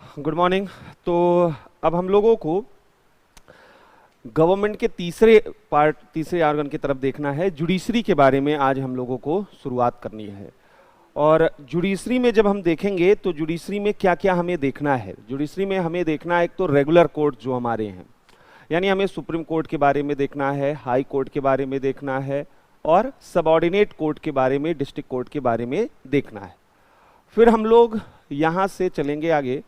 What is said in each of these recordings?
Good morning. तो अब हम लोगों को गवर्नमेंट के तीसरे ऑर्गन की तरफ देखना है। जुडिशरी के बारे में आज हम लोगों को शुरुआत करनी है। और जुडिशरी में जब हम देखेंगे तो जुडिशरी में क्या क्या हमें देखना है। जुडिशरी में हमें देखना है एक तो रेगुलर कोर्ट जो हमारे हैं, यानी हमें सुप्रीम कोर्ट के बारे में देखना है, हाई कोर्ट के बारे में देखना है और सबऑर्डिनेट कोर्ट के बारे में, डिस्ट्रिक्ट कोर्ट के बारे में देखना है। फिर हम लोग यहाँ से चलेंगे आगे।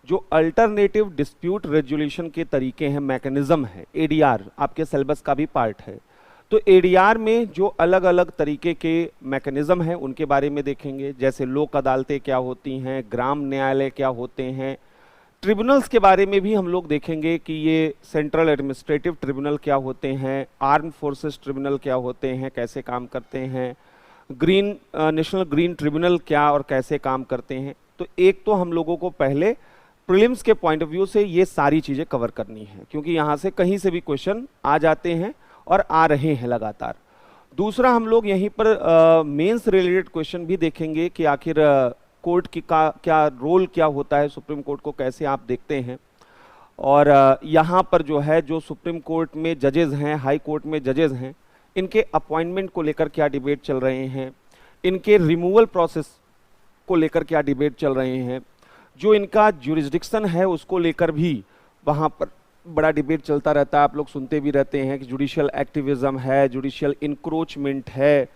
जो अल्टरनेटिव डिस्प्यूट रेजोल्यूशन के तरीके हैं, मैकेनिज्म है, एडीआर आपके सिलेबस का भी पार्ट है। तो एडीआर में जो अलग अलग तरीके के मैकेनिज्म हैं उनके बारे में देखेंगे, जैसे लोक अदालतें क्या होती हैं, ग्राम न्यायालय क्या होते हैं। ट्रिब्यूनल्स के बारे में भी हम लोग देखेंगे कि ये सेंट्रल एडमिनिस्ट्रेटिव ट्रिब्यूनल क्या होते हैं, आर्म फोर्सेस ट्रिब्यूनल क्या होते हैं, कैसे काम करते हैं, नेशनल ग्रीन ट्रिब्यूनल क्या और कैसे काम करते हैं। तो एक तो हम लोगों को पहले प्रीलिम्स के पॉइंट ऑफ व्यू से ये सारी चीज़ें कवर करनी है, क्योंकि यहाँ से कहीं से भी क्वेश्चन आ जाते हैं और आ रहे हैं लगातार। दूसरा, हम लोग यहीं पर मेंस रिलेटेड क्वेश्चन भी देखेंगे कि आखिर कोर्ट की का क्या रोल क्या होता है, सुप्रीम कोर्ट को कैसे आप देखते हैं। और यहाँ पर जो है, जो सुप्रीम कोर्ट में जजेस हैं, हाई कोर्ट में जजेस हैं, इनके अपॉइंटमेंट को लेकर क्या डिबेट चल रहे हैं, इनके रिमूवल प्रोसेस को लेकर क्या डिबेट चल रहे हैं, जो इनका ज्यूरिसडिक्शन है उसको लेकर भी वहाँ पर बड़ा डिबेट चलता रहता है। आप लोग सुनते भी रहते हैं कि जुडिशियल एक्टिविज्म है, जुडिशियल इंक्रोचमेंट है,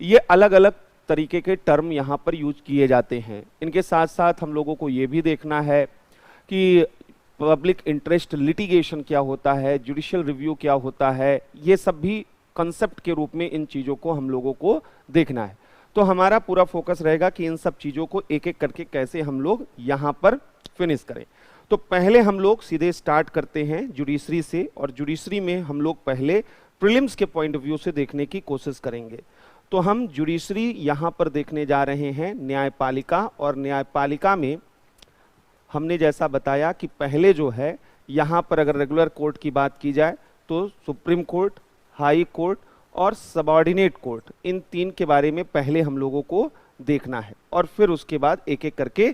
ये अलग अलग तरीके के टर्म यहाँ पर यूज किए जाते हैं। इनके साथ साथ हम लोगों को ये भी देखना है कि पब्लिक इंटरेस्ट लिटिगेशन क्या होता है, जुडिशियल रिव्यू क्या होता है, ये सब भी कंसेप्ट के रूप में इन चीज़ों को हम लोगों को देखना है। तो हमारा पूरा फोकस रहेगा कि इन सब चीज़ों को एक एक करके कैसे हम लोग यहाँ पर फिनिश करें। तो पहले हम लोग सीधे स्टार्ट करते हैं जुडिशरी से, और जुडिशरी में हम लोग पहले प्रीलिम्स के पॉइंट ऑफ व्यू से देखने की कोशिश करेंगे। तो हम जुडिशरी यहाँ पर देखने जा रहे हैं न्यायपालिका, और न्यायपालिका में हमने जैसा बताया कि पहले जो है यहाँ पर अगर रेगुलर कोर्ट की बात की जाए तो सुप्रीम कोर्ट, हाई कोर्ट और सबऑर्डिनेट कोर्ट, इन तीन के बारे में पहले हम लोगों को देखना है, और फिर उसके बाद एक एक करके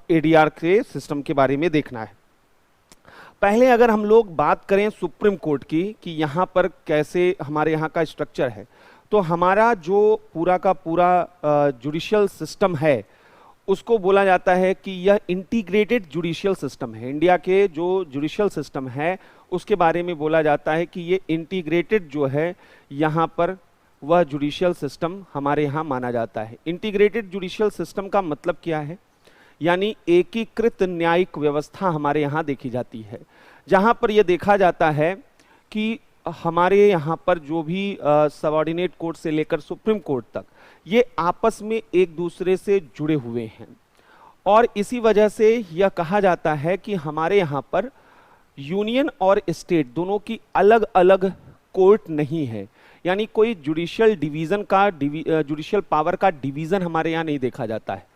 एडीआर के सिस्टम के बारे में देखना है। पहले अगर हम लोग बात करें सुप्रीम कोर्ट की कि यहाँ पर कैसे हमारे यहाँ का स्ट्रक्चर है, तो हमारा जो पूरा का पूरा जुडिशियल सिस्टम है उसको बोला जाता है कि यह इंटीग्रेटेड जुडिशियल सिस्टम है। इंडिया के जो जुडिशियल सिस्टम है उसके बारे में बोला जाता है कि ये इंटीग्रेटेड जो है यहाँ पर वह जुडिशियल सिस्टम हमारे यहाँ माना जाता है। इंटीग्रेटेड जुडिशियल सिस्टम का मतलब क्या है, यानी एकीकृत न्यायिक व्यवस्था हमारे यहाँ देखी जाती है, जहाँ पर यह देखा जाता है कि हमारे यहाँ पर जो भी सबऑर्डिनेट कोर्ट से लेकर सुप्रीम कोर्ट तक ये आपस में एक दूसरे से जुड़े हुए हैं। और इसी वजह से यह कहा जाता है कि हमारे यहाँ पर यूनियन और स्टेट दोनों की अलग अलग कोर्ट नहीं है, यानी कोई जुडिशियल डिवीज़न का जुडिशियल पावर का डिवीज़न हमारे यहाँ नहीं देखा जाता है।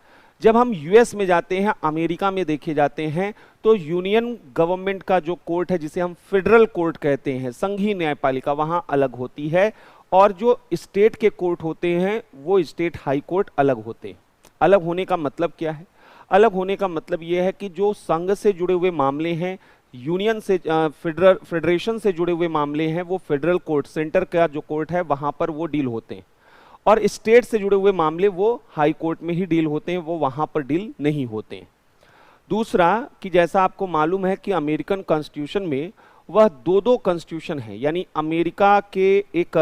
जब हम यूएस में जाते हैं, अमेरिका में देखे जाते हैं, तो यूनियन गवर्नमेंट का जो कोर्ट है जिसे हम फेडरल कोर्ट कहते हैं, संघीय न्यायपालिका, वहाँ अलग होती है, और जो स्टेट के कोर्ट होते हैं वो स्टेट हाई कोर्ट अलग होते हैं। अलग होने का मतलब क्या है? अलग होने का मतलब ये है कि जो संघ से जुड़े हुए मामले हैं, यूनियन से फेडरेशन से जुड़े हुए मामले हैं, वो फेडरल कोर्ट, सेंटर का जो कोर्ट है वहाँ पर वो डील होते हैं, और स्टेट से जुड़े हुए मामले वो हाई कोर्ट में ही डील होते हैं, वो वहाँ पर डील नहीं होते हैं। दूसरा कि जैसा आपको मालूम है कि अमेरिकन कॉन्स्टिट्यूशन में वह दो कॉन्स्टिट्यूशन है, यानी अमेरिका के एक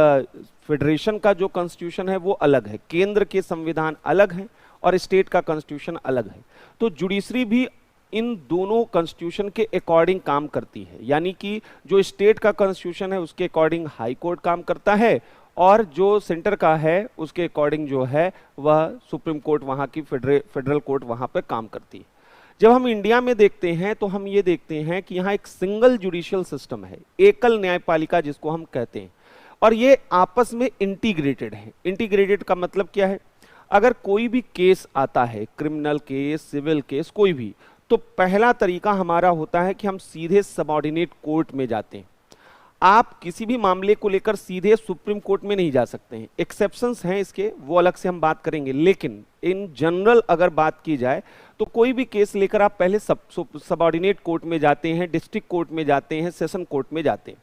फेडरेशन का जो कॉन्स्टिट्यूशन है वो अलग है, केंद्र के संविधान अलग हैं और स्टेट का कॉन्स्टिट्यूशन अलग है। तो जुडिशरी भी इन दोनों कॉन्स्टिट्यूशन के अकॉर्डिंग काम करती है, यानी कि जो स्टेट का कॉन्स्टिट्यूशन है उसके अकॉर्डिंग हाई कोर्ट काम करता है, और जो सेंटर का है उसके अकॉर्डिंग जो है वह सुप्रीम कोर्ट, वहाँ की फेडरल कोर्ट वहाँ पर काम करती है। जब हम इंडिया में देखते हैं तो हम ये देखते हैं कि यहाँ एक सिंगल जुडिशियल सिस्टम है, एकल न्यायपालिका जिसको हम कहते हैं, और ये आपस में इंटीग्रेटेड है। इंटीग्रेटेड का मतलब क्या है? अगर कोई भी केस आता है, क्रिमिनल केस, सिविल केस, कोई भी, तो पहला तरीका हमारा होता है कि हम सीधे सबऑर्डिनेट कोर्ट में जाते हैं। आप किसी भी मामले को लेकर सीधे सुप्रीम कोर्ट में नहीं जा सकते हैं, एक्सेप्शंस हैं इसके, वो अलग से हम बात करेंगे, लेकिन इन जनरल अगर बात की जाए तो कोई भी केस लेकर आप पहले सबऑर्डिनेट कोर्ट में जाते हैं, डिस्ट्रिक्ट कोर्ट में जाते हैं, सेशन कोर्ट में जाते हैं।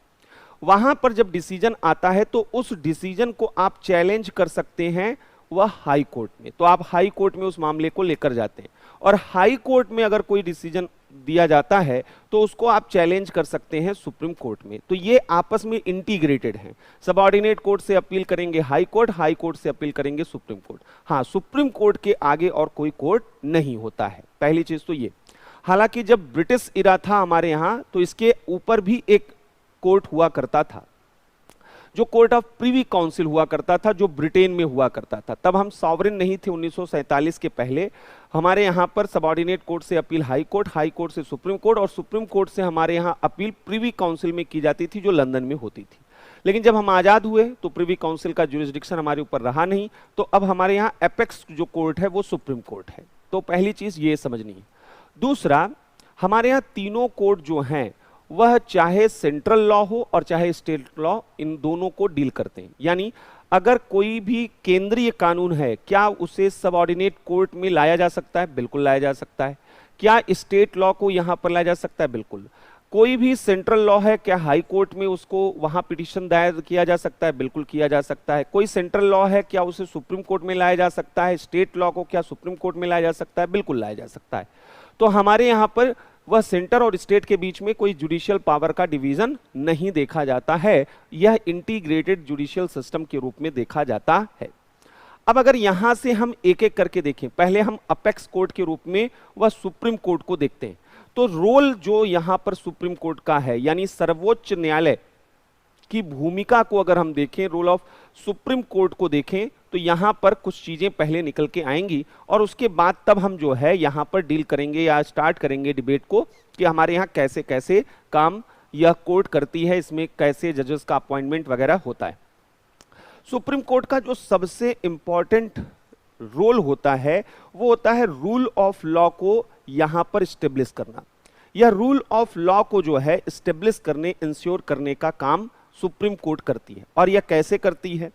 वहां पर जब डिसीजन आता है तो उस डिसीजन को आप चैलेंज कर सकते हैं वह हाई कोर्ट में, तो आप हाई कोर्ट में उस मामले को लेकर जाते हैं। और हाई कोर्ट में अगर कोई डिसीजन दिया जाता है तो उसको आप चैलेंज कर सकते हैं सुप्रीम कोर्ट में। तो ये आपस में इंटीग्रेटेड हैं। सबऑर्डिनेट कोर्ट से अपील करेंगे हाई कोर्ट से अपील करेंगे सुप्रीम कोर्ट। हाँ, सुप्रीम कोर्ट के आगे और कोई कोर्ट नहीं होता है, पहली चीज तो ये। हालांकि जब ब्रिटिश इरा था हमारे यहाँ तो इसके ऊपर भी एक कोर्ट हुआ करता था, जो कोर्ट ऑफ प्रीवी काउंसिल हुआ करता था, जो ब्रिटेन में हुआ करता था। तब हम सॉवरेन नहीं थे 1947 के पहले। हमारे यहाँ पर सबऑर्डिनेट कोर्ट से अपील हाई कोर्ट से सुप्रीम कोर्ट, और सुप्रीम कोर्ट से हमारे यहाँ अपील प्रीवी काउंसिल में की जाती थी, जो लंदन में होती थी। लेकिन जब हम आज़ाद हुए तो प्रीवी काउंसिल का ज्यूरिसडिक्शन हमारे ऊपर रहा नहीं, तो अब हमारे यहाँ एपेक्स जो कोर्ट है वो सुप्रीम कोर्ट है। तो पहली चीज़ ये समझनी है। दूसरा, हमारे यहाँ तीनों कोर्ट जो हैं वह चाहे सेंट्रल लॉ हो और चाहे स्टेट लॉ, इन दोनों को डील करते हैं। यानी अगर कोई भी केंद्रीय कानून है, क्या उसे सबऑर्डिनेट कोर्ट में लाया जा सकता है? बिल्कुल लाया जा सकता है। क्या स्टेट लॉ को यहां पर लाया जा सकता है? बिल्कुल। कोई भी सेंट्रल लॉ है, क्या हाई कोर्ट में उसको वहां पिटीशन दायर किया जा सकता है? बिल्कुल किया जा सकता है। कोई सेंट्रल लॉ है, क्या उसे सुप्रीम कोर्ट में लाया जा सकता है? स्टेट लॉ को क्या सुप्रीम कोर्ट में लाया जा सकता है? बिल्कुल लाया जा सकता है। तो हमारे यहाँ पर वह सेंटर और स्टेट के बीच में कोई जुडिशियल पावर का डिवीजन नहीं देखा जाता है, यह इंटीग्रेटेड जुडिशियल सिस्टम के रूप में देखा जाता है। अब अगर यहां से हम एक एक करके देखें, पहले हम अपेक्स कोर्ट के रूप में वह सुप्रीम कोर्ट को देखते हैं। तो रोल जो यहां पर सुप्रीम कोर्ट का है, यानी सर्वोच्च न्यायालय की भूमिका को अगर हम देखें, रोल ऑफ सुप्रीम कोर्ट को देखें, तो यहां पर कुछ चीजें पहले निकल के आएंगी और उसके बाद तब हम जो है यहां पर डील करेंगे या स्टार्ट करेंगे डिबेट को कि हमारे यहां कैसे कैसे काम यह कोर्ट करती है, इसमें कैसे जजेस का अपॉइंटमेंट वगैरह होता है। सुप्रीम कोर्ट का जो सबसे इंपॉर्टेंट रोल होता है वो होता है रूल ऑफ लॉ को यहां पर स्टेब्लिश करना। यह रूल ऑफ लॉ को जो है स्टेब्लिश करने, इंश्योर करने का काम सुप्रीम कोर्ट करती है। और यह कैसे करती है?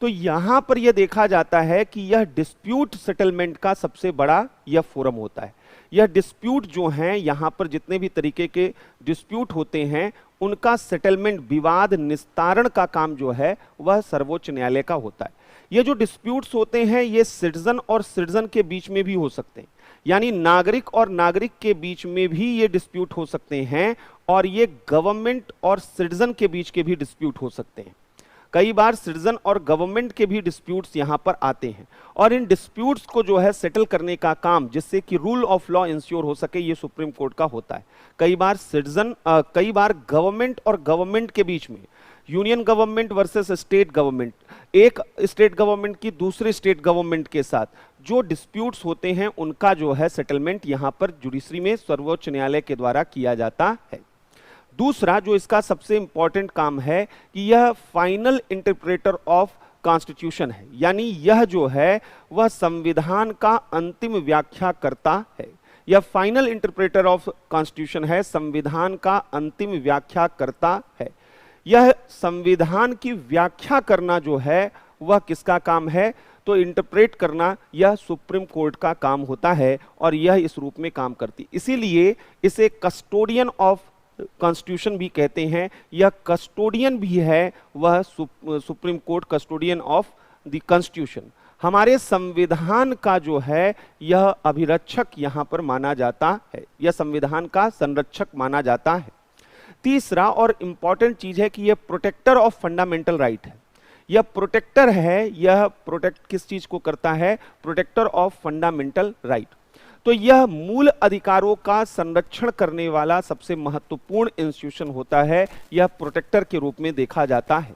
तो यहां पर यह देखा जाता है कि यह डिस्प्यूट सेटलमेंट का सबसे बड़ा यह फोरम होता है। यह डिस्प्यूट जो हैं, यहां पर जितने भी तरीके के डिस्प्यूट होते हैं उनका सेटलमेंट, विवाद निस्तारण का काम जो है वह सर्वोच्च न्यायालय का होता है। ये जो डिस्प्यूट्स होते हैं ये सिटीजन और सिटीजन के बीच में भी हो सकते हैं, यानी नागरिक और नागरिक के बीच में भी ये डिस्प्यूट हो सकते हैं, और ये गवर्नमेंट और सिटीजन के बीच के भी डिस्प्यूट हो सकते हैं। कई बार सिटीजन और गवर्नमेंट के भी डिस्प्यूट्स यहां पर आते हैं, और इन डिस्प्यूट्स को जो है सेटल करने का काम, जिससे कि रूल ऑफ लॉ इंश्योर हो सके, ये सुप्रीम कोर्ट का होता है। कई बार गवर्नमेंट और गवर्नमेंट के बीच में, union government versus state government, एक स्टेट गवर्नमेंट की दूसरे स्टेट गवर्नमेंट के साथ जो डिस्प्यूट्स होते हैं उनका जो है सेटलमेंट यहां पर जुडिशरी में सर्वोच्च न्यायालय के द्वारा किया जाता है। दूसरा जो इसका सबसे इंपॉर्टेंट काम है कि यह फाइनल इंटरप्रेटर ऑफ कॉन्स्टिट्यूशन है, यानी यह जो है वह संविधान का अंतिम व्याख्या करता है। यह फाइनल इंटरप्रेटर ऑफ कॉन्स्टिट्यूशन है, संविधान का अंतिम व्याख्या करता है। यह संविधान की व्याख्या करना जो है वह किसका काम है? तो इंटरप्रेट करना यह सुप्रीम कोर्ट का काम होता है, और यह इस रूप में काम करती। इसीलिए इसे कस्टोडियन ऑफ कॉन्स्टिट्यूशन भी कहते हैं। यह कस्टोडियन भी है, वह supreme court custodian of the constitution. हमारे संविधान का जो है यह अभिरक्षक यहां पर माना जाता है, यह संविधान का संरक्षक माना जाता है। तीसरा और इंपॉर्टेंट चीज है कि यह प्रोटेक्टर ऑफ फंडामेंटल राइट है। यह प्रोटेक्टर है, यह प्रोटेक्ट किस चीज को करता है? Protector of fundamental right. तो यह मूल अधिकारों का संरक्षण करने वाला सबसे महत्वपूर्ण इंस्टीट्यूशन होता है, यह प्रोटेक्टर के रूप में देखा जाता है।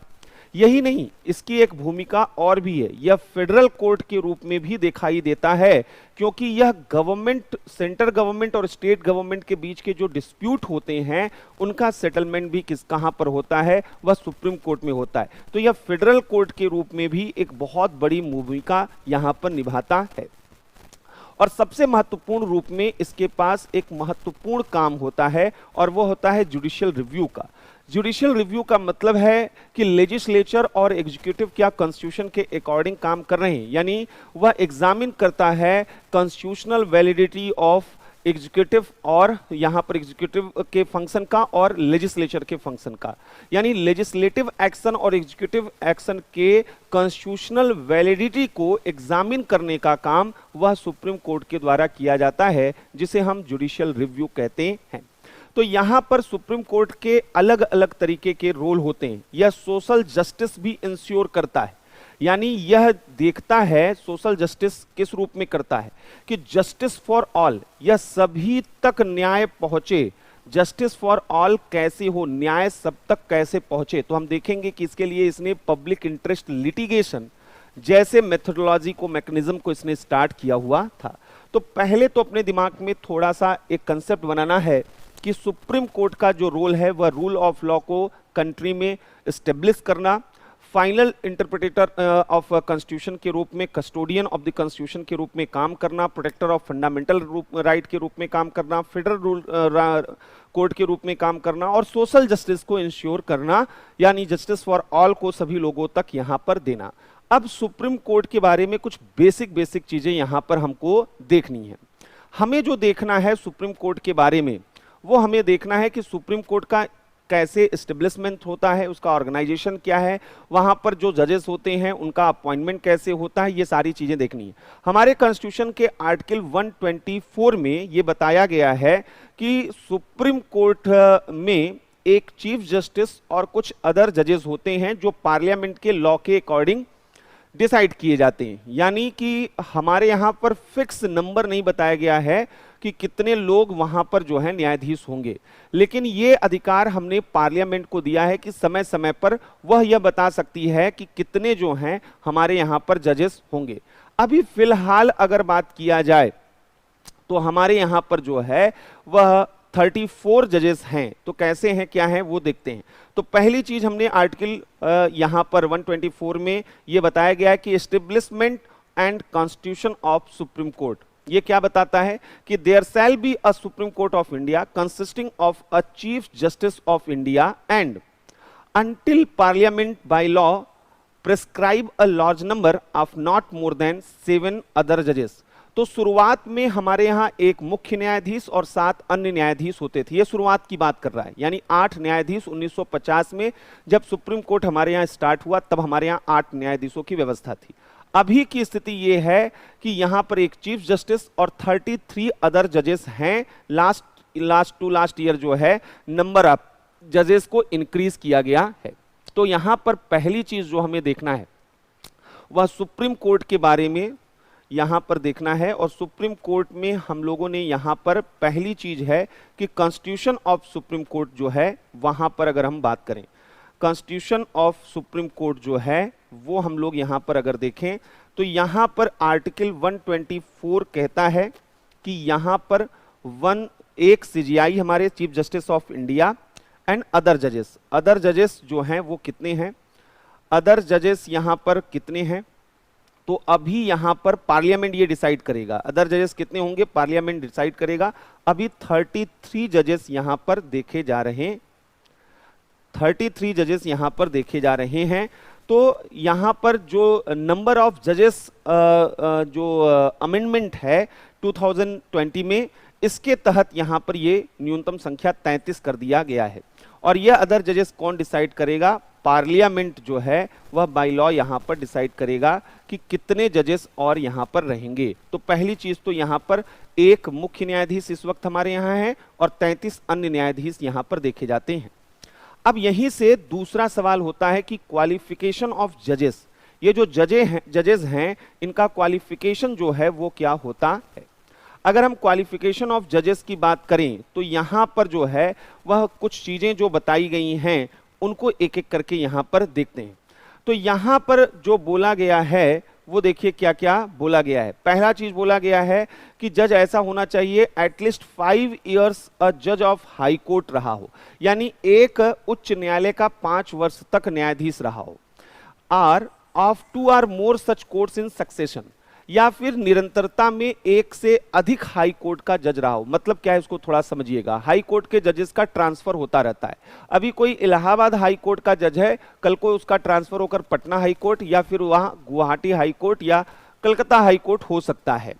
यही नहीं, इसकी एक भूमिका और भी है, यह फेडरल कोर्ट के रूप में भी दिखाई देता है, क्योंकि यह गवर्नमेंट, सेंट्रल गवर्नमेंट और स्टेट गवर्नमेंट के बीच के जो डिस्प्यूट होते हैं उनका सेटलमेंट भी कहां पर होता है? वह सुप्रीम कोर्ट में होता है। तो यह फेडरल कोर्ट के रूप में भी एक बहुत बड़ी भूमिका यहां पर निभाता है। और सबसे महत्वपूर्ण रूप में इसके पास एक महत्वपूर्ण काम होता है, और वो होता है जुडिशियल रिव्यू का। जुडिशियल रिव्यू का मतलब है कि लेजिस्लेचर और एग्जीक्यूटिव क्या कॉन्स्टिट्यूशन के अकॉर्डिंग काम कर रहे हैं, यानी वह एग्जामिन करता है कॉन्स्टिट्यूशनल वैलिडिटी ऑफ एग्जीक्यूटिव और यहां पर एग्जीक्यूटिव के फंक्शन का और लेजिस्लेचर के फंक्शन का, यानी लेजिस्लेटिव एक्शन और एग्जीक्यूटिव एक्शन के कॉन्स्टिट्यूशनल वैलिडिटी को एग्जामिन करने का काम वह सुप्रीम कोर्ट के द्वारा किया जाता है, जिसे हम जुडिशियल रिव्यू कहते हैं। तो यहां पर सुप्रीम कोर्ट के अलग अलग तरीके के रोल होते हैं। यह सोशल जस्टिस भी इंश्योर करता है, यानी यह देखता है, सोशल जस्टिस किस रूप में करता है कि जस्टिस फॉर ऑल, यह सभी तक न्याय पहुंचे। जस्टिस फॉर ऑल कैसे हो, न्याय सब तक कैसे पहुंचे, तो हम देखेंगे कि इसके लिए इसने पब्लिक इंटरेस्ट लिटिगेशन जैसे मेथोडोलॉजी को, मैकेनिज्म को इसने स्टार्ट किया हुआ था। तो पहले तो अपने दिमाग में थोड़ा सा एक कंसेप्ट बनाना है कि सुप्रीम कोर्ट का जो रोल है वह रूल ऑफ लॉ को कंट्री में एस्टेब्लिश करना, फाइनल इंटरप्रिटेटर ऑफ कॉन्स्टिट्यूशन के रूप में, कस्टोडियन ऑफ द कॉन्स्टिट्यूशन के रूप में काम करना, प्रोटेक्टर ऑफ फंडामेंटल राइट के रूप में काम करना, फेडरल रूल कोर्ट के रूप में काम करना और सोशल जस्टिस को इंश्योर करना, यानी जस्टिस फॉर ऑल को सभी लोगों तक यहां पर देना। अब सुप्रीम कोर्ट के बारे में कुछ बेसिक चीजें यहां पर हमको देखनी है। हमें जो देखना है सुप्रीम कोर्ट के बारे में, वो हमें देखना है कि सुप्रीम कोर्ट का कैसे एस्टेब्लिशमेंट होता है, उसका ऑर्गेनाइजेशन क्या है, वहां पर जो जजेस होते हैं उनका अपॉइंटमेंट कैसे होता है, ये सारी चीजें देखनी है। हमारे कॉन्स्टिट्यूशन के आर्टिकल 124 में ये बताया गया है कि सुप्रीम कोर्ट में एक चीफ जस्टिस और कुछ अदर जजेस होते हैं जो पार्लियामेंट के लॉ के अकॉर्डिंग डिसाइड किए जाते हैं, यानी कि हमारे यहाँ पर फिक्स नंबर नहीं बताया गया है कि कितने लोग वहां पर जो है न्यायाधीश होंगे, लेकिन ये अधिकार हमने पार्लियामेंट को दिया है कि समय समय पर वह यह बता सकती है कि कितने जो हैं हमारे यहाँ पर जजेस होंगे। अभी फिलहाल अगर बात किया जाए तो हमारे यहाँ पर जो है वह 34 जजेस हैं। तो कैसे हैं, क्या हैं, वो देखते हैं। तो पहली चीज हमने आर्टिकल यहां पर 124 में ये बताया गया है कि establishment and constitution of supreme court, ये क्या बताता है कि there shall be a supreme court of India consisting of a chief justice of India and until parliament by law prescribe a large number of not more than 7 other judges। तो शुरुआत में हमारे यहाँ एक मुख्य न्यायाधीश और 7 अन्य न्यायाधीश होते थे। ये शुरुआत की बात कर रहा है, यानी 8 न्यायाधीश 1950 में जब सुप्रीम कोर्ट हमारे यहाँ स्टार्ट हुआ तब हमारे यहाँ 8 न्यायाधीशों की व्यवस्था थी। अभी की स्थिति ये है कि यहाँ पर एक चीफ जस्टिस और 33 अदर जजेस हैं। लास्ट ईयर जो है नंबर ऑफ जजेस को इंक्रीज किया गया है। तो यहाँ पर पहली चीज जो हमें देखना है वह सुप्रीम कोर्ट के बारे में यहां पर देखना है। और सुप्रीम कोर्ट में हम लोगों ने यहां पर पहली चीज है कि कॉन्स्टिट्यूशन ऑफ सुप्रीम कोर्ट जो है वहां पर अगर हम बात करें, कॉन्स्टिट्यूशन ऑफ सुप्रीम कोर्ट जो है वो हम लोग यहां पर अगर देखें तो यहां पर आर्टिकल 124 कहता है कि यहां पर एक सीजीआई हमारे chief justice of India and other जजेस जो हैं वो कितने हैं, अदर जजेस यहां पर कितने हैं, तो अभी यहां पर पार्लियामेंट ये डिसाइड करेगा अदर जजेस कितने होंगे, पार्लियामेंट डिसाइड करेगा। अभी 33 जजेस यहां पर देखे जा रहे हैं, 33 जजेस यहां पर देखे जा रहे हैं। तो यहां पर जो नंबर ऑफ जजेस जो अमेंडमेंट है 2020 में, इसके तहत यहां पर ये न्यूनतम संख्या 33 कर दिया गया है। और यह अदर जजेस कौन डिसाइड करेगा, पार्लियामेंट जो है वह बाय लॉ यहां पर डिसाइड करेगा कि कितने जजेस और यहां पर रहेंगे। तो पहली चीज तो यहां पर एक मुख्य न्यायाधीश इस वक्त हमारे यहां है और 33 अन्य न्यायाधीश यहां पर देखे जाते हैं। अब यहीं से दूसरा सवाल होता है कि क्वालिफिकेशन ऑफ जजेस, ये जो जजेस हैं इनका क्वालिफिकेशन जो है वो क्या होता है। अगर हम क्वालिफिकेशन ऑफ जजेस की बात करें तो यहां पर जो है वह कुछ चीजें जो बताई गई हैं उनको एक एक करके यहां पर देखते हैं। तो यहां पर जो बोला गया है वो देखिए क्या क्या बोला गया है। पहला चीज बोला गया है कि जज ऐसा होना चाहिए एटलीस्ट 5 इयर्स अ जज ऑफ हाई कोर्ट रहा हो, यानी एक उच्च न्यायालय का 5 वर्ष तक न्यायाधीश रहा हो। Or of 2 or more such courts in succession, या फिर निरंतरता में एक से अधिक हाई कोर्ट का जज रहा हो। मतलब क्या है, इसको थोड़ा समझिएगा। हाई कोर्ट के जजेस का ट्रांसफर होता रहता है। अभी कोई इलाहाबाद हाई कोर्ट का जज है, कल को उसका ट्रांसफर होकर पटना हाई कोर्ट या फिर वहां गुवाहाटी हाई कोर्ट या कलकत्ता हाई कोर्ट हो सकता है।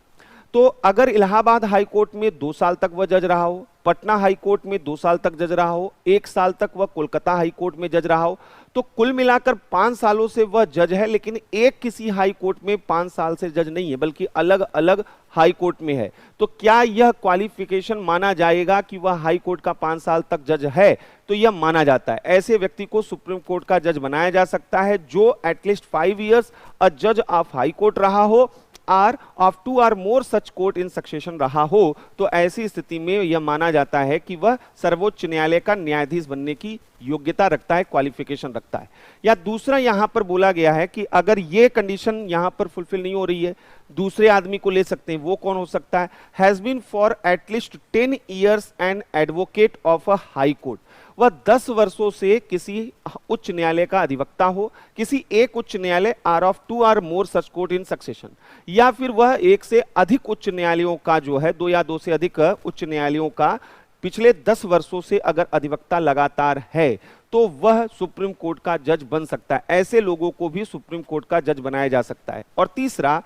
तो अगर इलाहाबाद हाई कोर्ट में 2 साल तक वह जज रहा हो, पटना हाई कोर्ट में 2 साल तक जज रहा हो, 1 साल तक वह कोलकाता हाई कोर्ट में जज रहा हो, तो कुल मिलाकर 5 सालों से वह जज है। लेकिन एक किसी हाई कोर्ट में 5 साल से जज नहीं है, बल्कि अलग अलग हाई कोर्ट में है। तो क्या यह क्वालिफिकेशन माना जाएगा कि वह हाई कोर्ट का 5 साल तक जज है? तो यह माना जाता है। ऐसे व्यक्ति को सुप्रीम कोर्ट का जज बनाया जा सकता है जो एटलीस्ट 5 इयर्स अ जज ऑफ हाई कोर्ट रहा हो आर ऑफ 2 और मोर सच कोर्ट इन सक्सेशन रहा हो। तो ऐसी स्थिति में यह माना जाता है कि वह सर्वोच्च न्यायालय का न्यायाधीश बनने की योग्यता रखता है, क्वालिफिकेशन रखता है। या दूसरा यहां पर बोला गया है कि अगर यह कंडीशन यहां पर फुलफिल नहीं हो रही है, दूसरे आदमी को ले सकते हैं। वो कौन हो सकता है? Has been for at least 10 years an advocate of a high court. वह 10 वर्षों से किसी उच्च न्यायालय का अधिवक्ता हो, किसी एक उच्च न्यायालय आर ऑफ 2 और मोर सच कोर्ट इन सक्सेशन, या फिर वह एक से अधिक उच्च न्यायालयों का जो है 2 या 2 से अधिक उच्च न्यायालयों का पिछले 10 वर्षों से अगर अधिवक्ता लगातार है तो वह सुप्रीम कोर्ट का जज बन सकता है। ऐसे लोगों को भी सुप्रीम कोर्ट का जज बनाया जा सकता है। और तीसरा,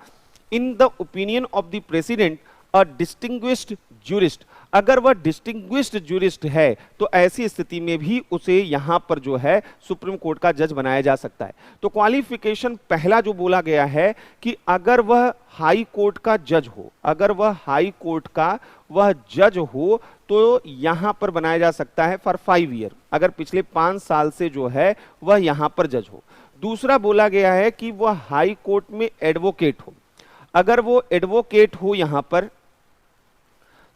in the opinion of the president a distinguished jurist. अगर वह डिस्टिंग्विश्ड ज्यूरिस्ट है तो ऐसी स्थिति में भी उसे यहां पर जो है सुप्रीम कोर्ट का जज बनाया जा सकता है। तो क्वालिफिकेशन पहला जो बोला गया है कि अगर वह हाई कोर्ट का जज हो, अगर वह हाई कोर्ट का वह जज हो तो यहां पर बनाया जा सकता है फॉर 5 ईयर, अगर पिछले 5 साल से जो है वह यहां पर जज हो। दूसरा बोला गया है कि वह हाई कोर्ट में एडवोकेट हो। अगर वो एडवोकेट हो यहां पर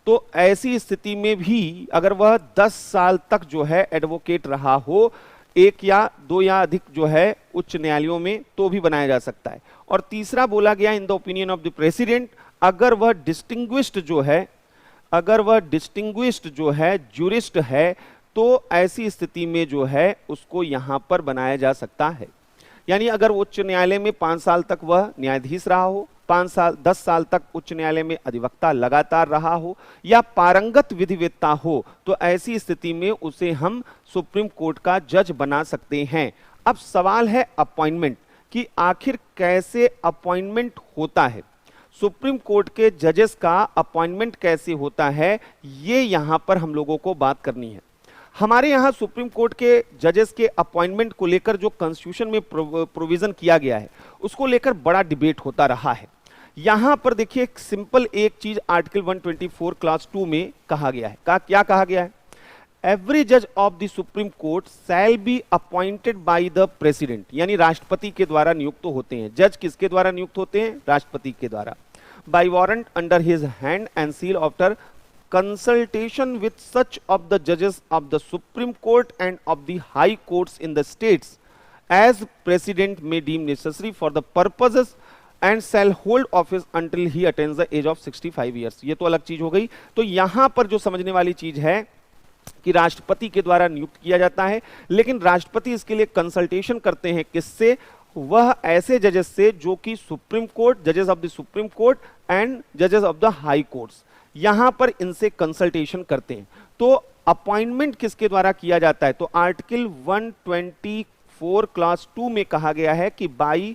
तो ऐसी स्थिति में भी अगर वह 10 साल तक जो है एडवोकेट रहा हो, 1 या 2 या अधिक जो है उच्च न्यायालयों में, तो भी बनाया जा सकता है। और तीसरा बोला गया in the opinion of the president, अगर वह डिस्टिंग्विश्ड जो है, अगर वह डिस्टिंग्विश्ड जो है ज्यूरिस्ट है तो ऐसी स्थिति में जो है उसको यहां पर बनाया जा सकता है। यानी अगर उच्च न्यायालय में 5 साल तक वह न्यायाधीश रहा हो, 10 साल तक उच्च न्यायालय में अधिवक्ता लगातार रहा हो या पारंगत विधिवेत्ता हो, तो ऐसी स्थिति में उसे हम सुप्रीम कोर्ट का जज बना सकते हैं। अब सवाल है अपॉइंटमेंट, कि आखिर कैसे अपॉइंटमेंट होता है, सुप्रीम कोर्ट के जजेस का अपॉइंटमेंट कैसे होता है, ये यहां पर हम लोगों को बात करनी है। हमारे यहाँ सुप्रीम कोर्ट के जजेस के अपॉइंटमेंट को लेकर जो कॉन्स्टिट्यूशन में प्रोविजन किया गया है उसको लेकर बड़ा डिबेट होता रहा है। यहां पर देखिए सिंपल एक चीज आर्टिकल 124 क्लास 2 में कहा गया है। क्या कहा गया है? एवरी जज of the supreme court shall be appointed by the president, यानी राष्ट्रपति के द्वारा नियुक्त होते हैं। जज किसके द्वारा नियुक्त होते हैं? राष्ट्रपति के द्वारा। By warrant under his hand and seal after consultation with such of the judges of the Supreme Court and of the high courts in the states as president may deem necessary for the purposes and shall hold office until he attains the age of 65 years। ये तो अलग चीज हो गई। तो यहां पर जो समझने वाली चीज है कि राष्ट्रपति के द्वारा नियुक्त किया जाता है, लेकिन राष्ट्रपति इसके लिए कंसल्टेशन करते हैं किससे? वह ऐसे जजेस से जो कि सुप्रीम कोर्ट, जजेस of the supreme court and जजेस ऑफ द हाई कोर्ट्स, यहां पर इनसे कंसल्टेशन करते हैं। तो अपॉइंटमेंट किसके द्वारा किया जाता है? तो आर्टिकल 124 क्लास 2 में कहा गया है कि बाय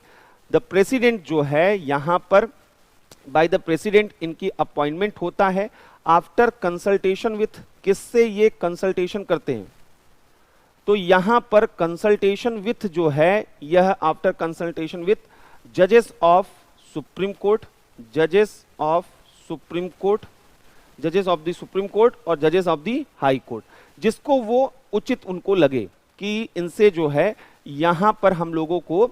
द प्रेसिडेंट जो है, यहां पर बाय द प्रेसिडेंट इनकी अपॉइंटमेंट होता है आफ्टर कंसल्टेशन विथ, किससे ये कंसल्टेशन करते हैं? तो यहां पर कंसल्टेशन विथ जो है यह आफ्टर कंसल्टेशन विथ जजेस ऑफ सुप्रीम कोर्ट, जजेस ऑफ सुप्रीम कोर्ट, जजेस ऑफ द सुप्रीम कोर्ट और जजेस ऑफ द हाई कोर्ट, जिसको वो उचित उनको लगे कि इनसे जो है यहां पर हम लोगों को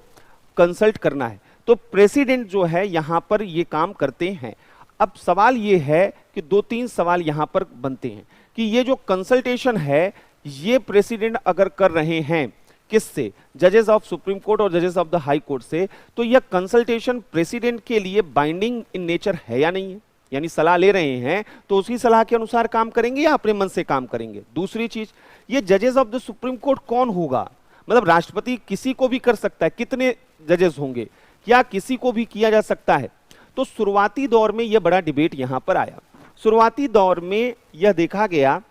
कंसल्ट करना है। तो प्रेसिडेंट जो है यहां पर ये काम करते हैं। अब सवाल ये है कि 2-3 सवाल यहां पर बनते हैं कि ये जो कंसल्टेशन है ये प्रेसिडेंट अगर कर रहे हैं किससे? जजेस ऑफ सुप्रीम कोर्ट और जजेस ऑफ द हाई कोर्ट से, तो यह कंसल्टेशन प्रेसिडेंट के लिए बाइंडिंग इन नेचर है या नहीं है? यानी सलाह ले रहे हैं तो उसी सलाह के अनुसार काम करेंगे या अपने मन से काम करेंगे? दूसरी चीज, ये जजेस ऑफ द सुप्रीम कोर्ट कौन होगा? मतलब राष्ट्रपति किसी को भी कर सकता है, कितने जजेस होंगे? क्या किसी को भी किया जा सकता है? तो शुरुआती दौर में यह बड़ा डिबेट यहां पर आया। शुरुआती दौर में यह देखा गया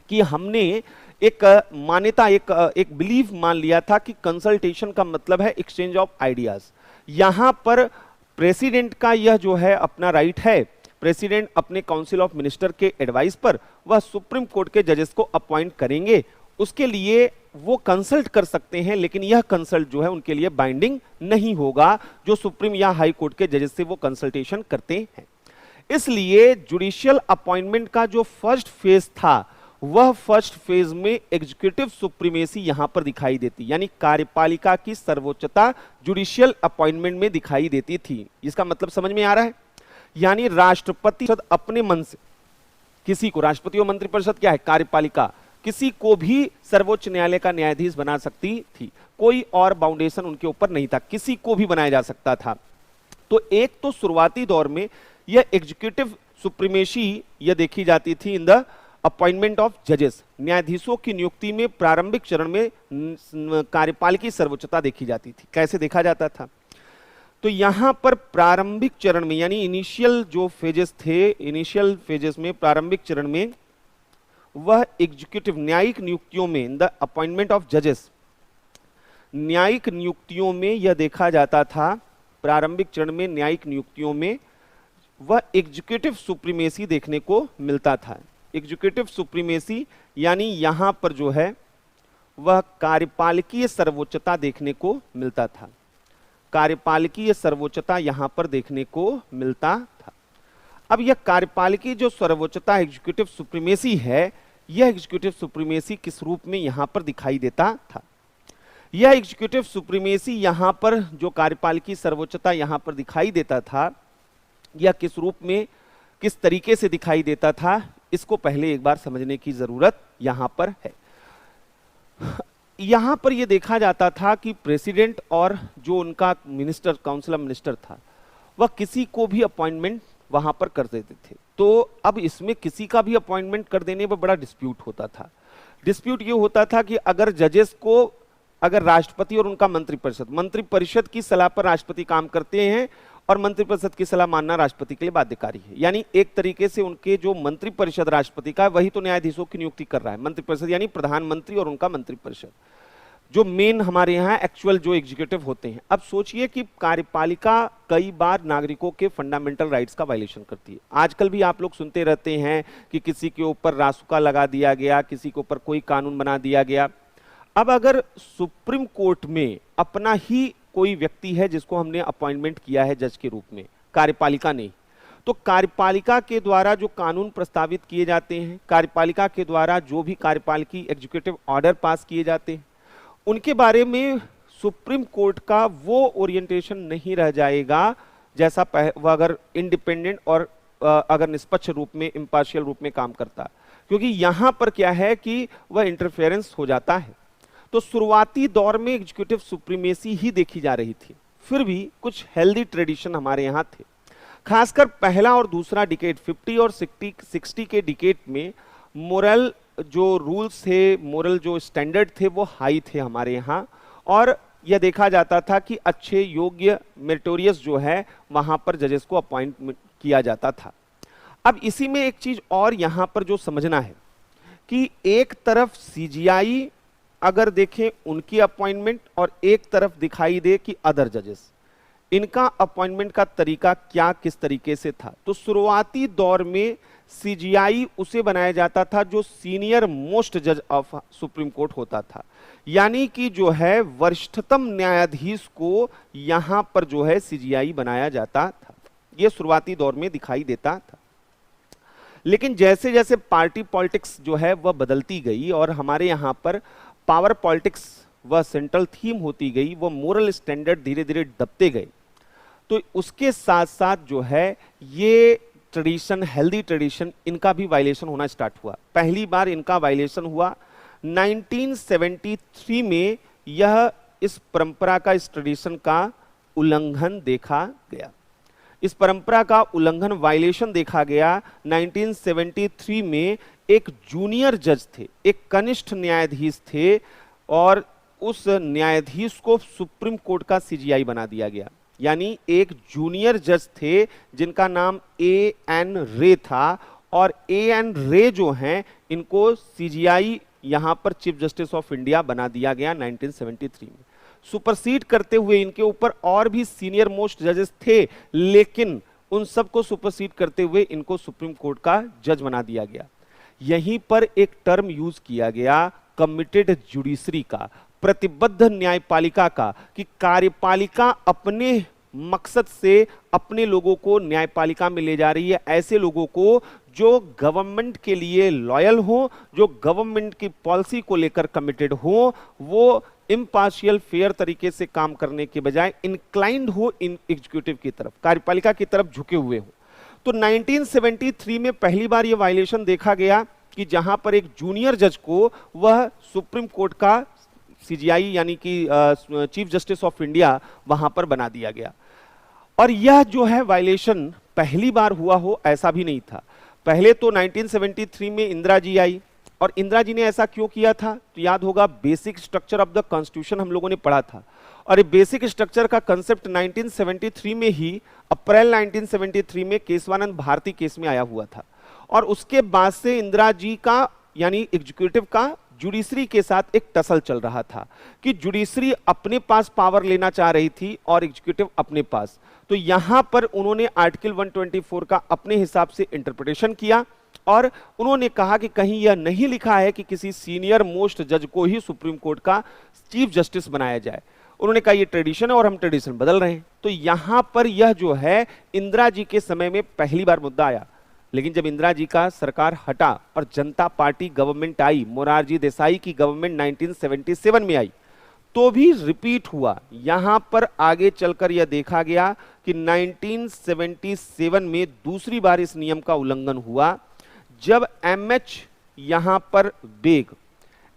कि हमने एक मान्यता, एक बिलीफ मान लिया था कि कंसल्टेशन का मतलब है एक्सचेंज ऑफ आइडियाज। यहां पर प्रेसिडेंट का यह जो है अपना राइट है, प्रेसिडेंट अपने काउंसिल ऑफ मिनिस्टर के एडवाइस पर वह सुप्रीम कोर्ट के जजेस को अपॉइंट करेंगे, उसके लिए वो कंसल्ट कर सकते हैं, लेकिन यह कंसल्ट जो है उनके लिए बाइंडिंग नहीं होगा जो सुप्रीम या हाई कोर्ट के जजेस से वो कंसल्टेशन करते हैं। इसलिए जुडिशियल अपॉइंटमेंट का जो फर्स्ट फेज था, वह फर्स्ट फेज में एग्जीक्यूटिव सुप्रीमेसी यहां पर दिखाई देती, यानी कार्यपालिका की सर्वोच्चता जुडिशियल अपॉइंटमेंट में दिखाई देती थी। इसका मतलब समझ में आ रहा है? यानी राष्ट्रपति अपने मन से किसी को, राष्ट्रपति और मंत्रिपरिषद क्या है? कार्यपालिका, किसी को भी सर्वोच्च न्यायालय का न्यायाधीश बना सकती थी, कोई और बाउंडेशन उनके ऊपर नहीं था, किसी को भी बनाया जा सकता था। तो एक तो शुरुआती दौर में यह एग्जीक्यूटिव सुप्रीमेसी यह देखी जाती थी इन द अपॉइंटमेंट ऑफ जजेस, न्यायाधीशों की नियुक्ति में प्रारंभिक चरण में कार्यपालिकी सर्वोच्चता देखी जाती थी। कैसे देखा जाता था? तो यहां पर प्रारंभिक चरण में, यानी इनिशियल जो फेजेस थे, इनिशियल फेजेस में, प्रारंभिक चरण में वह एग्जीक्यूटिव न्यायिक नियुक्तियों में, इन द अपॉइंटमेंट ऑफ जजेस, न्यायिक नियुक्तियों में यह देखा जाता था, प्रारंभिक चरण में न्यायिक नियुक्तियों में वह एग्जीक्यूटिव सुप्रीमेसी देखने को मिलता था। एग्जीक्यूटिव सुप्रीमेसी यानी यहां पर जो है वह कार्यपालिकीय सर्वोच्चता देखने को मिलता था, कार्यपालिकीय सर्वोच्चता यहां पर देखने को मिलता था। अब यह कार्यपालिकीय जो सर्वोच्चता एग्जीक्यूटिव सुप्रीमेसी है, यह एग्जीक्यूटिव सुप्रीमेसी किस रूप में यहां पर दिखाई देता था? यह एग्जीक्यूटिव सुप्रीमेसी यहां पर जो कार्यपालिकीय सर्वोच्चता यहां पर दिखाई देता था, यह किस रूप में, किस तरीके से दिखाई देता था, इसको पहले एक बार समझने की जरूरत यहां पर है। यहां पर यह देखा जाता था कि प्रेसिडेंट और जो उनका मिनिस्टर, काउंसिल ऑफ मिनिस्टर था, वह किसी को भी अपॉइंटमेंट वहां पर कर देते थे। तो अब इसमें किसी का भी अपॉइंटमेंट कर देने पर बड़ा डिस्प्यूट होता था। डिस्प्यूट ये होता था कि अगर जजेस को, अगर राष्ट्रपति और उनका मंत्रिपरिषद की सलाह पर राष्ट्रपति काम करते हैं और मंत्रिपरिषद की सलाह मानना राष्ट्रपति के लिए बाध्यकारी है, यानी एक तरीके से उनके जो मंत्रिपरिषद राष्ट्रपति का है, वही तो न्यायाधीशों की नियुक्ति कर रहा है। मंत्रिपरिषद यानी प्रधानमंत्री और उनका मंत्रिपरिषद, जो मेन हमारे यहाँ एक्चुअल जो एग्जीक्यूटिव होते हैं। अब सोचिए कि कार्यपालिका कई बार नागरिकों के फंडामेंटल राइट्स का वायलेशन करती है। आजकल भी आप लोग सुनते रहते हैं कि किसी के ऊपर रासुका लगा दिया गया, किसी के ऊपर कोई कानून बना दिया गया। अब अगर सुप्रीम कोर्ट में अपना ही कोई व्यक्ति है जिसको हमने अपॉइंटमेंट किया है जज के रूप में, कार्यपालिका नहीं, तो कार्यपालिका के द्वारा जो कानून प्रस्तावित किए जाते हैं, कार्यपालिका के द्वारा जो भी कार्यपालिकी एग्जीक्यूटिव ऑर्डर पास किए जाते हैं, उनके बारे में सुप्रीम कोर्ट का वो ओरिएंटेशन नहीं रह जाएगा जैसा वह अगर इंडिपेंडेंट और अगर निष्पक्ष रूप में, इंपार्शियल रूप में काम करता, क्योंकि यहां पर क्या है कि वह इंटरफेरेंस हो जाता है। तो शुरुआती दौर में एग्जीक्यूटिव सुप्रीमेसी ही देखी जा रही थी, फिर भी कुछ हेल्दी ट्रेडिशन हमारे यहाँ थे। खासकर पहला और दूसरा डिकेड, 50 और 60 के डिकेड में मोरल जो रूल्स थे, मोरल जो स्टैंडर्ड थे, वो हाई थे हमारे यहाँ, और यह देखा जाता था कि अच्छे, योग्य, मेरिटोरियस जो है वहाँ पर जजेस को अपॉइंट किया जाता था। अब इसी में एक चीज और यहाँ पर जो समझना है कि एक तरफ सीजीआई अगर देखें उनकी अपॉइंटमेंट, और एक तरफ दिखाई दे कि अदर जजेस, इनका अपॉइंटमेंट का तरीका क्या, किस तरीके से था। तो शुरुआती दौर में सीजीआई उसे बनाया जाता था जो सीनियर मोस्ट जज ऑफ सुप्रीम कोर्ट होता था, यानी कि जो है वरिष्ठतम न्यायाधीश को यहां पर जो है सीजीआई बनाया जाता था। यह शुरुआती दौर में दिखाई देता था। लेकिन जैसे जैसे पार्टी पॉलिटिक्स जो है वह बदलती गई और हमारे यहां पर पावर पॉलिटिक्स वह सेंट्रल थीम होती गई, वह मोरल स्टैंडर्ड धीरे धीरे दबते गए, तो उसके साथ साथ जो है ये ट्रेडिशन, हेल्दी ट्रेडिशन, इनका भी वायलेशन होना स्टार्ट हुआ। पहली बार इनका वायलेशन हुआ 1973 में। यह इस परंपरा का, इस ट्रेडिशन का उल्लंघन देखा गया। इस परंपरा का उल्लंघन, वायलेशन देखा गया 1973 में। एक जूनियर जज थे, एक कनिष्ठ न्यायाधीश थे, और उस न्यायाधीश को सुप्रीम कोर्ट का सीजीआई बना दिया गया। यानी एक जूनियर जज थे जिनका नाम A.N. रे था, और A.N. रे जो हैं इनको CGI यहां पर चीफ जस्टिस ऑफ इंडिया बना दिया गया 1973 में। सुपरसीड करते हुए इनके ऊपर और भी सीनियर मोस्ट जजेस थे, लेकिन उन सबको सुपरसीड करते हुए इनको सुप्रीम कोर्ट का जज बना दिया गया। यहीं पर एक टर्म यूज किया गया कमिटेड जुडिशरी का, प्रतिबद्ध न्यायपालिका का, कि कार्यपालिका अपने मकसद से अपने लोगों को न्यायपालिका में ले जा रही है, ऐसे लोगों को जो गवर्नमेंट के लिए लॉयल हो, जो गवर्नमेंट की पॉलिसी को लेकर कमिटेड हो, वो इम्पार्शियल फेयर तरीके से काम करने के बजाय इंक्लाइंड हो इन एग्जीक्यूटिव की तरफ, कार्यपालिका की तरफ झुके हुए हो। तो 1973 में पहली बार यह वायलेशन देखा गया कि जहां पर एक जूनियर जज को वह सुप्रीम कोर्ट का CGI यानी कि चीफ जस्टिस ऑफ इंडिया वहां पर बना दिया गया। और यह जो है वायलेशन पहली बार हुआ हो ऐसा भी नहीं था। पहले तो 1973 में इंदिरा जी आई, और इंदिरा जी ने ऐसा क्यों किया था तो याद होगा, basic structure of the constitution हम लोगों ने पढ़ा था, और ये बेसिक स्ट्रक्चर का कंसेप्ट 1973 में ही, अप्रैल 1973 में केशवानंद भारती केस में आया हुआ था। और उसके बाद से इंदिरा जी का यानी एग्जीक्यूटिव का जुडिशरी के साथ एक टसल चल रहा था कि जुडिशरी अपने पास पावर लेना चाह रही थी और एग्जीक्यूटिव अपने पास। तो यहां पर उन्होंने आर्टिकल 124 का अपने हिसाब से इंटरप्रिटेशन किया, और उन्होंने कहा कि कहीं यह नहीं लिखा है कि किसी सीनियर मोस्ट जज को ही सुप्रीम कोर्ट का चीफ जस्टिस बनाया जाए। उन्होंने कहा ये ट्रेडिशन है और हम ट्रेडिशन बदल रहे हैं। तो यहां पर यह जो है इंदिरा जी के समय में पहली बार मुद्दा आया। लेकिन जब इंदिरा जी का सरकार हटा और जनता पार्टी गवर्नमेंट आई, मोरारजी देसाई की गवर्नमेंट 1977 में आई, तो भी रिपीट हुआ। यहां पर आगे चलकर यह देखा गया कि 1977 में दूसरी बार इस नियम का उल्लंघन हुआ, जब MH यहां पर बेग,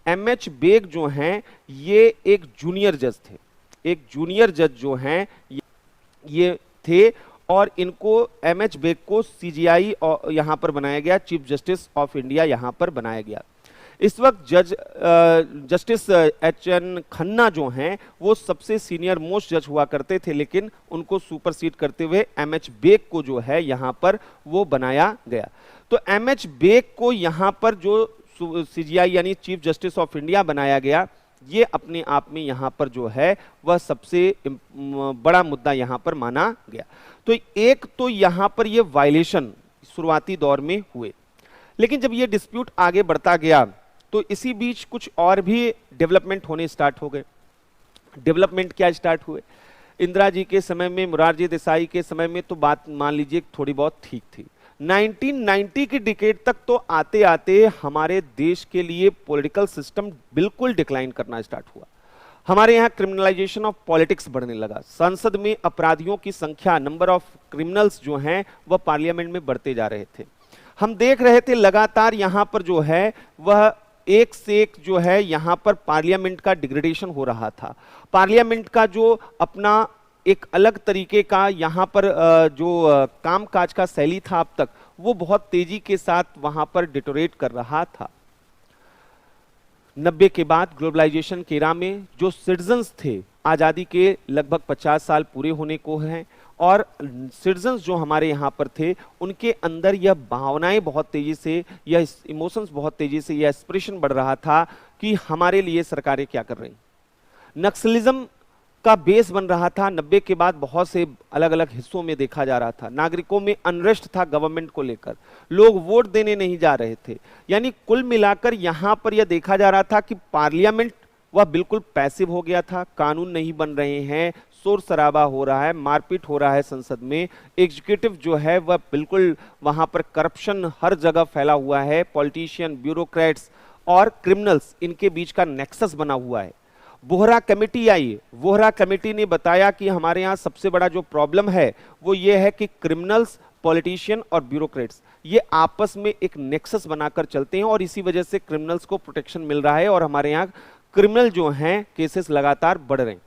MH बेग जो हैं ये एक जूनियर जज थे, एक जूनियर जज जो हैं ये थे, और इनको MH बेग को CGI यहां पर बनाया गया, चीफ जस्टिस ऑफ इंडिया यहां पर बनाया गया। इस वक्त जस्टिस HN खन्ना जो हैं वो सबसे सीनियर मोस्ट जज हुआ करते थे, लेकिन उनको सुपरसीड करते हुए MH बेग को जो है यहां पर वो बनाया गया। तो MH बेग को यहां पर जो CGI यानी चीफ जस्टिस ऑफ इंडिया बनाया गया, ये अपने आप में यहां पर जो है वह सबसे बड़ा मुद्दा यहां पर माना गया। तो एक तो यहां पर ये वायलेशन शुरुआती दौर में हुए, लेकिन जब ये डिस्प्यूट आगे बढ़ता गया तो इसी बीच कुछ और भी डेवलपमेंट होने स्टार्ट हो गए। डेवलपमेंट क्या स्टार्ट हुए? इंदिरा जी के समय में, मोरारजी देसाई के समय में तो बात मान लीजिए थोड़ी बहुत ठीक थी। 1990 की डिकेड तक तो आते आते हमारे देश के लिए पॉलिटिकल सिस्टम बिल्कुल डिक्लाइन करना स्टार्ट हुआ। हमारे यहाँ क्रिमिनलाइजेशन ऑफ पॉलिटिक्स बढ़ने लगा। संसद में अपराधियों की संख्या, नंबर ऑफ क्रिमिनल्स जो हैं वह पार्लियामेंट में बढ़ते जा रहे थे। हम देख रहे थे लगातार यहाँ पर जो है वह एक से एक जो है यहाँ पर पार्लियामेंट का डिग्रेडेशन हो रहा था। पार्लियामेंट का जो अपना एक अलग तरीके का यहाँ पर जो कामकाज का शैली था अब तक, वो बहुत तेजी के साथ वहां पर डिटोरेट कर रहा था। 90 के बाद ग्लोबलाइजेशन के एरा में जो सिटीजन्स थे, आजादी के लगभग 50 साल पूरे होने को हैं, और सिटीजन्स जो हमारे यहाँ पर थे उनके अंदर यह भावनाएं बहुत तेजी से, यह इमोशंस बहुत तेजी से, यह एक्सप्रेशन बढ़ रहा था कि हमारे लिए सरकारें क्या कर रही। नक्सलिज्म का बेस बन रहा था। 90 के बाद बहुत से अलग अलग हिस्सों में देखा जा रहा था। नागरिकों में अनरेस्ट था गवर्नमेंट को लेकर, लोग वोट देने नहीं जा रहे थे। यानी कुल मिलाकर यहां पर यह देखा जा रहा था कि पार्लियामेंट वह बिल्कुल पैसिव हो गया था, कानून नहीं बन रहे हैं, शोर शराबा हो रहा है, मारपीट हो रहा है संसद में। एग्जीक्यूटिव जो है वह बिल्कुल वहां पर करप्शन हर जगह फैला हुआ है। पॉलिटिशियन, ब्यूरोक्रेट्स और क्रिमिनल्स, इनके बीच का नेक्सस बना हुआ है। वोहरा कमेटी आई। वोहरा कमेटी ने बताया कि हमारे यहाँ सबसे बड़ा जो प्रॉब्लम है वो ये है कि क्रिमिनल्स, पॉलिटिशियन और ब्यूरोक्रेट्स ये आपस में एक नेक्सस बनाकर चलते हैं, और इसी वजह से क्रिमिनल्स को प्रोटेक्शन मिल रहा है और हमारे यहाँ क्रिमिनल जो हैं केसेस लगातार बढ़ रहे हैं।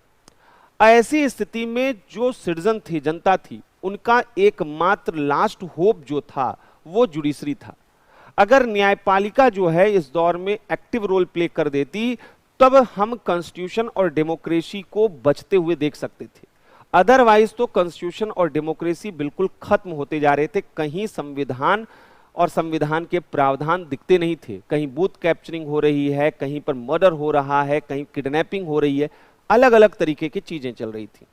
ऐसी स्थिति में जो सिटीजन थी, जनता थी, उनका एकमात्र लास्ट होप जो था वो जुडिशरी था। अगर न्यायपालिका जो है इस दौर में एक्टिव रोल प्ले कर देती, तब हम कॉन्स्टिट्यूशन और डेमोक्रेसी को बचते हुए देख सकते थे। अदरवाइज तो कॉन्स्टिट्यूशन और डेमोक्रेसी बिल्कुल खत्म होते जा रहे थे। कहीं संविधान और संविधान के प्रावधान दिखते नहीं थे, कहीं बूथ कैप्चरिंग हो रही है, कहीं पर मर्डर हो रहा है, कहीं किडनैपिंग हो रही है, अलग अलग तरीके की चीजें चल रही थी।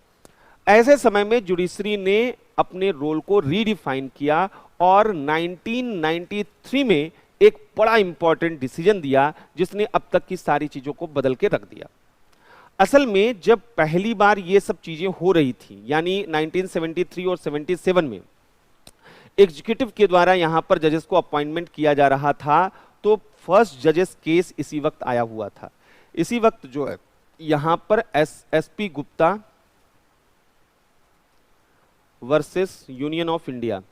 ऐसे समय में जुडिशरी ने अपने रोल को रीडिफाइन किया और 1993 में एक बड़ा इंपॉर्टेंट डिसीजन दिया जिसने अब तक की सारी चीजों को बदल के रख दिया। असल में जब पहली बार ये सब चीजें हो रही थी, यानी 1973 और 77 में एग्जीक्यूटिव के द्वारा यहां पर जजेस को अपॉइंटमेंट किया जा रहा था, तो फर्स्ट जजेस केस इसी वक्त आया हुआ था। इसी वक्त जो है यहां पर SP Gupta versus union of India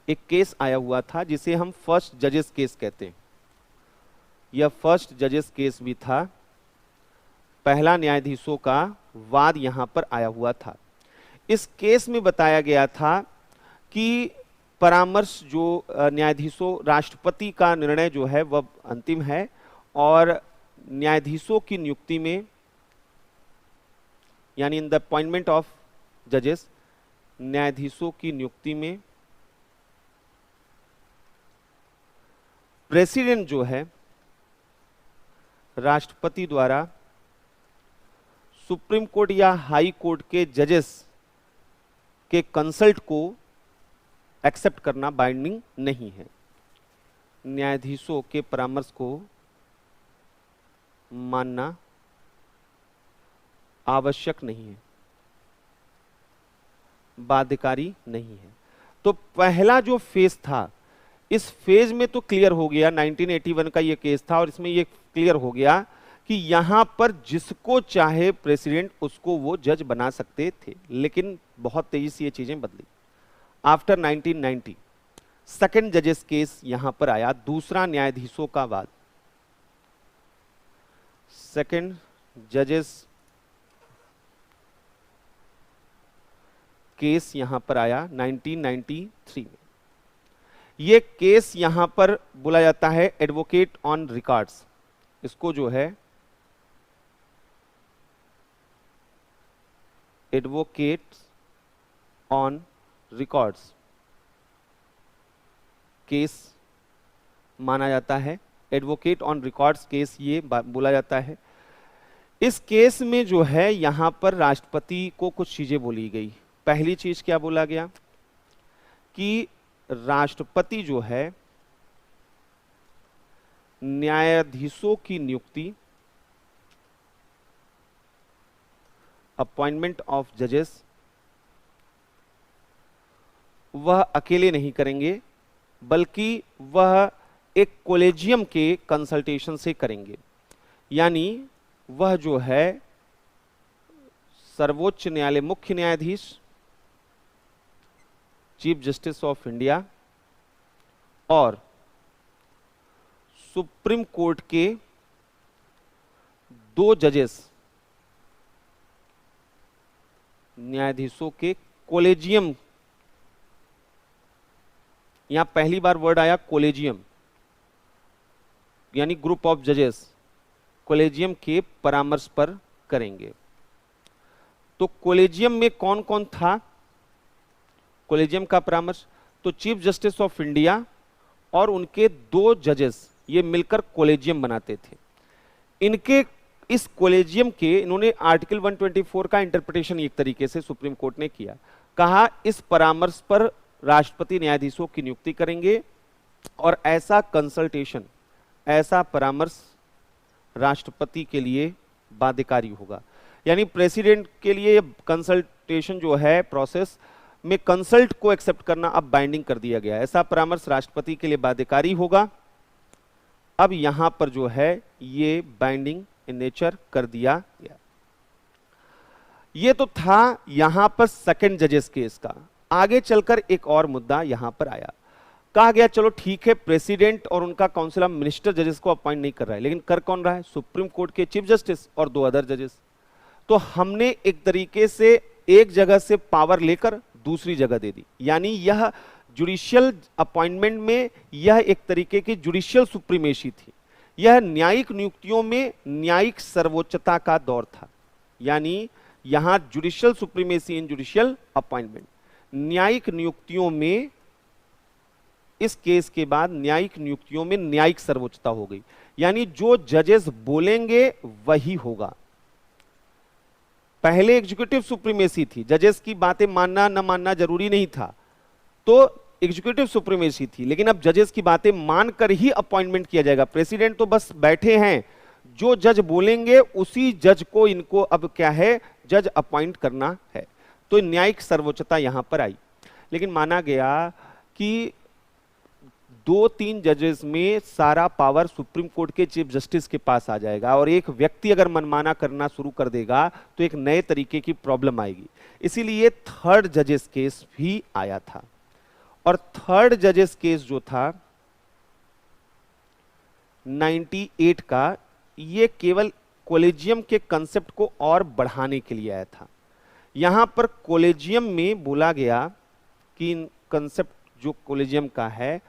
एक केस आया हुआ था जिसे हम फर्स्ट जजेस केस कहते हैं। यह फर्स्ट जजेस केस भी था, पहला न्यायाधीशों का वाद यहां पर आया हुआ था। इस केस में बताया गया था कि परामर्श जो न्यायाधीशों, राष्ट्रपति का निर्णय जो है वह अंतिम है और न्यायाधीशों की नियुक्ति में, यानी इन द अपॉइंटमेंट ऑफ जजेस, न्यायाधीशों की नियुक्ति में प्रेसिडेंट जो है राष्ट्रपति द्वारा सुप्रीम कोर्ट या हाई कोर्ट के जजेस के कंसल्ट को एक्सेप्ट करना बाइंडिंग नहीं है। न्यायाधीशों के परामर्श को मानना आवश्यक नहीं है, बाध्यकारी नहीं है। तो पहला जो फेज था, इस फेज में तो क्लियर हो गया, 1981 का ये केस था और इसमें ये क्लियर हो गया कि यहां पर जिसको चाहे प्रेसिडेंट उसको वो जज बना सकते थे। लेकिन बहुत तेजी से ये चीजें बदली आफ्टर 1990। सेकंड जजेस केस यहां पर आया, दूसरा न्यायाधीशों का वाद। सेकंड जजेस केस यहां पर आया 1993 में। यह केस यहां पर बोला जाता है एडवोकेट ऑन रिकॉर्ड्स। इसको जो है एडवोकेट ऑन रिकॉर्ड्स केस माना जाता है। एडवोकेट ऑन रिकॉर्ड्स केस ये बोला जाता है। इस केस में जो है यहां पर राष्ट्रपति को कुछ चीजें बोली गई। पहली चीज क्या बोला गया कि राष्ट्रपति जो है न्यायाधीशों की नियुक्ति, अपॉइंटमेंट ऑफ जजेस, वह अकेले नहीं करेंगे बल्कि वह एक कॉलेजियम के कंसल्टेशन से करेंगे। यानी वह जो है सर्वोच्च न्यायालय मुख्य न्यायाधीश, चीफ जस्टिस ऑफ इंडिया और सुप्रीम कोर्ट के 2 जजेस न्यायाधीशों के कॉलेजियम, यहां पहली बार वर्ड आया कॉलेजियम, यानी ग्रुप ऑफ जजेस, कॉलेजियम के परामर्श पर करेंगे। तो कॉलेजियम में कौन कौन था कॉलेजियम का परामर्श? तो चीफ जस्टिस ऑफ इंडिया और उनके 2 जजेस, ये मिलकर कॉलेजियम बनाते थे। इनके इस कॉलेजियम के इन्होंने आर्टिकल 124 का इंटरप्रिटेशन एक तरीके से सुप्रीम कोर्ट ने किया। कहा इस परामर्श पर राष्ट्रपति न्यायाधीशों की नियुक्ति करेंगे और ऐसा कंसल्टेशन, ऐसा परामर्श राष्ट्रपति के लिए बाध्यकारी होगा। यानी प्रेसिडेंट के लिए कंसल्टेशन जो है प्रोसेस में कंसल्ट को एक्सेप्ट करना अब बाइंडिंग कर दिया गया है। ऐसा परामर्श राष्ट्रपति के लिए बाध्यकारी होगा। अब यहां पर जो है ये बाइंडिंग इन नेचर कर दिया गया। ये तो था यहां पर सेकंड जजेस केस का। आगे चलकर एक और मुद्दा यहां पर आया। कहा गया चलो ठीक है, प्रेसिडेंट और उनका काउंसिल ऑफ मिनिस्टर जजेस को अपॉइंट नहीं कर रहा है, लेकिन कर कौन रहा है? सुप्रीम कोर्ट के चीफ जस्टिस और 2 अदर जजेस। तो हमने एक तरीके से एक जगह से पावर लेकर दूसरी जगह दे दी। यानी यह जुडिशियल अपॉइंटमेंट में यह एक तरीके की जुडिशियल सुप्रीमेसी थी। यह न्यायिक नियुक्तियों में न्यायिक सर्वोच्चता का दौर था। यानी यहां जुडिशियल सुप्रीमेसी इन जुडिशियल अपॉइंटमेंट, न्यायिक नियुक्तियों में, इस केस के बाद न्यायिक नियुक्तियों में न्यायिक सर्वोच्चता हो गई, यानी जो जजेस बोलेंगे वही होगा। पहले एग्जीक्यूटिव सुप्रीमेसी थी, जजेस की बातें मानना न मानना जरूरी नहीं था, तो एग्जीक्यूटिव सुप्रीमेसी थी, लेकिन अब जजेस की बातें मानकर ही अपॉइंटमेंट किया जाएगा। प्रेसिडेंट तो बस बैठे हैं, जो जज बोलेंगे उसी जज को इनको अब क्या है, जज अपॉइंट करना है। तो न्यायिक सर्वोच्चता यहां पर आई, लेकिन माना गया कि 2-3 जजेस में सारा पावर सुप्रीम कोर्ट के चीफ जस्टिस के पास आ जाएगा, और एक व्यक्ति अगर मनमाना करना शुरू कर देगा तो एक नए तरीके की प्रॉब्लम आएगी। इसीलिए थर्ड जजेस केस भी आया था, और थर्ड जजेस केस जो था 98 का, ये केवल कोलेजियम के कंसेप्ट को और बढ़ाने के लिए आया था। यहां पर कोलेजियम में बोला गया कि कंसेप्ट जो कोलेजियम का है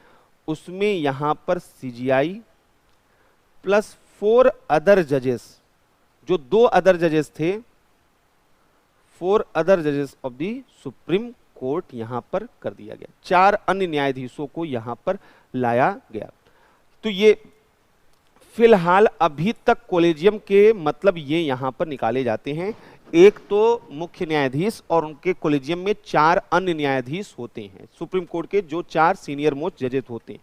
उसमें यहां पर सीजीआई प्लस 4 अदर जजेस, जो 2 अदर जजेस थे, 4 अदर जजेस ऑफ द सुप्रीम कोर्ट यहां पर कर दिया गया, 4 अन्य न्यायाधीशों को यहां पर लाया गया। तो ये फिलहाल अभी तक कोलेजियम के मतलब ये यहां पर निकाले जाते हैं, एक तो मुख्य न्यायाधीश और उनके कोलेजियम में 4 अन्य न्यायाधीश होते हैं, सुप्रीम कोर्ट के जो 4 सीनियर मोस्ट जजेस होते हैं।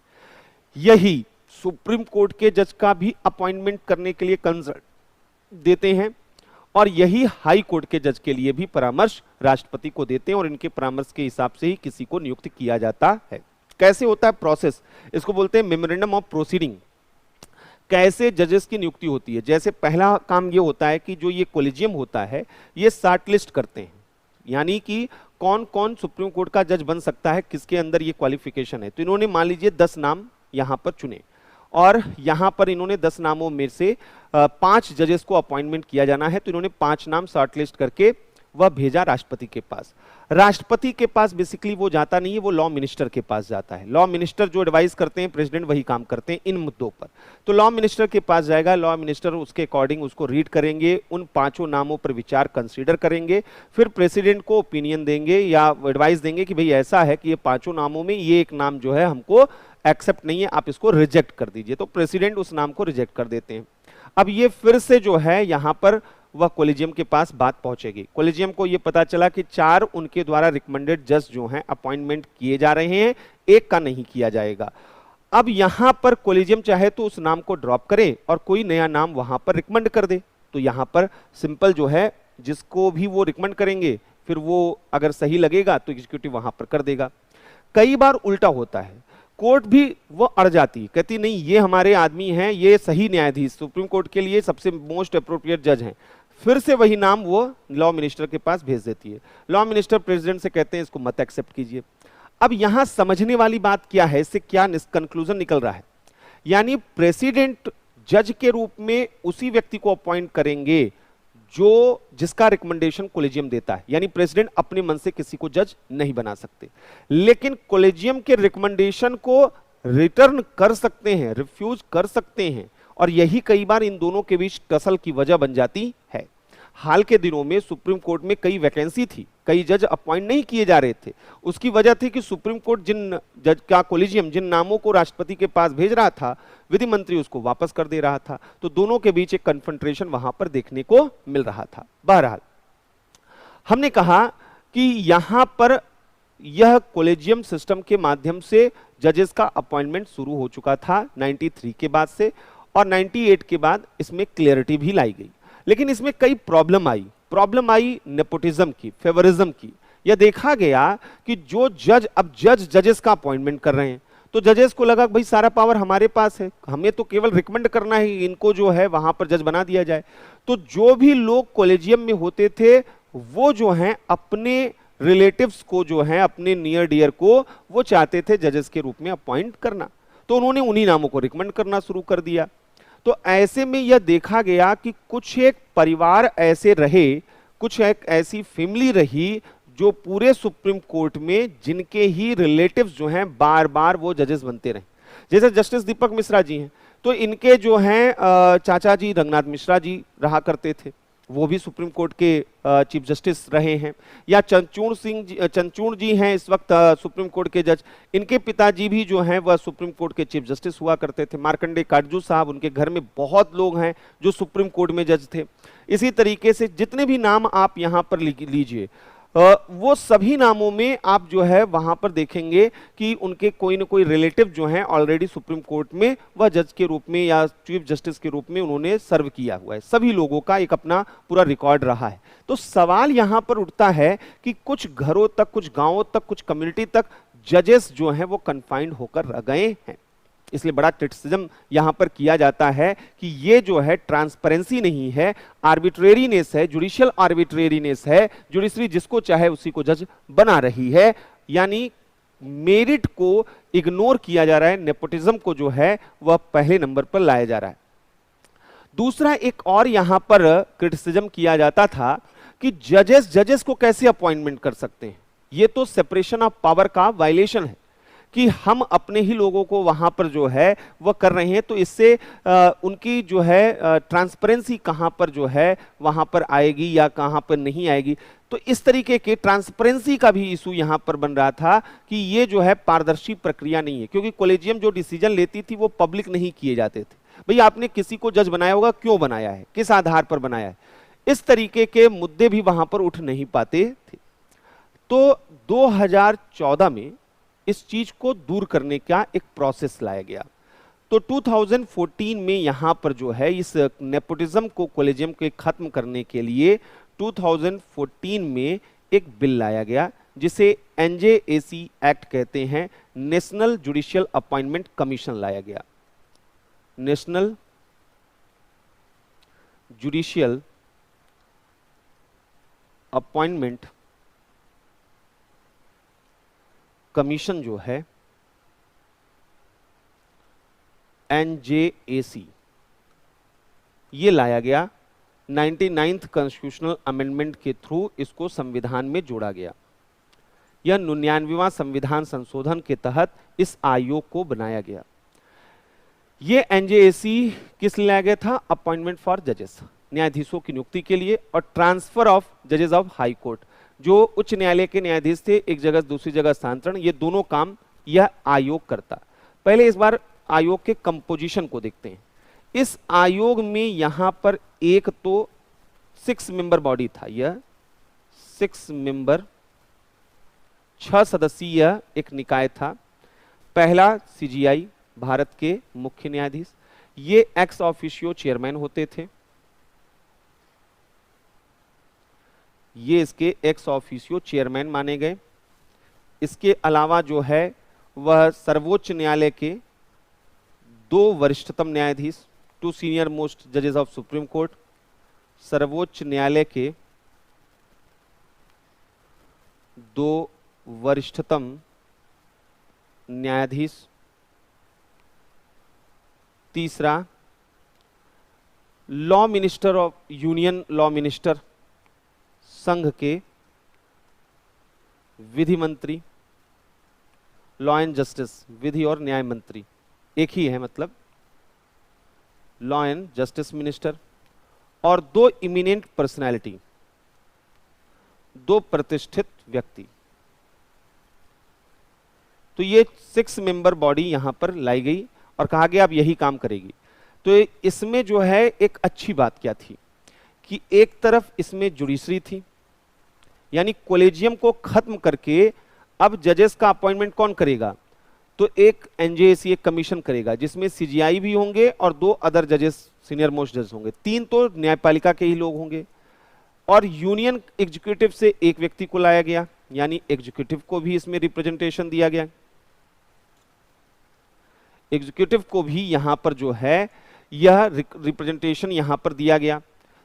यही सुप्रीम कोर्ट के जज का भी अपॉइंटमेंट करने के लिए कंसर्न देते हैं, और यही हाई कोर्ट के जज के लिए भी परामर्श राष्ट्रपति को देते हैं, और इनके परामर्श के हिसाब से ही किसी को नियुक्त किया जाता है। कैसे होता है प्रोसेस, इसको बोलते हैं मेमोरेंडम ऑफ प्रोसीडिंग। कैसे जजेस की नियुक्ति होती है, जैसे पहला काम ये होता है कि जो ये कोलेजियम होता है ये शॉर्ट लिस्ट करते हैं, यानी कि कौन कौन सुप्रीम कोर्ट का जज बन सकता है, किसके अंदर ये क्वालिफिकेशन है। तो इन्होंने मान लीजिए 10 नाम यहां पर चुने, और यहां पर इन्होंने 10 नामों में से 5 जजेस को अपॉइंटमेंट किया जाना है, तो इन्होंने 5 नाम शॉर्टलिस्ट करके वह भेजा राष्ट्रपति के पास। राष्ट्रपति के पास बेसिकली वो जाता नहीं है, वो लॉ मिनिस्टर के पास जाता है। लॉ मिनिस्टर जो एडवाइस करते हैं, प्रेसिडेंट वही काम करते हैं इन मुद्दों पर। तो लॉ मिनिस्टर के पास जाएगा, लॉ मिनिस्टर उसके अकॉर्डिंग उसको रीड करेंगे, उन 5 नामों पर विचार कंसीडर करेंगे, फिर प्रेसिडेंट को ओपिनियन देंगे या एडवाइस देंगे कि भाई ऐसा है कि ये 5 नामों में ये एक नाम जो है हमको एक्सेप्ट नहीं है, आप इसको रिजेक्ट कर दीजिए। तो प्रेसिडेंट उस नाम को रिजेक्ट कर देते हैं। अब ये फिर से जो है यहां पर वह कोलेजियम के पास बात पहुंचेगी। कोलेजियम को यह पता चला कि 4 उनके द्वारा रिकमेंडेड जज जो हैं अपॉइंटमेंट किए जा रहे हैं, एक का नहीं किया जाएगा। अब यहां पर कोलेजियम चाहे तो उस नाम को ड्रॉप करे और कोई नया नाम वहां पर रिकमेंड कर दे। तो यहां पर सिंपल जो है जिसको भी वो रिकमेंड करेंगे, फिर वो अगर सही लगेगा तो एग्जीक्यूटिव वहां पर कर देगा। कई बार उल्टा होता है, कोर्ट भी वो अड़ जाती, कहती नहीं ये हमारे आदमी हैं, ये सही न्यायाधीश सुप्रीम कोर्ट के लिए सबसे मोस्ट अप्रोप्रिएट जज हैं, फिर से वही नाम वो लॉ मिनिस्टर के पास भेज देती है। लॉ मिनिस्टर प्रेसिडेंट से कहते हैं इसको मत एक्सेप्ट कीजिए। अब यहां समझने वाली बात क्या है, इससे क्या कंक्लूजन निकल रहा है, यानी प्रेसिडेंट जज के रूप में उसी व्यक्ति को अपॉइंट करेंगे जो जिसका रिकमेंडेशन कोलेजियम देता है, यानी प्रेसिडेंट अपने मन से किसी को जज नहीं बना सकते, लेकिन कोलेजियम के रिकमेंडेशन को रिटर्न कर सकते हैं, रिफ्यूज कर सकते हैं, और यही कई बार इन दोनों के बीच टसल की वजह बन जाती है। हाल के दिनों में सुप्रीम कोर्ट में कई वैकेंसी थी, कई जज अपॉइंट नहीं किए जा रहे थे। उसकी वजह थी कि सुप्रीम कोर्ट जिन जज का कोलेजियम जिन नामों को राष्ट्रपति के पास भेज रहा था, विधि मंत्री उसको वापस कर दे रहा था, तो दोनों के बीच एक कन्फ्रंट्रेशन वहां पर देखने को मिल रहा था। बहरहाल हमने कहा कि यहां पर यह कोलेजियम सिस्टम के माध्यम से जजेस का अपॉइंटमेंट शुरू हो चुका था 93 के बाद से, और 98 के बाद इसमें क्लियरिटी भी लाई गई। लेकिन इसमें कई प्रॉब्लम आई नेपोटिज्म की, फेवरिज्म की। यह देखा गया कि जो जज अब जजेस का अपॉइंटमेंट कर रहे हैं, तो जजेस को लगा भाई सारा पावर हमारे पास है, हमें तो केवल रिकमेंड करना है, इनको जो है वहां पर जज बना दिया जाए। तो जो भी लोग कोलेजियम में होते थे वो जो हैं अपने रिलेटिव्स को, जो हैं अपने नियर डियर को, वो चाहते थे जजेस के रूप में अपॉइंट करना, तो उन्होंने उन्हीं नामों को रिकमेंड करना शुरू कर दिया। तो ऐसे में यह देखा गया कि कुछ एक परिवार ऐसे रहे, कुछ एक ऐसी फैमिली रही जो पूरे सुप्रीम कोर्ट में जिनके ही रिलेटिव्स जो हैं बार बार वो जजेस बनते रहे। जैसे जस्टिस दीपक मिश्रा जी हैं, तो इनके जो हैं चाचा जी रंगनाथ मिश्रा जी रहा करते थे, वो भी सुप्रीम कोर्ट के चीफ जस्टिस रहे हैं। या चंद्रचूड़ जी हैं इस वक्त सुप्रीम कोर्ट के जज, इनके पिताजी भी जो हैं वह सुप्रीम कोर्ट के चीफ जस्टिस हुआ करते थे। मार्कंडे काटजू साहब, उनके घर में बहुत लोग हैं जो सुप्रीम कोर्ट में जज थे। इसी तरीके से जितने भी नाम आप यहाँ पर लीजिए, वो सभी नामों में आप जो है वहां पर देखेंगे कि उनके कोई न कोई रिलेटिव जो हैं ऑलरेडी सुप्रीम कोर्ट में वह जज के रूप में या चीफ जस्टिस के रूप में उन्होंने सर्व किया हुआ है। सभी लोगों का एक अपना पूरा रिकॉर्ड रहा है। तो सवाल यहां पर उठता है कि कुछ घरों तक, कुछ गांवों तक, कुछ कम्युनिटी तक जजेस जो हैं वो कन्फाइंड होकर रह गए हैं। इसलिए बड़ा क्रिटिसिज्म यहां पर किया जाता है कि ये जो है ट्रांसपेरेंसी नहीं है, आर्बिट्रेरीनेस है, जुडिशियल आर्बिट्रेरीनेस है। जुडिशरी जिसको चाहे उसी को जज बना रही है, यानी मेरिट को इग्नोर किया जा रहा है, नेपोटिज्म को जो है वह पहले नंबर पर लाया जा रहा है। दूसरा एक और यहां पर क्रिटिसिज्म किया जाता था कि जजेस को कैसे अपॉइंटमेंट कर सकते हैं। ये तो सेपरेशन ऑफ पावर का वायलेशन है कि हम अपने ही लोगों को वहां पर जो है वह कर रहे हैं। तो इससे उनकी जो है ट्रांसपेरेंसी कहां पर जो है वहां पर आएगी या कहां पर नहीं आएगी। तो इस तरीके के ट्रांसपेरेंसी का भी इशू यहां पर बन रहा था कि ये जो है पारदर्शी प्रक्रिया नहीं है, क्योंकि कॉलेजियम जो डिसीजन लेती थी वो पब्लिक नहीं किए जाते थे। भाई आपने किसी को जज बनाया होगा, क्यों बनाया है, किस आधार पर बनाया है, इस तरीके के मुद्दे भी वहां पर उठ नहीं पाते थे। तो 2014 में इस चीज को दूर करने का एक प्रोसेस लाया गया। तो 2014 में यहां पर जो है इस नेपोटिज्म को कॉलेजियम के खत्म करने के लिए 2014 में एक बिल लाया गया जिसे एनजेएसी एक्ट कहते हैं, नेशनल जुडिशियल अपॉइंटमेंट कमीशन लाया गया। नेशनल जुडिशियल अपॉइंटमेंट कमीशन जो है एनजेएसी, ये लाया गया 99th कॉन्स्टिट्यूशनल अमेंडमेंट के थ्रू इसको संविधान में जोड़ा गया। यह 99वां संविधान संशोधन के तहत इस आयोग को बनाया गया। यह एनजेएसी किस लिए लाया गया था? अपॉइंटमेंट फॉर जजेस, न्यायाधीशों की नियुक्ति के लिए, और ट्रांसफर ऑफ जजेस ऑफ हाई कोर्ट, जो उच्च न्यायालय के न्यायाधीश थे एक जगह से दूसरी जगह स्थानांतरण, ये दोनों काम यह आयोग करता। पहले इस बार आयोग के कंपोजिशन को देखते हैं। इस आयोग में यहां पर एक तो 6 मेंबर बॉडी था, यह 6 मेंबर 6 सदस्यीय एक निकाय था। पहला सीजीआई, भारत के मुख्य न्यायाधीश, ये एक्स ऑफिशियो चेयरमैन होते थे। ये इसके एक्स ऑफिशियो चेयरमैन माने गए। इसके अलावा जो है वह सर्वोच्च न्यायालय के 2 वरिष्ठतम न्यायाधीश, 2 सीनियर मोस्ट जजेस ऑफ सुप्रीम कोर्ट, सर्वोच्च न्यायालय के 2 वरिष्ठतम न्यायाधीश। तीसरा law minister of union, law minister, संघ के विधि मंत्री, लॉ एंड जस्टिस, विधि और न्याय मंत्री एक ही है, मतलब लॉ एंड जस्टिस मिनिस्टर, और 2 इमिनेंट पर्सनैलिटी, 2 प्रतिष्ठित व्यक्ति। तो ये 6 मेंबर बॉडी यहां पर लाई गई और कहा गया अब यही काम करेगी। तो इसमें जो है एक अच्छी बात क्या थी कि एक तरफ इसमें जुडिशरी थी, यानी कॉलेजियम को खत्म करके अब जजेस का अपॉइंटमेंट कौन करेगा? तो एक एनजेएसी, एक कमीशन करेगा जिसमें सीजीआई भी होंगे और 2 अदर जजेस, सीनियर मोस्ट जज होंगे। 3 तो न्यायपालिका के ही लोग होंगे, और यूनियन एग्जीक्यूटिव से एक व्यक्ति को लाया गया, यानी एग्जीक्यूटिव को भी इसमें रिप्रेजेंटेशन दिया गया। एग्जीक्यूटिव को भी यहां पर जो है यह रिप्रेजेंटेशन यहां पर दिया गया।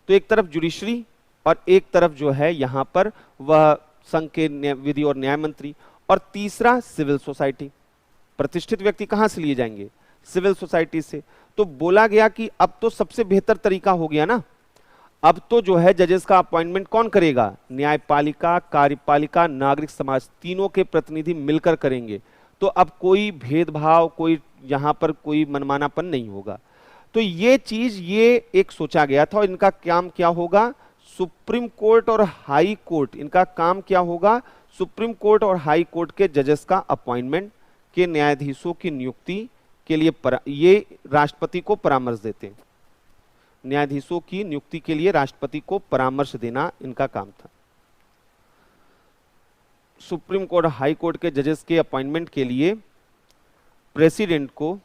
तो एक तरफ जुडिशरी और एक तरफ जो है यहां पर वह संघ के विधि और न्याय मंत्री, और तीसरा सिविल सोसाइटी। प्रतिष्ठित व्यक्ति कहां से लिए जाएंगे? सिविल सोसाइटी से। तो बोला गया कि अब तो सबसे बेहतर तरीका हो गया ना, अब तो जो है जजेस का अपॉइंटमेंट कौन करेगा? न्यायपालिका, कार्यपालिका, नागरिक समाज, तीनों के प्रतिनिधि मिलकर करेंगे। तो अब कोई भेदभाव, कोई यहां पर कोई मनमानापन नहीं होगा। तो ये चीज, ये एक सोचा गया था, और इनका काम क्या होगा? सुप्रीम कोर्ट और हाई कोर्ट, इनका काम क्या होगा? सुप्रीम कोर्ट और हाई कोर्ट के जजेस का अपॉइंटमेंट, के न्यायाधीशों की नियुक्ति के लिए ये राष्ट्रपति को परामर्श देते हैं। न्यायाधीशों की नियुक्ति के लिए राष्ट्रपति को परामर्श देना इनका काम था। सुप्रीम कोर्ट और हाई कोर्ट के जजेस के अपॉइंटमेंट के लिए प्रेसिडेंट को,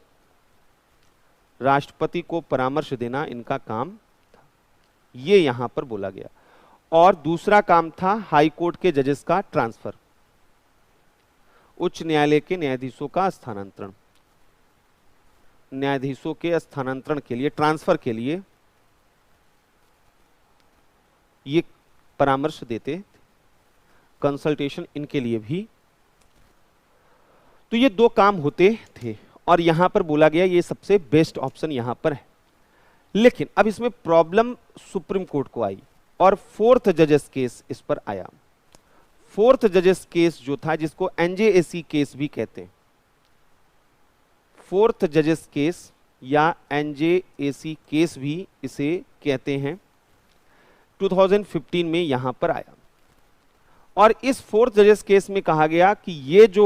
राष्ट्रपति को परामर्श देना इनका काम था, ये यहां पर बोला गया। और दूसरा काम था हाई कोर्ट के जजेस का ट्रांसफर, उच्च न्यायालय के न्यायाधीशों का स्थानांतरण, न्यायाधीशों के स्थानांतरण के लिए, ट्रांसफर के लिए ये परामर्श देते, कंसल्टेशन इनके लिए भी। तो ये दो काम होते थे और यहां पर बोला गया ये सबसे बेस्ट ऑप्शन यहां पर है। लेकिन अब इसमें प्रॉब्लम सुप्रीम कोर्ट को आई और फोर्थ जजेस केस इस पर आया। फोर्थ जजेस केस जो था, जिसको एनजेएसी केस भी कहते हैं, फोर्थ जजेस केस या एनजेएसी केस भी इसे कहते हैं, 2015 में यहां पर आया। और इस फोर्थ जजेस केस में कहा गया कि ये जो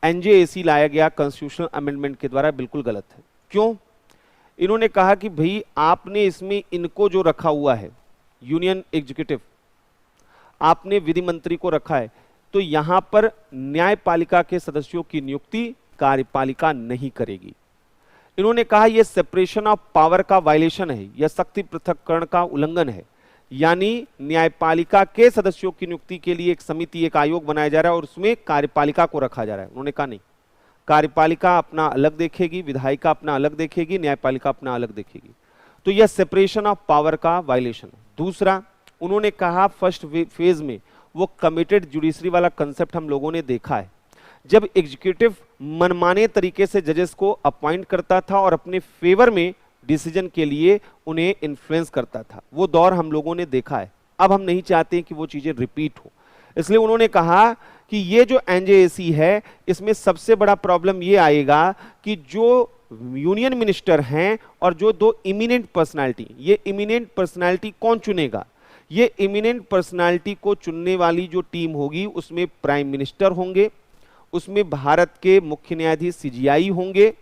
एनजेएसी लाया गया कॉन्स्टिट्यूशनल अमेंडमेंट के द्वारा बिल्कुल गलत है। क्यों? इन्होंने कहा कि भाई आपने इसमें इनको जो रखा हुआ है, यूनियन एग्जीक्यूटिव, आपने विधि मंत्री को रखा है, तो यहां पर न्यायपालिका के सदस्यों की नियुक्ति कार्यपालिका नहीं करेगी। इन्होंने कहा यह सेपरेशन ऑफ पावर का वायलेशन है, यह शक्ति पृथक्करण का उल्लंघन है। यानी न्यायपालिका के सदस्यों की नियुक्ति के लिए एक समिति, एक आयोग बनाया जा रहा है और उसमें कार्यपालिका को रखा जा रहा है। उन्होंने कहा नहीं, कार्यपालिका अपना अलग देखेगी, विधायिका अपना अलग देखेगी, न्यायपालिका अपना अलग देखेगी। तो यह सेपरेशन ऑफ पावर का वायलेशन है। दूसरा, उन्होंने कहा फर्स्ट फेज में वो कमिटेड जुडिशरी वाला कंसेप्ट हम लोगों ने देखा है, जब एग्जीक्यूटिव मनमाने तरीके से जजेस को अपॉइंट करता था और अपने फेवर में डिसीजन के लिए उन्हें इन्फ्लुएंस करता था, वो दौर हम लोगों ने देखा है। अब हम नहीं चाहते कि वो चीजें रिपीट हो, इसलिए उन्होंने कहा कि ये जो एनजेएसी है, इसमें सबसे बड़ा प्रॉब्लम ये आएगा कि जो यूनियन मिनिस्टर हैं और जो दो इमिनेंट पर्सनालिटी, ये इमिनेंट पर्सनालिटी कौन चुनेगा? ये इमिनेंट पर्सनालिटी को चुनने वाली जो टीम होगी उसमें प्राइम मिनिस्टर होंगे, उसमें भारत के मुख्य न्यायाधीश सीजीआई होंगे,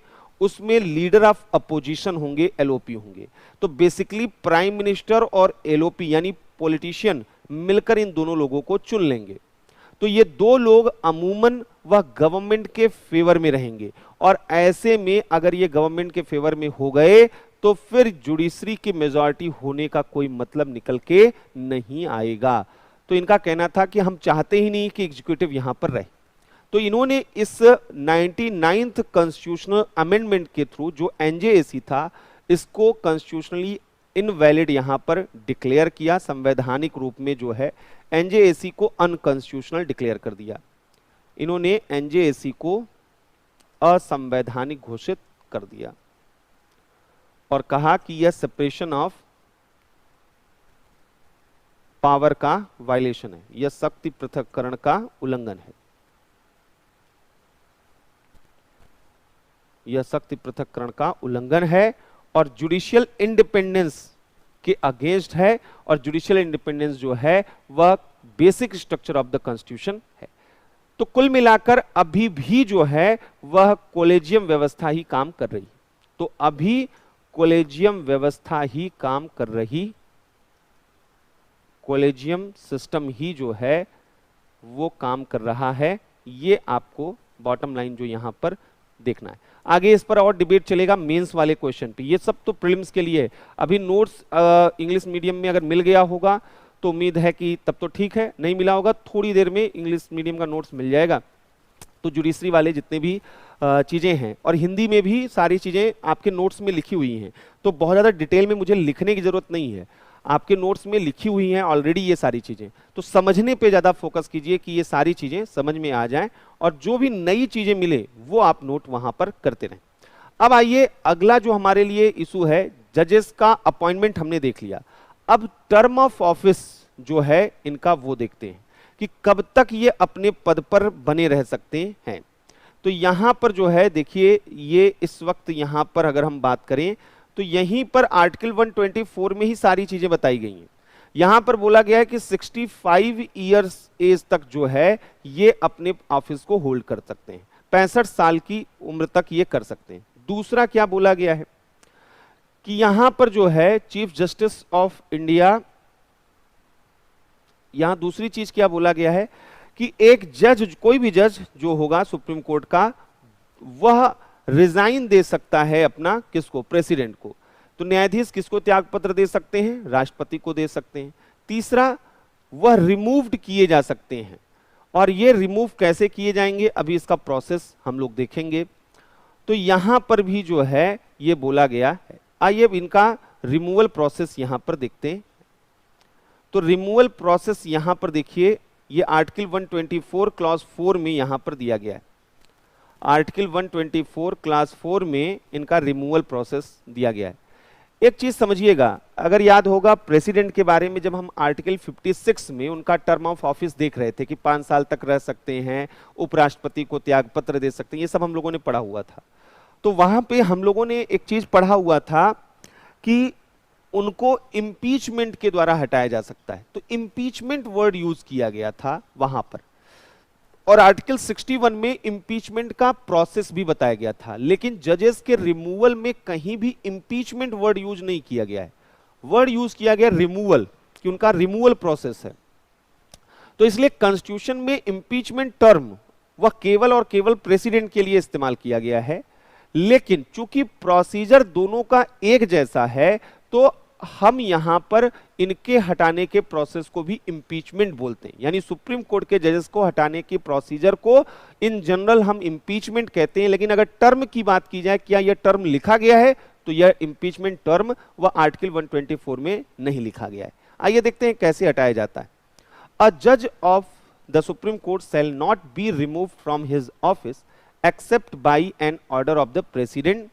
उसमें लीडर ऑफ अपोजिशन होंगे, एलओपी होंगे। तो बेसिकली प्राइम मिनिस्टर और एलओपी यानी पॉलिटिशियन मिलकर इन दोनों लोगों को चुन लेंगे। तो ये दो लोग अमूमन वह गवर्नमेंट के फेवर में रहेंगे और ऐसे में अगर ये गवर्नमेंट के फेवर में हो गए तो फिर जुडिशरी की मेजॉरिटी होने का कोई मतलब निकल के नहीं आएगा। तो इनका कहना था कि हम चाहते ही नहीं कि एग्जीक्यूटिव यहां पर रहे। तो इन्होंने इस 99th कॉन्स्टिट्यूशनल अमेंडमेंट के थ्रू जो एनजेएसी था, इसको कॉन्स्टिट्यूशनली इनवैलिड यहां पर डिक्लेयर किया, संवैधानिक रूप में जो है एनजेएसी को अनकॉन्स्टिट्यूशनल डिक्लेयर कर दिया। इन्होंने एनजेएसी को असंवैधानिक घोषित कर दिया और कहा कि यह सेपरेशन ऑफ पावर का वायलेशन है, यह शक्ति पृथक्करण का उल्लंघन है, यह शक्ति पृथक्करण का उल्लंघन है और जुडिशियल इंडिपेंडेंस के अगेंस्ट है। और जुडिशियल इंडिपेंडेंस जो है वह basic structure of the constitution है। तो कुल मिलाकर अभी भी जो है वह कॉलेजियम व्यवस्था ही काम कर रही। तो अभी कॉलेजियम व्यवस्था ही काम कर रही, कॉलेजियम सिस्टम ही जो है वो काम कर रहा है। ये आपको बॉटम लाइन जो यहां पर देखना है। आगे इस पर और डिबेट चलेगा मेंस वाले क्वेश्चन पे। ये सब तो प्रीलिम्स के लिए है। अभी नोट्स इंग्लिश मीडियम में अगर मिल गया होगा तो उम्मीद है कि तब तो ठीक है, नहीं मिला होगा थोड़ी देर में इंग्लिश मीडियम का नोट्स मिल जाएगा। तो जुडिशरी वाले जितने भी चीज़ें हैं और हिंदी में भी सारी चीज़ें आपके नोट्स में लिखी हुई हैं, तो बहुत ज़्यादा डिटेल में मुझे लिखने की ज़रूरत नहीं है, आपके नोट्स में लिखी हुई हैं ऑलरेडी ये सारी चीज़ें। तो समझने पे ज़्यादा फोकस कीजिए कि ये सारी चीज़ें समझ में आ जाएं और जो भी नई चीज़ें मिले वो आप नोट वहाँ पर करते रहें। अब आइए अगला जो हमारे लिए इशू है, जजेस का अपॉइंटमेंट हमने देख लिया। अब टर्म ऑफ ऑफिस जो है इनका वो देखते हैं कि कब तक ये अपने पद पर बने रह सकते हैं। तो यहाँ पर जो है देखिए, ये इस वक्त यहाँ पर अगर हम बात करें तो तो यहीं पर आर्टिकल 124 में ही सारी चीजें बताई गई हैं। यहां पर बोला गया है कि 65 ईयर्स एज तक जो है ये अपने ऑफिस को होल्ड कर सकते हैं, 65 साल की उम्र तक ये कर सकते हैं। दूसरा क्या बोला गया है कि यहां पर जो है चीफ जस्टिस ऑफ इंडिया, यहां दूसरी चीज क्या बोला गया है कि एक जज, कोई भी जज जो होगा सुप्रीम कोर्ट का, वह रिजाइन दे सकता है अपना, किसको, प्रेसिडेंट को। तो न्यायाधीश किसको त्याग पत्र दे सकते हैं, राष्ट्रपति को दे सकते हैं। तीसरा, वह रिमूव्ड किए जा सकते हैं, और ये रिमूव कैसे किए जाएंगे अभी इसका प्रोसेस हम लोग देखेंगे। तो यहां पर भी जो है ये बोला गया है। आइए अब इनका रिमूवल प्रोसेस यहां पर देखते हैं। तो रिमूवल प्रोसेस यहां पर देखिए, ये आर्टिकल 124 क्लॉज 4 में यहां पर दिया गया है। आर्टिकल 124 क्लास 4 में इनका रिमूवल प्रोसेस दिया गया है। एक चीज समझिएगा, अगर याद होगा प्रेसिडेंट के बारे में जब हम आर्टिकल 56 में उनका टर्म ऑफ ऑफिस देख रहे थे कि 5 साल तक रह सकते हैं, उपराष्ट्रपति को त्याग पत्र दे सकते हैं, ये सब हम लोगों ने पढ़ा हुआ था। तो वहां पे हम लोगों ने एक चीज पढ़ा हुआ था कि उनको इम्पीचमेंट के द्वारा हटाया जा सकता है। तो इम्पीचमेंट वर्ड यूज किया गया था वहां पर, और आर्टिकल 61 में इम्पीचमेंट का प्रोसेस भी बताया गया था। लेकिन जजेस के रिमूवल में कहीं भी इम्पीचमेंट वर्ड यूज नहीं किया गया है, वर्ड यूज किया गया रिमूवल, कि उनका रिमूवल प्रोसेस है। तो इसलिए कॉन्स्टिट्यूशन में इम्पीचमेंट टर्म वह केवल और केवल प्रेसिडेंट के लिए इस्तेमाल किया गया है। लेकिन चूंकि प्रोसीजर दोनों का एक जैसा है, तो हम यहां पर इनके हटाने के प्रोसेस को भी इम्पीचमेंट बोलते हैं। यानी सुप्रीम कोर्ट के जजेस को हटाने की प्रोसीजर को इन जनरल हम इम्पीचमेंट कहते हैं। लेकिन अगर टर्म की बात की जाए, क्या यह टर्म लिखा गया है, तो यह इम्पीचमेंट टर्म वह आर्टिकल 124 में नहीं लिखा गया है। आइए देखते हैं कैसे हटाया जाता है। अ जज of the supreme court shall not be removed from his office except by an order of the president.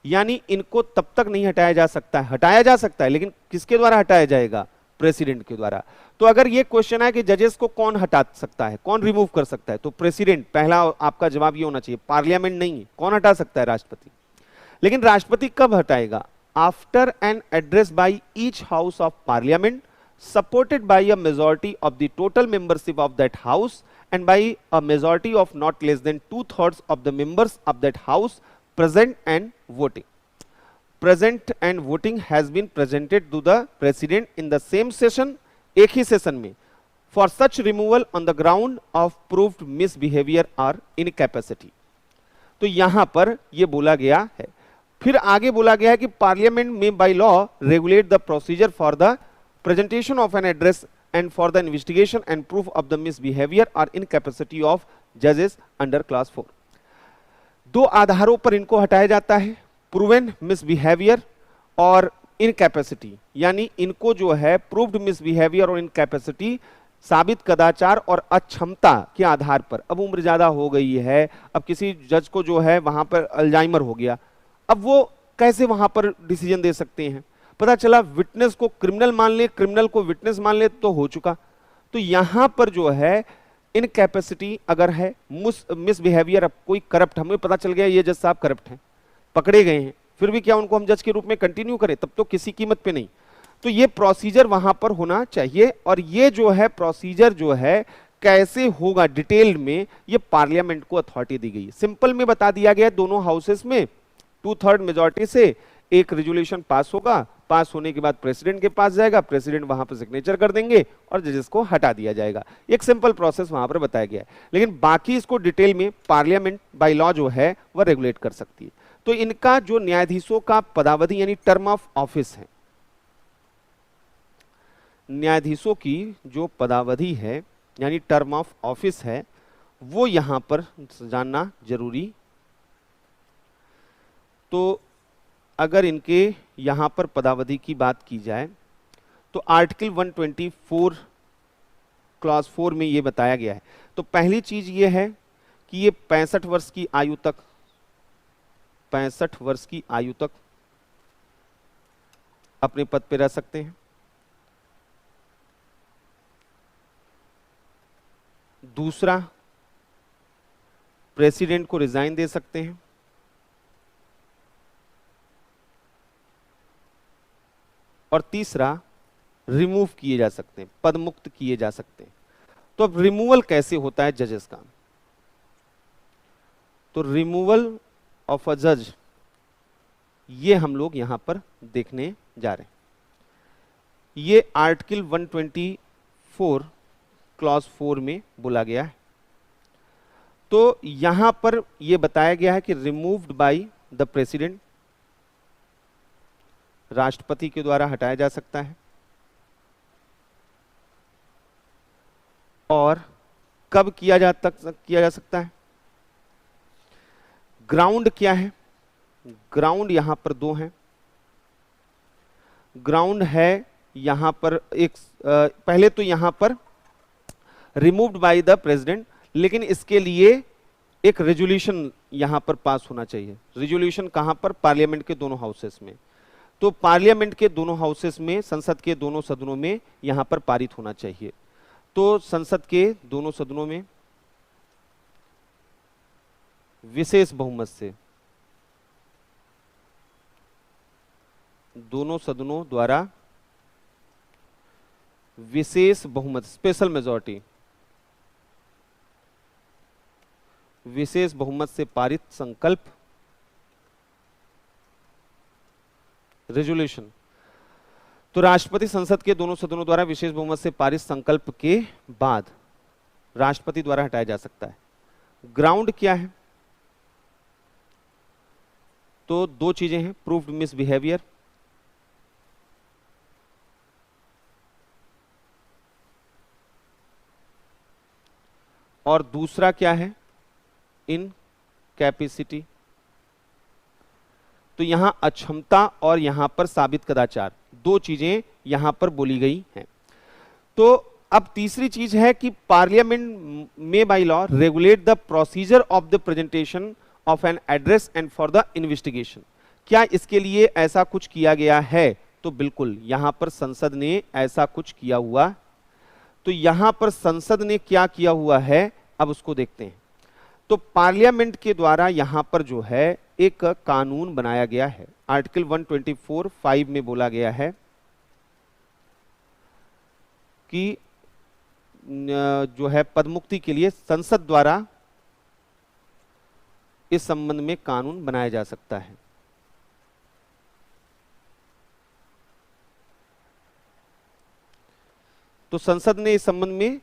यानी इनको तब तक नहीं हटाया जा सकता है, हटाया जा सकता है लेकिन किसके द्वारा हटाया जाएगा, प्रेसिडेंट के द्वारा। तो अगर ये क्वेश्चन है कि जजेस को कौन हटा सकता है, कौन रिमूव कर सकता है, तो प्रेसिडेंट, पहला आपका जवाब ये होना चाहिए। पार्लियामेंट नहीं, कौन हटा सकता है, राष्ट्रपति। लेकिन राष्ट्रपति कब हटाएगा, after an address by each house of parliament supported by a majority of the total membership of that house and by a majority of not less than 2/3 of the members of that house present and voting. Present and voting has been presented to the president in the same session, एक ही session में, for such removal on the ground of proved misbehavior or incapacity. तो यहां पर ये बोला गया है। फिर आगे बोला गया है कि पार्लियामेंट में by law regulate the procedure for the presentation of an address and for the investigation and proof of the misbehavior or incapacity of judges under class 4. दो आधारों पर इनको हटाया जाता है, प्रूवन मिसबिहेवियर और इनकैपेसिटी। यानी इनको जो है प्रूव्ड मिसबिहेवियर और इनकैपेसिटी, साबित कदाचार और अक्षमता के आधार पर। अब उम्र ज्यादा हो गई है, अब किसी जज को जो है वहां पर अल्जाइमर हो गया, अब वो कैसे वहां पर डिसीजन दे सकते हैं। पता चला विटनेस को क्रिमिनल मान ले, क्रिमिनल को विटनेस मान ले तो हो चुका। तो यहां पर जो है इनकैपेसिटी अगर है, मिसबिहेवियर, अब कोई करप्ट, हमें पता चल गया ये जज साहब करप्ट हैं, पकड़े गए हैं, फिर भी क्या उनको हम जज के रूप में कंटिन्यू करें, तब तो किसी कीमत पे नहीं। तो ये प्रोसीजर वहां पर होना चाहिए। और ये जो है प्रोसीजर जो है कैसे होगा डिटेल में, ये पार्लियामेंट को अथॉरिटी दी गई है। सिंपल में बता दिया गया दोनों हाउसेस में 2/3 मेजॉरिटी से एक रेजोल्यूशन पास होगा, पास होने के बाद प्रेसिडेंट के पास जाएगा, प्रेसिडेंट वहां पर सिग्नेचर कर देंगे और जजेस को हटा दिया जाएगा। एक सिंपल प्रोसेस वहां पर बताया गया है। लेकिन बाकी इसको डिटेल में पार्लियामेंट बाय लॉ जो है वह रेगुलेट कर सकती है। तो इनका जो न्यायाधीशों का पदावधि यानी टर्म ऑफ ऑफिस है, न्यायाधीशों की जो पदावधि है यानी टर्म ऑफ ऑफिस है, वो यहां पर जानना जरूरी। तो अगर इनके यहां पर पदावधि की बात की जाए तो आर्टिकल 124 क्लॉज 4 में यह बताया गया है। तो पहली चीज यह है कि ये 65 वर्ष की आयु तक, 65 वर्ष की आयु तक अपने पद पे रह सकते हैं। दूसरा, प्रेसिडेंट को रिजाइन दे सकते हैं। और तीसरा रिमूव किए जा सकते हैं, पद मुक्त किए जा सकते हैं। तो अब रिमूवल कैसे होता है जजेस का? तो रिमूवल ऑफ अ जज ये हम लोग यहां पर देखने जा रहे हैं। ये आर्टिकल 124 क्लॉज 4 में बोला गया है। तो यहां पर यह बताया गया है कि रिमूव्ड बाय द प्रेसिडेंट, राष्ट्रपति के द्वारा हटाया जा सकता है। और कब किया जा सकता है? ग्राउंड क्या है? ग्राउंड यहां पर दो हैं। ग्राउंड है यहां पर एक, पहले तो यहां पर रिमूव्ड बाय द प्रेसिडेंट, लेकिन इसके लिए एक रेजोल्यूशन यहां पर पास होना चाहिए। रेजोल्यूशन कहां पर? पार्लियामेंट के दोनों हाउसेस में। तो पार्लियामेंट के दोनों हाउसेस में, संसद के दोनों सदनों में यहां पर पारित होना चाहिए। तो संसद के दोनों सदनों में विशेष बहुमत से, दोनों सदनों द्वारा विशेष बहुमत, स्पेशल मेजॉरिटी, विशेष बहुमत से पारित संकल्प, रेजोल्यूशन। तो राष्ट्रपति संसद के दोनों सदनों द्वारा विशेष बहुमत से पारित संकल्प के बाद राष्ट्रपति द्वारा हटाया जा सकता है। ग्राउंड क्या है? तो दो चीजें हैं, प्रूव्ड मिसबिहेवियर और दूसरा क्या है? इनकैपेसिटी। तो यहां अक्षमता और यहां पर साबित कदाचार, दो चीजें यहां पर बोली गई हैं। तो अब तीसरी चीज है कि पार्लियामेंट में by law regulate the procedure of the presentation of an address and for the investigation. क्या इसके लिए ऐसा कुछ किया गया है? तो बिल्कुल, यहां पर संसद ने ऐसा कुछ किया हुआ। तो यहां पर संसद ने क्या किया हुआ है, अब उसको देखते हैं। तो पार्लियामेंट के द्वारा यहां पर जो है एक कानून बनाया गया है। आर्टिकल 124(5) में बोला गया है कि जो है पदमुक्ति के लिए संसद द्वारा इस संबंध में कानून बनाया जा सकता है। तो संसद ने इस संबंध में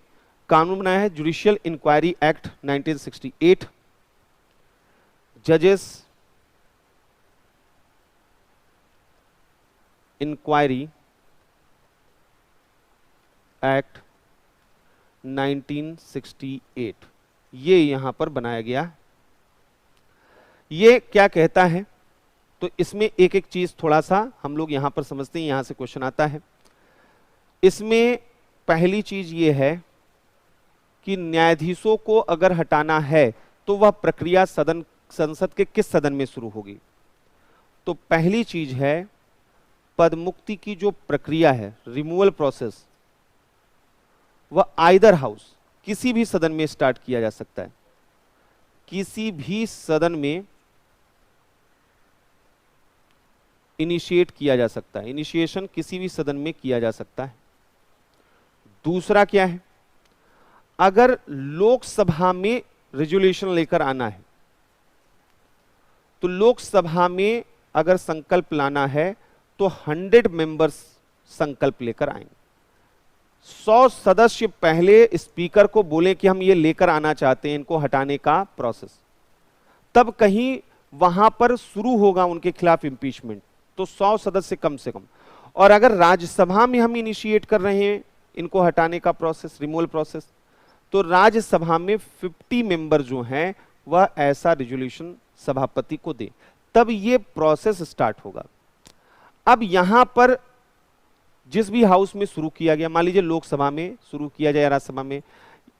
कानून बनाया है, जुडिशियल इंक्वायरी एक्ट 1968, जजेस इंक्वायरी एक्ट 1968, ये यहां पर बनाया गया। ये क्या कहता है? तो इसमें एक एक चीज थोड़ा सा हम लोग यहां पर समझते हैं, यहां से क्वेश्चन आता है। इसमें पहली चीज ये है कि न्यायाधीशों को अगर हटाना है तो वह प्रक्रिया संसद के किस सदन में शुरू होगी? तो पहली चीज है, पदमुक्ति की जो प्रक्रिया है, रिमूवल प्रोसेस, वह आइदर हाउस, किसी भी सदन में स्टार्ट किया जा सकता है। किसी भी सदन में इनिशिएट किया जा सकता है, इनिशिएशन किसी भी सदन में किया जा सकता है। दूसरा क्या है? अगर लोकसभा में रेजोल्यूशन लेकर आना है, तो लोकसभा में अगर संकल्प लाना है तो 100 मेंबर्स संकल्प लेकर आएंगे। 100 सदस्य पहले स्पीकर को बोले कि हम ये लेकर आना चाहते हैं, इनको हटाने का प्रोसेस, तब कहीं वहां पर शुरू होगा उनके खिलाफ इंपीचमेंट। तो 100 सदस्य कम से कम। और अगर राज्यसभा में हम इनिशिएट कर रहे हैं इनको हटाने का प्रोसेस, रिमूवल प्रोसेस, तो राज्यसभा में 50 मेंबर जो हैं वह ऐसा रेजोल्यूशन सभापति को दे, तब ये प्रोसेस स्टार्ट होगा। अब यहां पर जिस भी हाउस में शुरू किया गया, मान लीजिए लोकसभा में शुरू किया जाए, राज्यसभा में,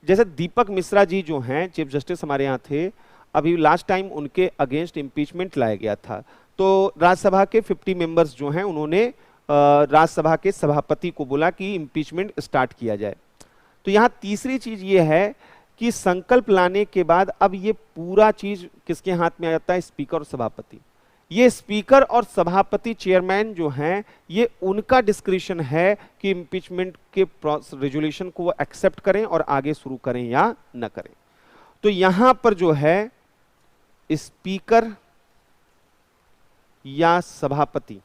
जैसे दीपक मिश्रा जी जो हैं चीफ जस्टिस हमारे यहाँ थे, अभी लास्ट टाइम उनके अगेंस्ट इंपीचमेंट लाया गया था। तो राज्यसभा के 50 मेंबर्स जो हैं उन्होंने राज्यसभा के सभापति को बोला कि इंपीचमेंट स्टार्ट किया जाए। तो यहाँ तीसरी चीज ये है कि संकल्प लाने के बाद अब ये पूरा चीज किसके हाथ में आ जाता है? स्पीकर और सभापति। ये स्पीकर और सभापति चेयरमैन जो हैं ये उनका डिस्क्रिशन है कि इम्पीचमेंट के रेजोल्यूशन को वो एक्सेप्ट करें और आगे शुरू करें या न करें। तो यहां पर जो है स्पीकर या सभापति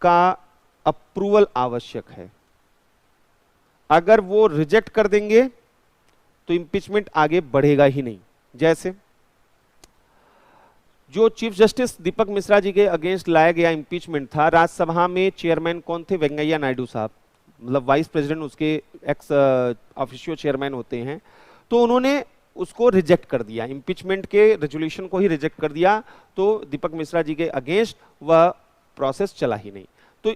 का अप्रूवल आवश्यक है। अगर वो रिजेक्ट कर देंगे तो इंपीचमेंट आगे बढ़ेगा ही नहीं। जैसे जो चीफ जस्टिस दीपक मिश्रा जी के अगेंस्ट लाया गया इंपीचमेंट था, राज्यसभा में चेयरमैन कौन थे? वेंकैया नायडू साहब, मतलब वाइस प्रेसिडेंट उसके एक्स ऑफिशियो चेयरमैन होते हैं। तो उन्होंने उसको रिजेक्ट कर दिया, इंपीचमेंट के रेजोल्यूशन को ही रिजेक्ट कर दिया। तो दीपक मिश्रा जी के अगेंस्ट वह प्रोसेस चला ही नहीं। तो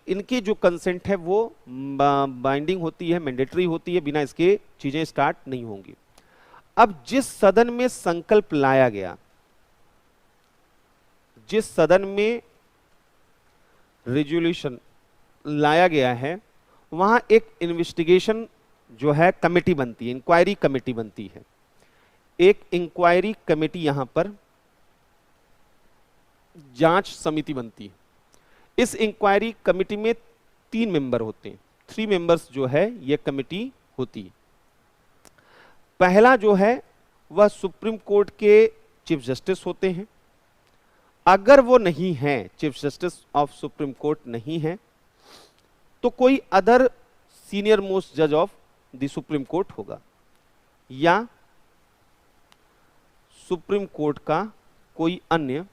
इनकी जो कंसेंट है वो बाइंडिंग होती है, मैंडेटरी होती है, बिना इसके चीजें स्टार्ट नहीं होंगी। अब जिस सदन में संकल्प लाया गया, जिस सदन में रेजोल्यूशन लाया गया है, वहां एक इन्वेस्टिगेशन जो है कमेटी बनती है, इंक्वायरी कमेटी बनती है। एक इंक्वायरी कमेटी यहां पर जांच समिति बनती है। इस इंक्वायरी कमेटी में 3 मेंबर होते हैं, 3 मेंबर्स जो है ये कमेटी होती है। पहला जो है वह सुप्रीम कोर्ट के चीफ जस्टिस होते हैं। अगर वो नहीं है, chief justice of supreme court नहीं है, तो कोई अदर सीनियर मोस्ट जज ऑफ द सुप्रीम कोर्ट होगा, या सुप्रीम कोर्ट का कोई अन्य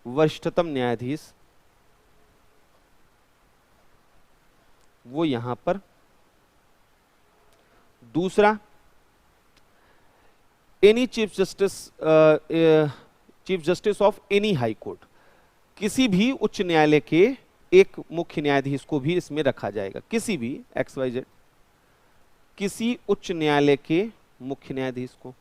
वरिष्ठतम न्यायाधीश, वो यहां पर। दूसरा, any chief justice of any high court, किसी भी उच्च न्यायालय के एक मुख्य न्यायाधीश को भी इसमें रखा जाएगा। किसी भी XYZ, किसी उच्च न्यायालय के मुख्य न्यायाधीश को।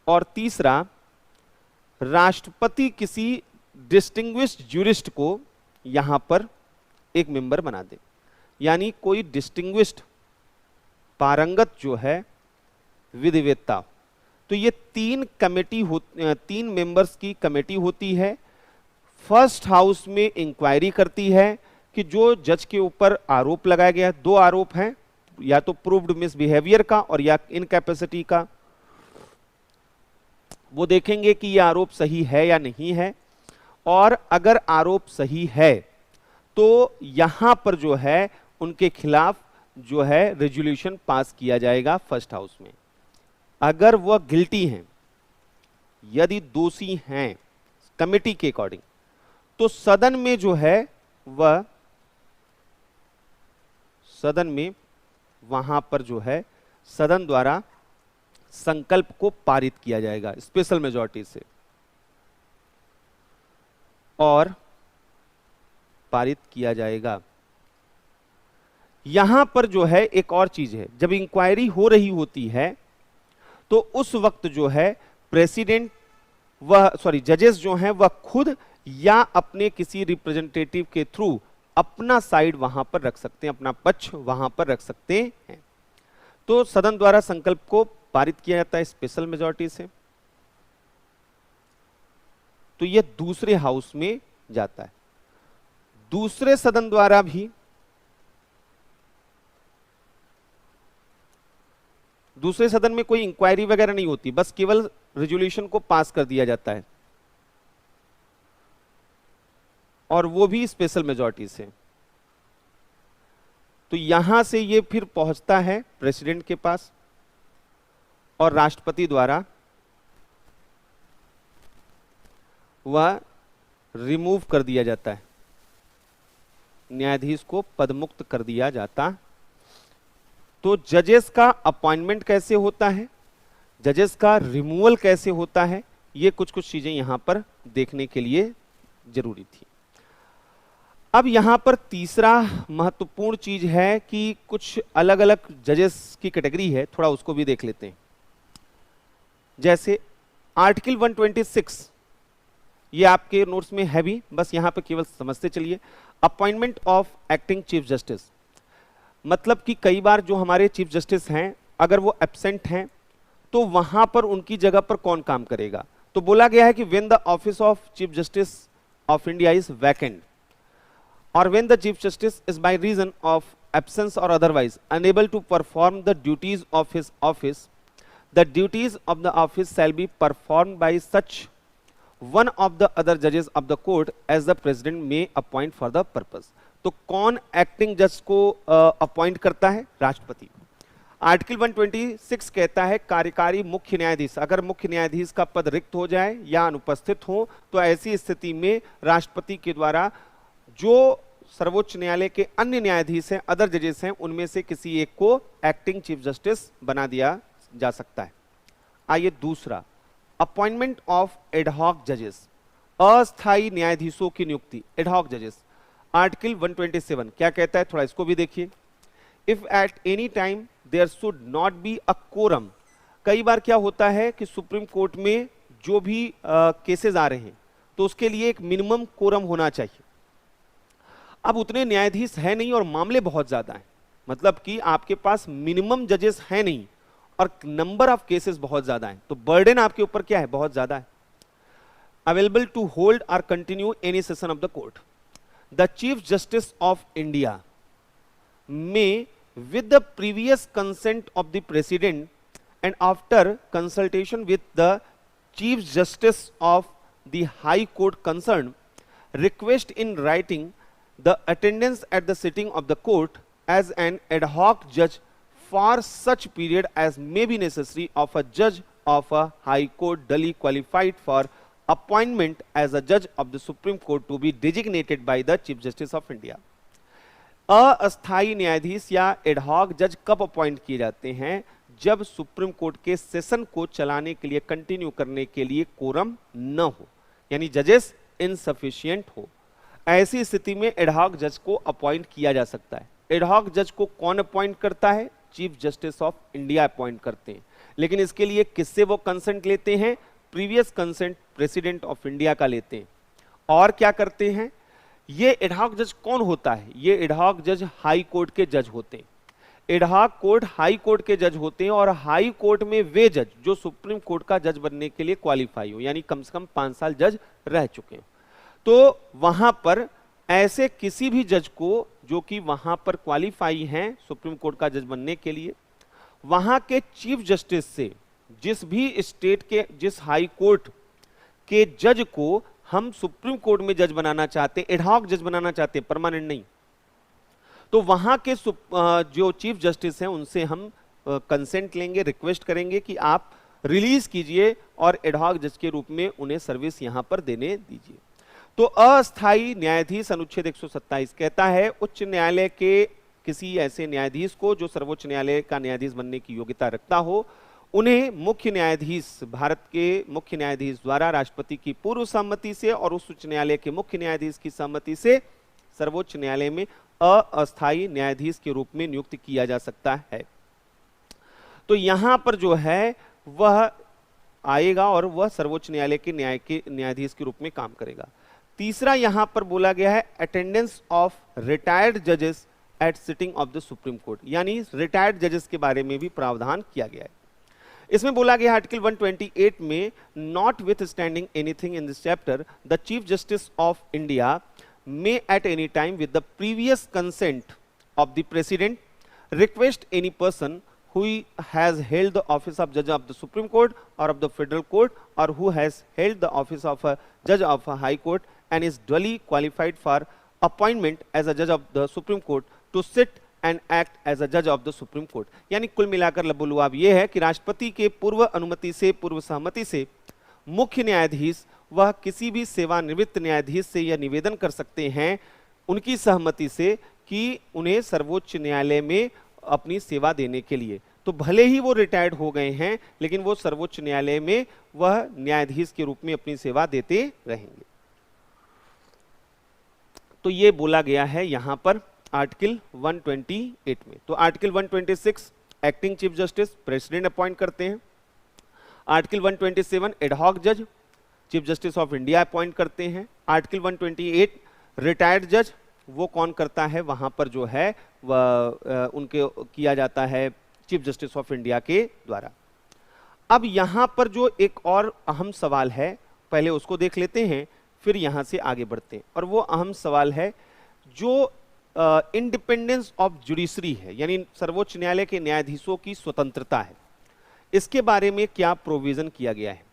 और तीसरा, राष्ट्रपति किसी डिस्टिंग्विश्ड ज्यूरिस्ट को यहां पर एक मेंबर बना दे, यानी कोई डिस्टिंग्विश्ड पारंगत जो है विधिवेत्ता। तो ये 3 मेंबर्स की कमेटी होती है। फर्स्ट हाउस में इंक्वायरी करती है कि जो जज के ऊपर आरोप लगाया गया, 2 आरोप हैं, या तो प्रूव्ड मिसबिहेवियर का और या इनकैपेसिटी का। वो देखेंगे कि ये आरोप सही है या नहीं है, और अगर आरोप सही है तो यहां पर जो है उनके खिलाफ जो है रेजोल्यूशन पास किया जाएगा फर्स्ट हाउस में। अगर वह गिल्टी हैं, यदि दोषी हैं कमेटी के अकॉर्डिंग, तो सदन में जो है वह सदन में वहां पर जो है सदन द्वारा संकल्प को पारित किया जाएगा स्पेशल मेजॉरिटी से, और पारित किया जाएगा। यहां पर जो है एक और चीज है, जब इंक्वायरी हो रही होती है तो उस वक्त जो है प्रेसिडेंट जजेस जो हैं वह खुद या अपने किसी रिप्रेजेंटेटिव के थ्रू अपना साइड वहां पर रख सकते हैं, अपना पक्ष वहां पर रख सकते हैं। तो सदन द्वारा संकल्प को पारित किया जाता है स्पेशल मेजॉरिटी से, तो यह दूसरे हाउस में जाता है। दूसरे सदन द्वारा भी, दूसरे सदन में कोई इंक्वायरी वगैरह नहीं होती, बस केवल रेजोल्यूशन को पास कर दिया जाता है, और वो भी स्पेशल मेजॉरिटी से। तो यहां से ये फिर पहुंचता है प्रेसिडेंट के पास, और राष्ट्रपति द्वारा वह रिमूव कर दिया जाता है, न्यायाधीश को पदमुक्त कर दिया जाता। तो जजेस का अपॉइंटमेंट कैसे होता है, जजेस का रिमूवल कैसे होता है, ये कुछ कुछ चीजें यहां पर देखने के लिए जरूरी थी। अब यहां पर तीसरा महत्वपूर्ण चीज है कि कुछ अलग अलग जजेस की कैटेगरी है, थोड़ा उसको भी देख लेते हैं। जैसे आर्टिकल 126, ये आपके नोट्स में है भी, बस यहां पर केवल समझते चलिए। Appointment of acting chief justice, मतलब कि कई बार जो हमारे चीफ जस्टिस हैं अगर वो एब्सेंट हैं तो वहां पर उनकी जगह पर कौन काम करेगा। तो बोला गया है कि when the office of chief justice of India is vacant और when the chief justice is by reason of absence और otherwise unable to perform the duties of his office, the duties of the office shall be perform by such one of the other जजेस of the court as the president may appoint for the purpose. तो कौन acting जज को appoint करता है? राष्ट्रपति। Article 126 कहता है कार्यकारी मुख्य न्यायाधीश, अगर मुख्य न्यायाधीश का पद रिक्त हो जाए या अनुपस्थित हो तो ऐसी स्थिति में राष्ट्रपति के द्वारा जो सर्वोच्च न्यायालय के अन्य न्यायाधीश हैं, अदर जजेस हैं, उनमें से किसी एक को एक्टिंग चीफ जस्टिस बना दिया जा सकता है। आइए दूसरा, अपॉइंटमेंट ऑफ एडहॉक जजेस, अस्थायी न्यायाधीशों की नियुक्ति, एडहॉक जजेस। आर्टिकल 127 क्या कहता है, थोड़ा इसको भी देखिए। If at any time there should not be a quorum, कई बार क्या होता है कि सुप्रीम कोर्ट में जो भी केसेस आ रहे हैं तो उसके लिए एक मिनिमम कोरम होना चाहिए। अब उतने न्यायाधीश है नहीं और मामले बहुत ज्यादा हैं, मतलब कि आपके पास मिनिमम जजेस है नहीं और नंबर ऑफ केसेस बहुत ज्यादा हैं, तो बर्डन आपके ऊपर क्या है, बहुत ज्यादा है। अवेलेबल टू होल्ड और continue any session of the court, the chief justice of India में with the previous consent of the president and after consultation with the chief justice of the high court concerned request in writing the attendance at the sitting of the court as an ad hoc judge for such period as may be necessary of a judge of a high court duly qualified for appointment as a judge of the Supreme Court to be designated by the Chief Justice of India। अस्थायी न्यायाधीश या ad hoc जज कब appoint किए जाते हैं? जब supreme court के सेशन को चलाने के लिए, कंटिन्यू करने के लिए कोरम न हो, यानी जजेस इनसफिशिएंट हो। ऐसी स्थिति में एडहॉक जज को अपॉइंट किया जा सकता है। एडहॉक जज को कौन अपॉइंट करता है? Chief justice of India appoint करते हैं, लेकिन इसके लिए किससे वो कंसेंट लेते हैं? Previous consent president of India का लेते हैं। और क्या करते हैं? ये एडहॉक जज कौन होता है? ये एडहॉक जज हाई कोर्ट के जज होते हैं। एडहॉक कोर्ट हाई कोर्ट के जज होते हैं और हाई कोर्ट में वे जज जो सुप्रीम कोर्ट का जज बनने के लिए क्वालिफाई हो, यानी कम से कम 5 साल जज रह चुके हो। तो वहां पर ऐसे किसी भी जज को जो कि वहां पर क्वालिफाई हैं सुप्रीम कोर्ट का जज बनने के लिए, वहां के चीफ जस्टिस से, जिस भी स्टेट के, जिस हाई कोर्ट के जज को हम सुप्रीम कोर्ट में जज बनाना चाहते हैं, एडहॉक जज बनाना चाहते हैं, परमानेंट नहीं, तो वहां के जो चीफ जस्टिस हैं उनसे हम कंसेंट लेंगे, रिक्वेस्ट करेंगे कि आप रिलीज कीजिए और एडहॉक जज के रूप में उन्हें सर्विस यहां पर देने दीजिए। तो अस्थायी न्यायाधीश अनुच्छेद 127 कहता है उच्च न्यायालय के किसी ऐसे न्यायाधीश को जो सर्वोच्च न्यायालय का न्यायाधीश बनने की योग्यता रखता हो, उन्हें मुख्य न्यायाधीश, भारत के मुख्य न्यायाधीश द्वारा राष्ट्रपति की पूर्व सहमति से और उस उच्च न्यायालय के मुख्य न्यायाधीश की सहमति से सर्वोच्च न्यायालय में अस्थायी न्यायाधीश के रूप में नियुक्त किया जा सकता है। तो यहां पर जो है वह आएगा और वह सर्वोच्च न्यायालय के न्यायाधीश के रूप में काम करेगा। तीसरा यहां पर बोला गया है अटेंडेंस ऑफ रिटायर्ड जजेस at sitting of the supreme court, यानी रिटायर्ड जजेस के बारे में भी प्रावधान किया गया है। इसमें बोला गया आर्टिकल 128 में, not with standing anything in this chapter the chief justice of India may at any time with the previous consent of the president request any person who has held the office of judge of the Supreme Court or of the Federal Court or who has held the office of a judge of a High Court and is duly qualified for appointment as a judge of the Supreme Court to sit and act as a judge of the Supreme Court। यानी कुल मिलाकर लबुलुआब ये है कि राष्ट्रपति के पूर्व अनुमति से, पूर्व सहमति से मुख्य न्यायाधीश वह किसी भी सेवानिवृत्त न्यायाधीश से यह निवेदन कर सकते हैं उनकी सहमति से कि उन्हें सर्वोच्च न्यायालय में अपनी सेवा देने के लिए, तो भले ही वो रिटायर्ड हो गए हैं लेकिन वो सर्वोच्च न्यायालय में वह न्यायाधीश के रूप में अपनी सेवा देते रहेंगे। तो ये बोला गया है यहां पर आर्टिकल 128 में। तो article 126 acting chief justice, president appoint करते हैं। आर्टिकल 127 एडहॉक जज, chief justice of India appoint करते हैं। आर्टिकल 128 रिटायर्ड जज, वो कौन करता है, वहां पर जो है वह उनके किया जाता है चीफ जस्टिस ऑफ इंडिया के द्वारा। अब यहां पर जो एक और अहम सवाल है, पहले उसको देख लेते हैं, फिर यहां से आगे बढ़ते हैं। और वो अहम सवाल है जो इंडिपेंडेंस ऑफ जुडिशरी है, यानी सर्वोच्च न्यायालय के न्यायाधीशों की स्वतंत्रता है, इसके बारे में क्या प्रोविजन किया गया है।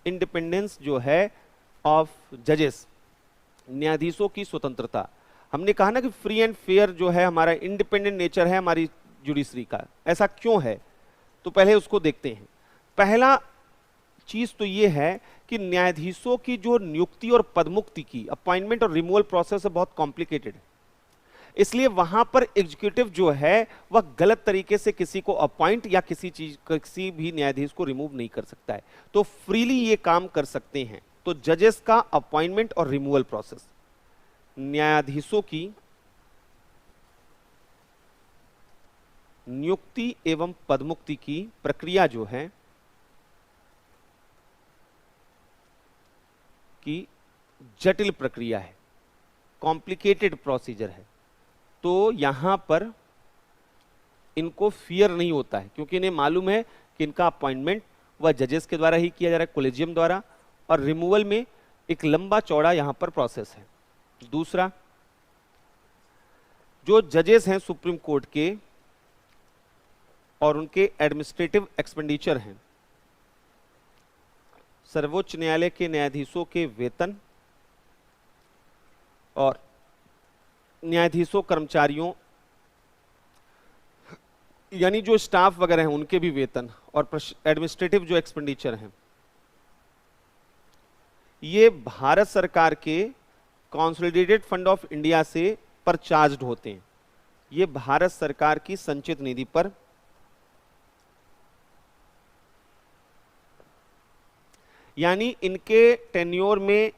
इंडिपेंडेंस जो है ऑफ जजेस, न्यायाधीशों की स्वतंत्रता, हमने कहा ना कि फ्री एंड फेयर जो है हमारा इंडिपेंडेंट नेचर है हमारी जुडिशरी का, ऐसा क्यों है, तो पहले उसको देखते हैं। पहला चीज तो ये है कि न्यायाधीशों की जो नियुक्ति और पदमुक्ति की अपॉइंटमेंट और रिमूवल प्रोसेस है बहुत कॉम्प्लिकेटेड है, इसलिए वहां पर एग्जीक्यूटिव जो है वह गलत तरीके से किसी को अपॉइंट या किसी भी न्यायाधीश को रिमूव नहीं कर सकता है, तो फ्रीली ये काम कर सकते हैं। तो जजेस का अपॉइंटमेंट और रिमूवल प्रोसेस, न्यायाधीशों की नियुक्ति एवं पदमुक्ति की प्रक्रिया जो है कि जटिल प्रक्रिया है, कॉम्प्लिकेटेड प्रोसीजर है, तो यहां पर इनको फियर नहीं होता है, क्योंकि इन्हें मालूम है कि इनका अपॉइंटमेंट वह जजेस के द्वारा ही किया जा रहा है, कोलेजियम द्वारा, और रिमूवल में एक लंबा चौड़ा यहां पर प्रोसेस है। दूसरा, जो जजेस हैं सुप्रीम कोर्ट के और उनके एडमिनिस्ट्रेटिव एक्सपेंडिचर हैं, सर्वोच्च न्यायालय के न्यायाधीशों के वेतन और न्यायाधीशों कर्मचारियों यानी जो स्टाफ वगैरह हैं उनके भी वेतन और एडमिनिस्ट्रेटिव जो एक्सपेंडिचर हैं, ये भारत सरकार के कंसोलिडेटेड फंड ऑफ इंडिया से पर चार्ज्ड होते हैं। ये भारत सरकार की संचित निधि पर यानी इनके टेन्योर में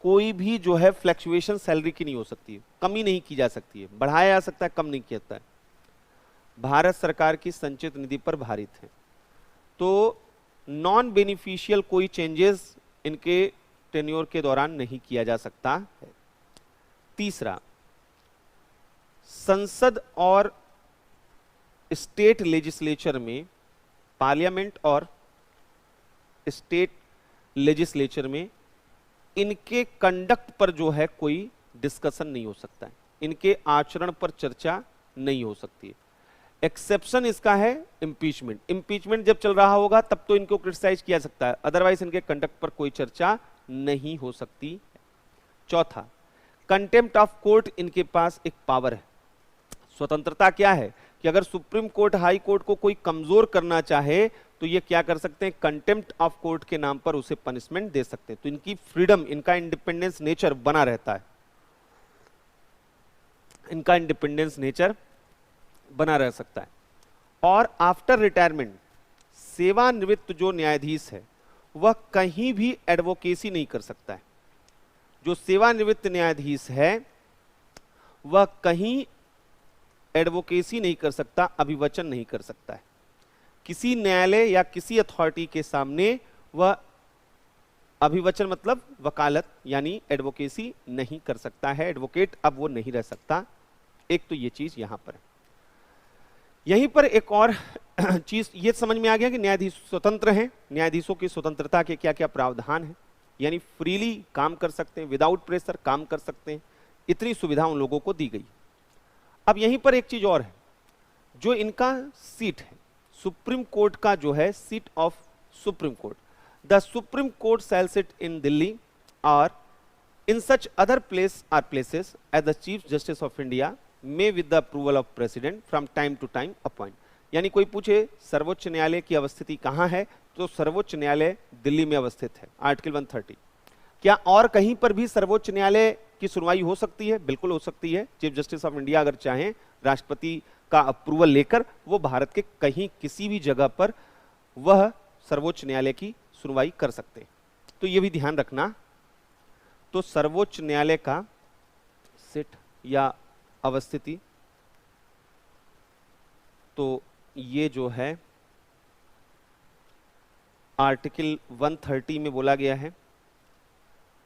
कोई भी जो है फ्लक्चुएशन सैलरी की नहीं हो सकती है, कमी नहीं की जा सकती है, बढ़ाया जा सकता है, कम नहीं किया जाता है, भारत सरकार की संचित निधि पर भारित है। तो नॉन बेनिफिशियल कोई चेंजेस इनके टेन्योर के दौरान नहीं किया जा सकता है। तीसरा, संसद और स्टेट लेजिस्लेचर में, पार्लियामेंट और स्टेट लेजिस्लेचर में इनके कंडक्ट पर जो है कोई डिस्कशन नहीं हो सकता है, इनके आचरण पर चर्चा नहीं हो सकती है। एक्सेप्शन इसका है इंपीचमेंट, इंपीचमेंट जब चल रहा होगा तब तो इनको क्रिटिसाइज किया सकता है, अदरवाइज इनके कंडक्ट पर कोई चर्चा नहीं हो सकती। चौथा, कंटेम्प्ट ऑफ कोर्ट इनके पास एक पावर है। स्वतंत्रता क्या है कि अगर सुप्रीम कोर्ट हाई कोर्ट को कोई कमजोर करना चाहे तो ये क्या कर सकते हैं, कंटेम्प्ट ऑफ कोर्ट के नाम पर उसे पनिशमेंट दे सकते हैं। तो इनकी फ्रीडम, इनका इंडिपेंडेंस नेचर बना रहता है, इनका इंडिपेंडेंस नेचर बना रह सकता है। और आफ्टर रिटायरमेंट सेवानिवृत्त जो न्यायाधीश है वह कहीं भी एडवोकेसी नहीं कर सकता है। जो सेवानिवृत्त न्यायाधीश है वह कहीं एडवोकेसी नहीं कर सकता, अभिवचन नहीं कर सकता है, किसी न्यायालय या किसी अथॉरिटी के सामने वह अभिवचन मतलब वकालत यानी एडवोकेसी नहीं कर सकता है, एडवोकेट अब वो नहीं रह सकता। एक तो ये चीज यहां पर है। यहीं पर एक और चीज ये समझ में आ गया कि न्यायाधीश स्वतंत्र हैं, न्यायाधीशों की स्वतंत्रता के क्या क्या प्रावधान हैं, यानी फ्रीली काम कर सकते हैं, विदाउट प्रेशर काम कर सकते हैं, इतनी सुविधा उन लोगों को दी गई। अब यहीं पर एक चीज और है, जो इनका सीट है सुप्रीम कोर्ट का, जो है seat of supreme court, the supreme court shall sit in Delhi और in such other place or places as the chief justice of India may with the approval of president from time to time appoint. यानी कोई पूछे सर्वोच्च न्यायालय की अवस्थिति कहां है, तो सर्वोच्च न्यायालय दिल्ली में अवस्थित है, आर्टिकल 130। क्या और कहीं पर भी सर्वोच्च न्यायालय की सुनवाई हो सकती है? बिल्कुल हो सकती है। चीफ जस्टिस ऑफ इंडिया अगर चाहें राष्ट्रपति का अप्रूवल लेकर वो भारत के कहीं किसी भी जगह पर वह सर्वोच्च न्यायालय की सुनवाई कर सकते हैं। तो ये भी ध्यान रखना। तो सर्वोच्च न्यायालय का सिट या अवस्थिति, तो ये जो है आर्टिकल 130 में बोला गया है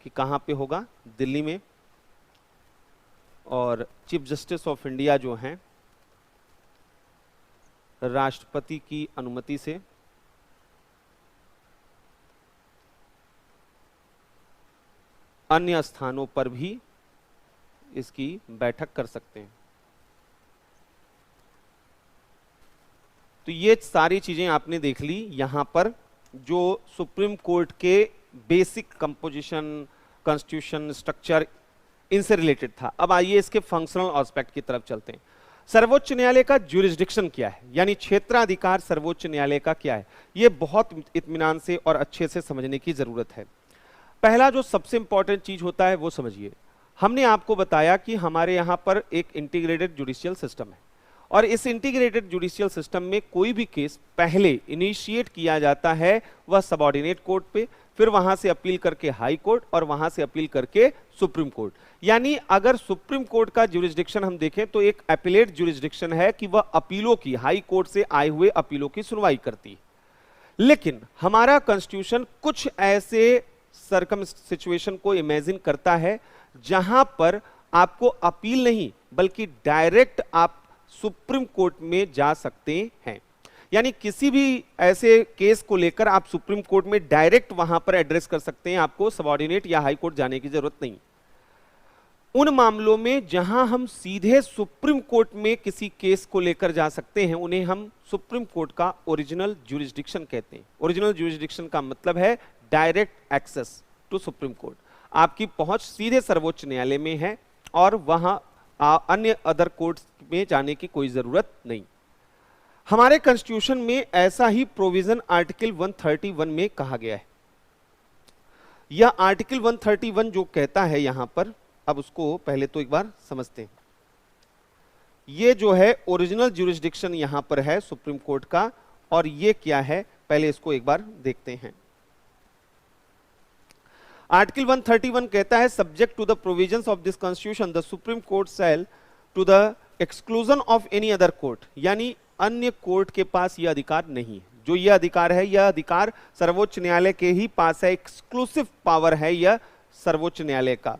कि कहां पे होगा, दिल्ली में। और चीफ जस्टिस ऑफ इंडिया जो हैं राष्ट्रपति की अनुमति से अन्य स्थानों पर भी इसकी बैठक कर सकते हैं। तो ये सारी चीजें आपने देख ली यहां पर, जो सुप्रीम कोर्ट के बेसिक कंपोजिशन, कॉन्स्टिट्यूशन, स्ट्रक्चर, इनसे रिलेटेड था। अब आइए इसके फंक्शनल एस्पेक्ट की तरफ चलते हैं। सर्वोच्च न्यायालय का ज्यूरिसडिक्शन क्या है, यानी क्षेत्राधिकार सर्वोच्च न्यायालय का क्या है, यह बहुत इत्मीनान से और अच्छे से समझने की जरूरत है। पहला जो सबसे इंपॉर्टेंट चीज होता है वो समझिए। हमने आपको बताया कि हमारे यहां पर एक इंटीग्रेटेड जुडिशियल सिस्टम है, और इस इंटीग्रेटेड जुडिशियल सिस्टम में कोई भी केस पहले इनिशिएट किया जाता है वह सबऑर्डिनेट कोर्ट पे, फिर वहां से अपील करके हाई कोर्ट, और वहां से अपील करके सुप्रीम कोर्ट। यानी अगर सुप्रीम कोर्ट का ज्यूरिसडिक्शन हम देखें तो एक अपीलेट ज्यूरिसडिक्शन है कि वह अपीलों की, हाई कोर्ट से आए हुए अपीलों की सुनवाई करती है। लेकिन हमारा कॉन्स्टिट्यूशन कुछ ऐसे सरकम सिचुएशन को इमेजिन करता है जहां पर आपको अपील नहीं बल्कि डायरेक्ट आप सुप्रीम कोर्ट में जा सकते हैं। यानी किसी भी ऐसे केस को लेकर आप सुप्रीम कोर्ट में डायरेक्ट वहां पर एड्रेस कर सकते हैं, आपको सबऑर्डिनेट या हाई कोर्ट जाने की जरूरत नहीं। उन मामलों में जहां हम सीधे सुप्रीम कोर्ट में किसी केस को लेकर जा सकते हैं उन्हें हम सुप्रीम कोर्ट का ओरिजिनल ज्यूरिसडिक्शन कहते हैं। ओरिजिनल ज्यूरिसडिक्शन का मतलब है direct access to supreme court, आपकी पहुंच सीधे सर्वोच्च न्यायालय में है और वहां अन्य अदर कोर्ट्स में जाने की कोई जरूरत नहीं। हमारे कॉन्स्टिट्यूशन में ऐसा ही प्रोविजन आर्टिकल 131 में कहा गया है। यह आर्टिकल 131 जो कहता है यहां पर, अब उसको पहले तो एक बार समझते हैं। ये जो है ओरिजिनल ज्यूरिसडिक्शन यहां पर है सुप्रीम कोर्ट का, और ये क्या है पहले इसको एक बार देखते हैं। आर्टिकल 131 कहता है, subject to the provisions of this constitution the supreme court shall to the exclusion of any other court, यानी अन्य कोर्ट के पास यह अधिकार नहीं है। जो यह अधिकार है, यह अधिकार सर्वोच्च न्यायालय के ही पास है, एक्सक्लूसिव पावर है यह सर्वोच्च न्यायालय का।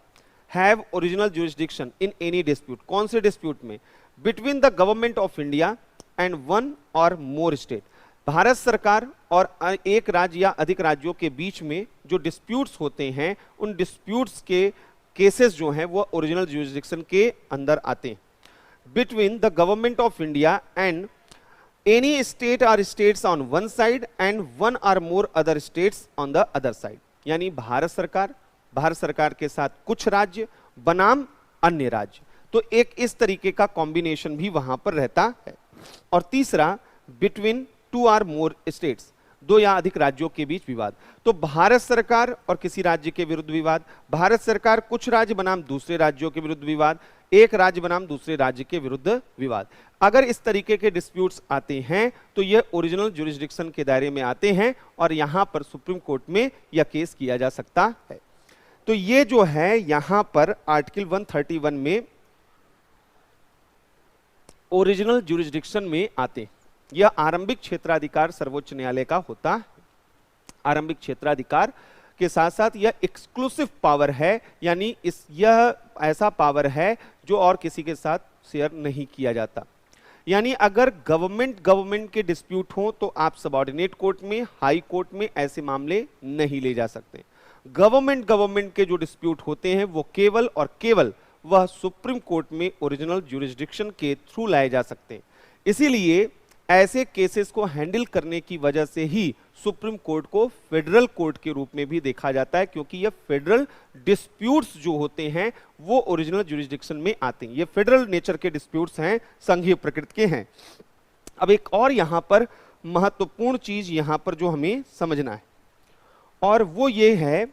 Have original jurisdiction in any dispute, कौन से डिस्प्यूट में, between the government of India and one और मोर स्टेट, भारत सरकार और एक राज्य या अधिक राज्यों के बीच में जो डिस्प्यूट्स होते हैं, उन डिस्प्यूट्स के केसेस जो हैं वो ओरिजिनल ज्यूरिसडिक्शन के अंदर आते हैं। Between the government of India and any state और states on one side and one और more other states on the other side, यानी भारत सरकार के साथ कुछ राज्य बनाम अन्य राज्य, तो एक इस तरीके का कॉम्बिनेशन भी वहां पर रहता है। और तीसरा, between two or more states, दो या अधिक राज्यों के बीच विवाद, तो भारत सरकार और किसी राज्य के विरुद्ध विवाद, भारत सरकार कुछ राज्य बनाम दूसरे राज्यों के विरुद्ध विवाद, एक राज्य बनाम दूसरे राज्य के विरुद्ध विवाद, अगर इस तरीके के डिस्प्यूट्स आते हैं तो यह ओरिजिनल ज्यूरिसडिक्शन के दायरे में आते हैं और यहां पर सुप्रीम कोर्ट में यह केस किया जा सकता है। तो ये जो है यहां पर आर्टिकल 131 में ओरिजिनल ज्यूरिसडिक्शन में आते हैं। यह आरंभिक क्षेत्राधिकार सर्वोच्च न्यायालय का होता है। आरंभिक क्षेत्राधिकार के साथ साथ यह एक्सक्लूसिव पावर है, यानी यह ऐसा पावर है जो और किसी के साथ शेयर नहीं किया जाता। यानी अगर गवर्नमेंट के डिस्प्यूट हो तो आप सबऑर्डिनेट कोर्ट में, हाई कोर्ट में ऐसे मामले नहीं ले जा सकते। गवर्नमेंट के जो डिस्प्यूट होते हैं वो केवल और केवल वह सुप्रीम कोर्ट में ओरिजिनल ज्यूरिसडिक्शन के थ्रू लाए जा सकते हैं। इसीलिए ऐसे केसेस को हैंडल करने की वजह से ही सुप्रीम कोर्ट को फेडरल कोर्ट के रूप में भी देखा जाता है, क्योंकि ये फेडरल डिस्प्यूट्स जो होते हैं वो ओरिजिनल ज्यूरिसडिक्शन में आते हैं। ये फेडरल नेचर के डिस्प्यूट्स हैं, संघीय प्रकृति के हैं। अब एक और यहां पर महत्वपूर्ण चीज यहां पर जो हमें समझना है, और वो ये है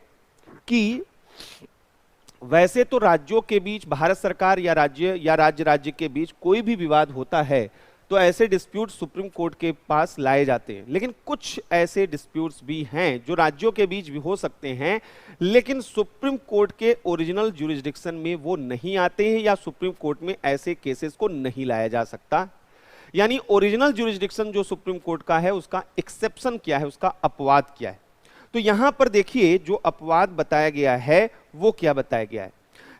कि वैसे तो राज्यों के बीच, भारत सरकार या राज्य के बीच कोई भी विवाद होता है तो ऐसे डिस्प्यूट सुप्रीम कोर्ट के पास लाए जाते हैं। लेकिन कुछ ऐसे डिस्प्यूट्स भी हैं जो राज्यों के बीच भी हो सकते हैं, लेकिन सुप्रीम कोर्ट के ओरिजिनल ज्यूरिसडिक्शन में वो नहीं आते हैं, या सुप्रीम कोर्ट में ऐसे केसेस को नहीं लाया जा सकता। यानी ओरिजिनल ज्यूरिसडिक्शन जो सुप्रीम कोर्ट का है उसका एक्सेप्शन क्या है, उसका अपवाद क्या है। तो यहां पर देखिए जो अपवाद बताया गया है वो क्या बताया गया है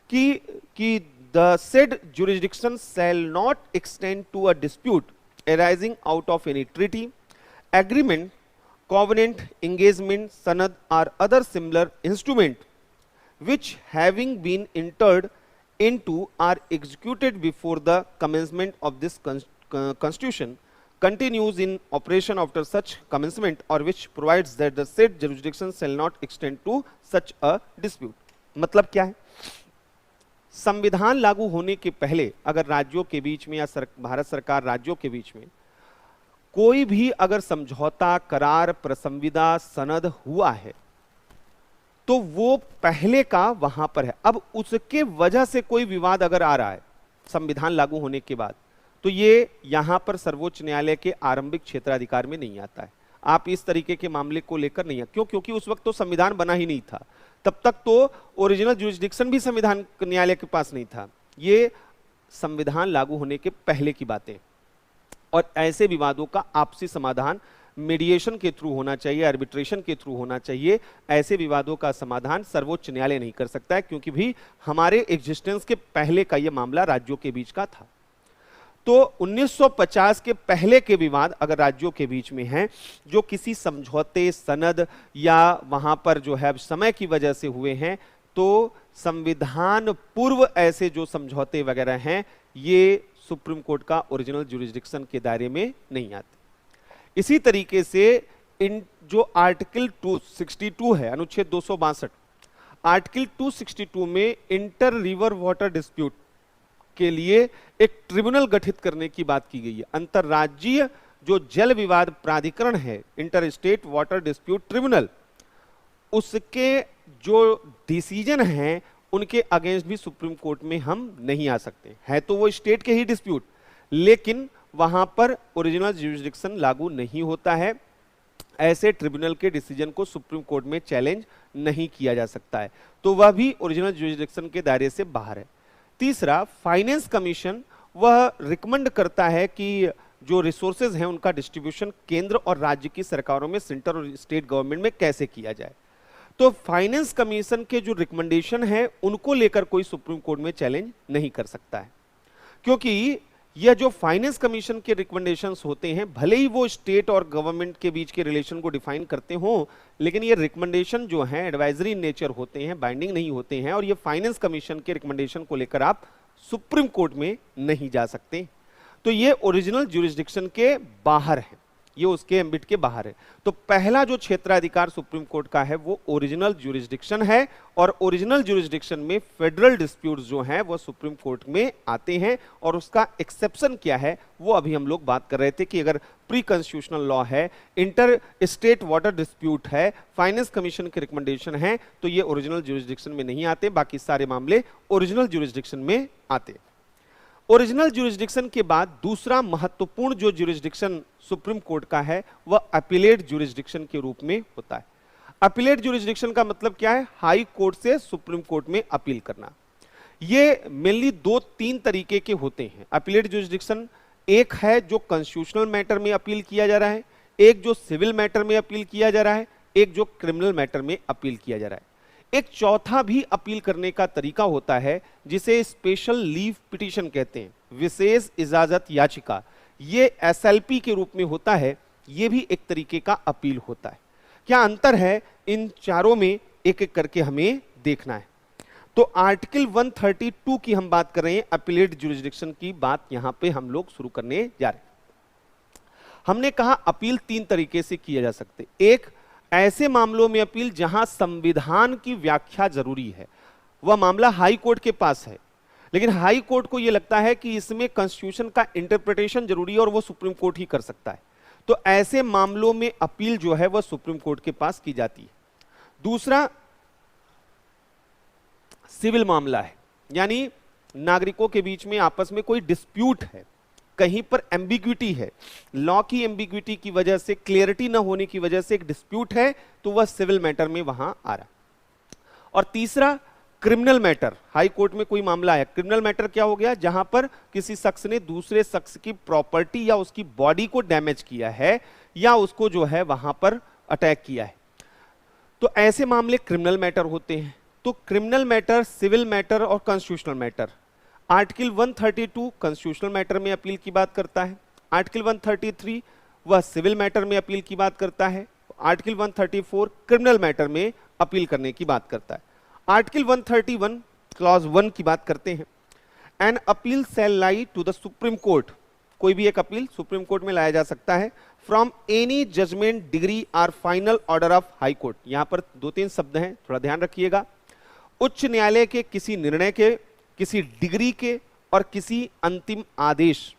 कि the said jurisdiction shall not extend to a dispute arising out of any treaty, agreement, covenant, engagement, sanad or other similar instrument which having been entered into are executed before the commencement of this constitution continues in operation after such commencement or which provides that the said jurisdiction shall not extend to such a dispute. मतलब क्या है? संविधान लागू होने के पहले अगर राज्यों के बीच में या भारत सरकार राज्यों के बीच में कोई भी अगर समझौता, करार, प्रसंविदा, सनद हुआ है तो वो पहले का वहां पर है। अब उसके वजह से कोई विवाद अगर आ रहा है संविधान लागू होने के बाद, तो ये यहां पर सर्वोच्च न्यायालय के आरंभिक क्षेत्राधिकार में नहीं आता है। आप इस तरीके के मामले को लेकर नहीं है, क्यों? क्योंकि उस वक्त तो संविधान बना ही नहीं था, तब तक तो ओरिजिनल ज्यूरिसडिक्शन भी संविधान न्यायालय के पास नहीं था। ये संविधान लागू होने के पहले की बातें, और ऐसे विवादों का आपसी समाधान मीडिएशन के थ्रू होना चाहिए, आर्बिट्रेशन के थ्रू होना चाहिए। ऐसे विवादों का समाधान सर्वोच्च न्यायालय नहीं कर सकता है, क्योंकि भी हमारे एग्जिस्टेंस के पहले का यह मामला राज्यों के बीच का था। तो 1950 के पहले के विवाद अगर राज्यों के बीच में हैं, जो किसी समझौते, सनद या वहां पर जो है समय की वजह से हुए हैं, तो संविधान पूर्व ऐसे जो समझौते वगैरह हैं, ये सुप्रीम कोर्ट का ओरिजिनल ज्यूरिसडिक्शन के दायरे में नहीं आते। इसी तरीके से इन जो आर्टिकल 262 है, अनुच्छेद 262, आर्टिकल 262 में इंटर रिवर वाटर डिस्प्यूट के लिए एक ट्रिब्यूनल गठित करने की बात की गई है। अंतरराज्यीय जो जल विवाद प्राधिकरण है, inter state water dispute tribunal, उसके जो डिसीजन हैं उनके अगेंस्ट भी सुप्रीम कोर्ट में हम नहीं आ सकते। है तो वो स्टेट के ही डिस्प्यूट, लेकिन वहां पर ओरिजिनल ज्यूरिसडिक्शन लागू नहीं होता है। ऐसे ट्रिब्यूनल के डिसीजन को सुप्रीम कोर्ट में चैलेंज नहीं किया जा सकता है, तो वह भी ओरिजिनल ज्यूरिसडिक्शन के दायरे से बाहर है। तीसरा, फाइनेंस कमीशन वह रिकमेंड करता है कि जो रिसोर्सेज हैं उनका डिस्ट्रीब्यूशन केंद्र और राज्य की सरकारों में, सेंटर और स्टेट गवर्नमेंट में कैसे किया जाए। तो फाइनेंस कमीशन के जो रिकमेंडेशन है उनको लेकर कोई सुप्रीम कोर्ट में चैलेंज नहीं कर सकता है, क्योंकि यह जो फाइनेंस कमीशन के रिकमेंडेशंस होते हैं, भले ही वो स्टेट और गवर्नमेंट के बीच के रिलेशन को डिफाइन करते हों, लेकिन ये रिकमेंडेशन जो हैं एडवाइजरी नेचर होते हैं, बाइंडिंग नहीं होते हैं, और ये फाइनेंस कमीशन के रिकमेंडेशन को लेकर आप सुप्रीम कोर्ट में नहीं जा सकते। तो ये ओरिजिनल ज्यूरिसडिक्शन के बाहर है, ये उसके एम्बिट के बाहर है। तो पहला जो क्षेत्राधिकार सुप्रीम कोर्ट का है वो ओरिजिनल ज्यूरिसडिक्शन है, और ओरिजिनल ज्यूरिसडिक्शन में फेडरल डिस्प्यूट्स जो हैं वो सुप्रीम कोर्ट में आते हैं। और उसका एक्सेप्शन क्या है वो अभी हम लोग बात कर रहे थे कि अगर प्री कॉन्स्टिट्यूशनल लॉ है, इंटर स्टेट वाटर डिस्प्यूट है, फाइनेंस कमीशन के रिकमेंडेशन है, तो ये ओरिजिनल ज्यूरिसडिक्शन में नहीं आते, बाकी सारे मामले ओरिजिनल ज्यूरिसडिक्शन में आते। ओरिजिनल ज्यूरिसडिक्शन के बाद दूसरा महत्वपूर्ण जो ज्यूरिसडिक्शन सुप्रीम कोर्ट का है वह अपीलेट ज्यूरिसडिक्शन के रूप में होता है। अपीलेट ज्यूरिसडिक्शन का मतलब क्या है? हाई कोर्ट से सुप्रीम कोर्ट में अपील करना। ये मेनली 2-3 तरीके के होते हैं अपीलेट ज्यूरिसडिक्शन। एक है जो कॉन्स्टिट्यूशनल मैटर में अपील किया जा रहा है, एक जो सिविल मैटर में अपील किया जा रहा है, एक जो क्रिमिनल मैटर में अपील किया जा रहा है। एक चौथा भी अपील करने का तरीका होता है जिसे स्पेशल लीव पिटीशन कहते हैं, विशेष इजाजत याचिका। ये एसएलपी के रूप में होता है, ये भी एक तरीके का अपील होता है। क्या अंतर है इन चारों में, एक एक करके हमें देखना है। तो आर्टिकल 132 की हम बात कर रहे हैं, अपीलेट ज्यूरिसडिक्शन की बात यहां पे हम लोग शुरू करने जा रहे हैं। हमने कहा अपील 3 तरीके से किया जा सकते। एक, ऐसे मामलों में अपील जहां संविधान की व्याख्या जरूरी है, वह मामला हाई कोर्ट के पास है, लेकिन हाई कोर्ट को यह लगता है कि इसमें कॉन्स्टिट्यूशन का इंटरप्रिटेशन जरूरी है और वो सुप्रीम कोर्ट ही कर सकता है, तो ऐसे मामलों में अपील जो है वह सुप्रीम कोर्ट के पास की जाती है। दूसरा, सिविल मामला है, यानी नागरिकों के बीच में आपस में कोई डिस्प्यूट है, कहीं पर एम्बिग्विटी है, लॉ की एम्बिग्विटी की वजह से, क्लियरिटी ना होने की वजह से एक डिस्प्यूट है, तो वह सिविल मैटर में वहां आ रहा। और तीसरा, क्रिमिनल मैटर। हाई कोर्ट में कोई मामला है, क्रिमिनल मैटर क्या हो गया? जहां पर किसी शख्स ने दूसरे शख्स की प्रॉपर्टी या उसकी बॉडी को डैमेज किया है या उसको जो है वहां पर अटैक किया है, तो ऐसे मामले क्रिमिनल मैटर होते हैं। तो क्रिमिनल मैटर, सिविल मैटर और constitutional matter, article 132 constitutional matter में अपील की बात करता है। आर्टिकल 133 वह सिविल मैटर में अपील की बात करता है। आर्टिकल 134 क्रिमिनल मैटर में अपील करने की बात करता है। आर्टिकल 131 क्लॉज 1 की बात करते हैं। An appeal shall lie to the supreme court, कोई भी एक अपील सुप्रीम कोर्ट में लाया जा सकता है, फ्रॉम एनी जजमेंट, डिग्री और final order of high court. यहां पर 2-3 शब्द हैं, थोड़ा ध्यान रखिएगा। उच्च न्यायालय के किसी निर्णय के, किसी डिग्री के और किसी अंतिम आदेश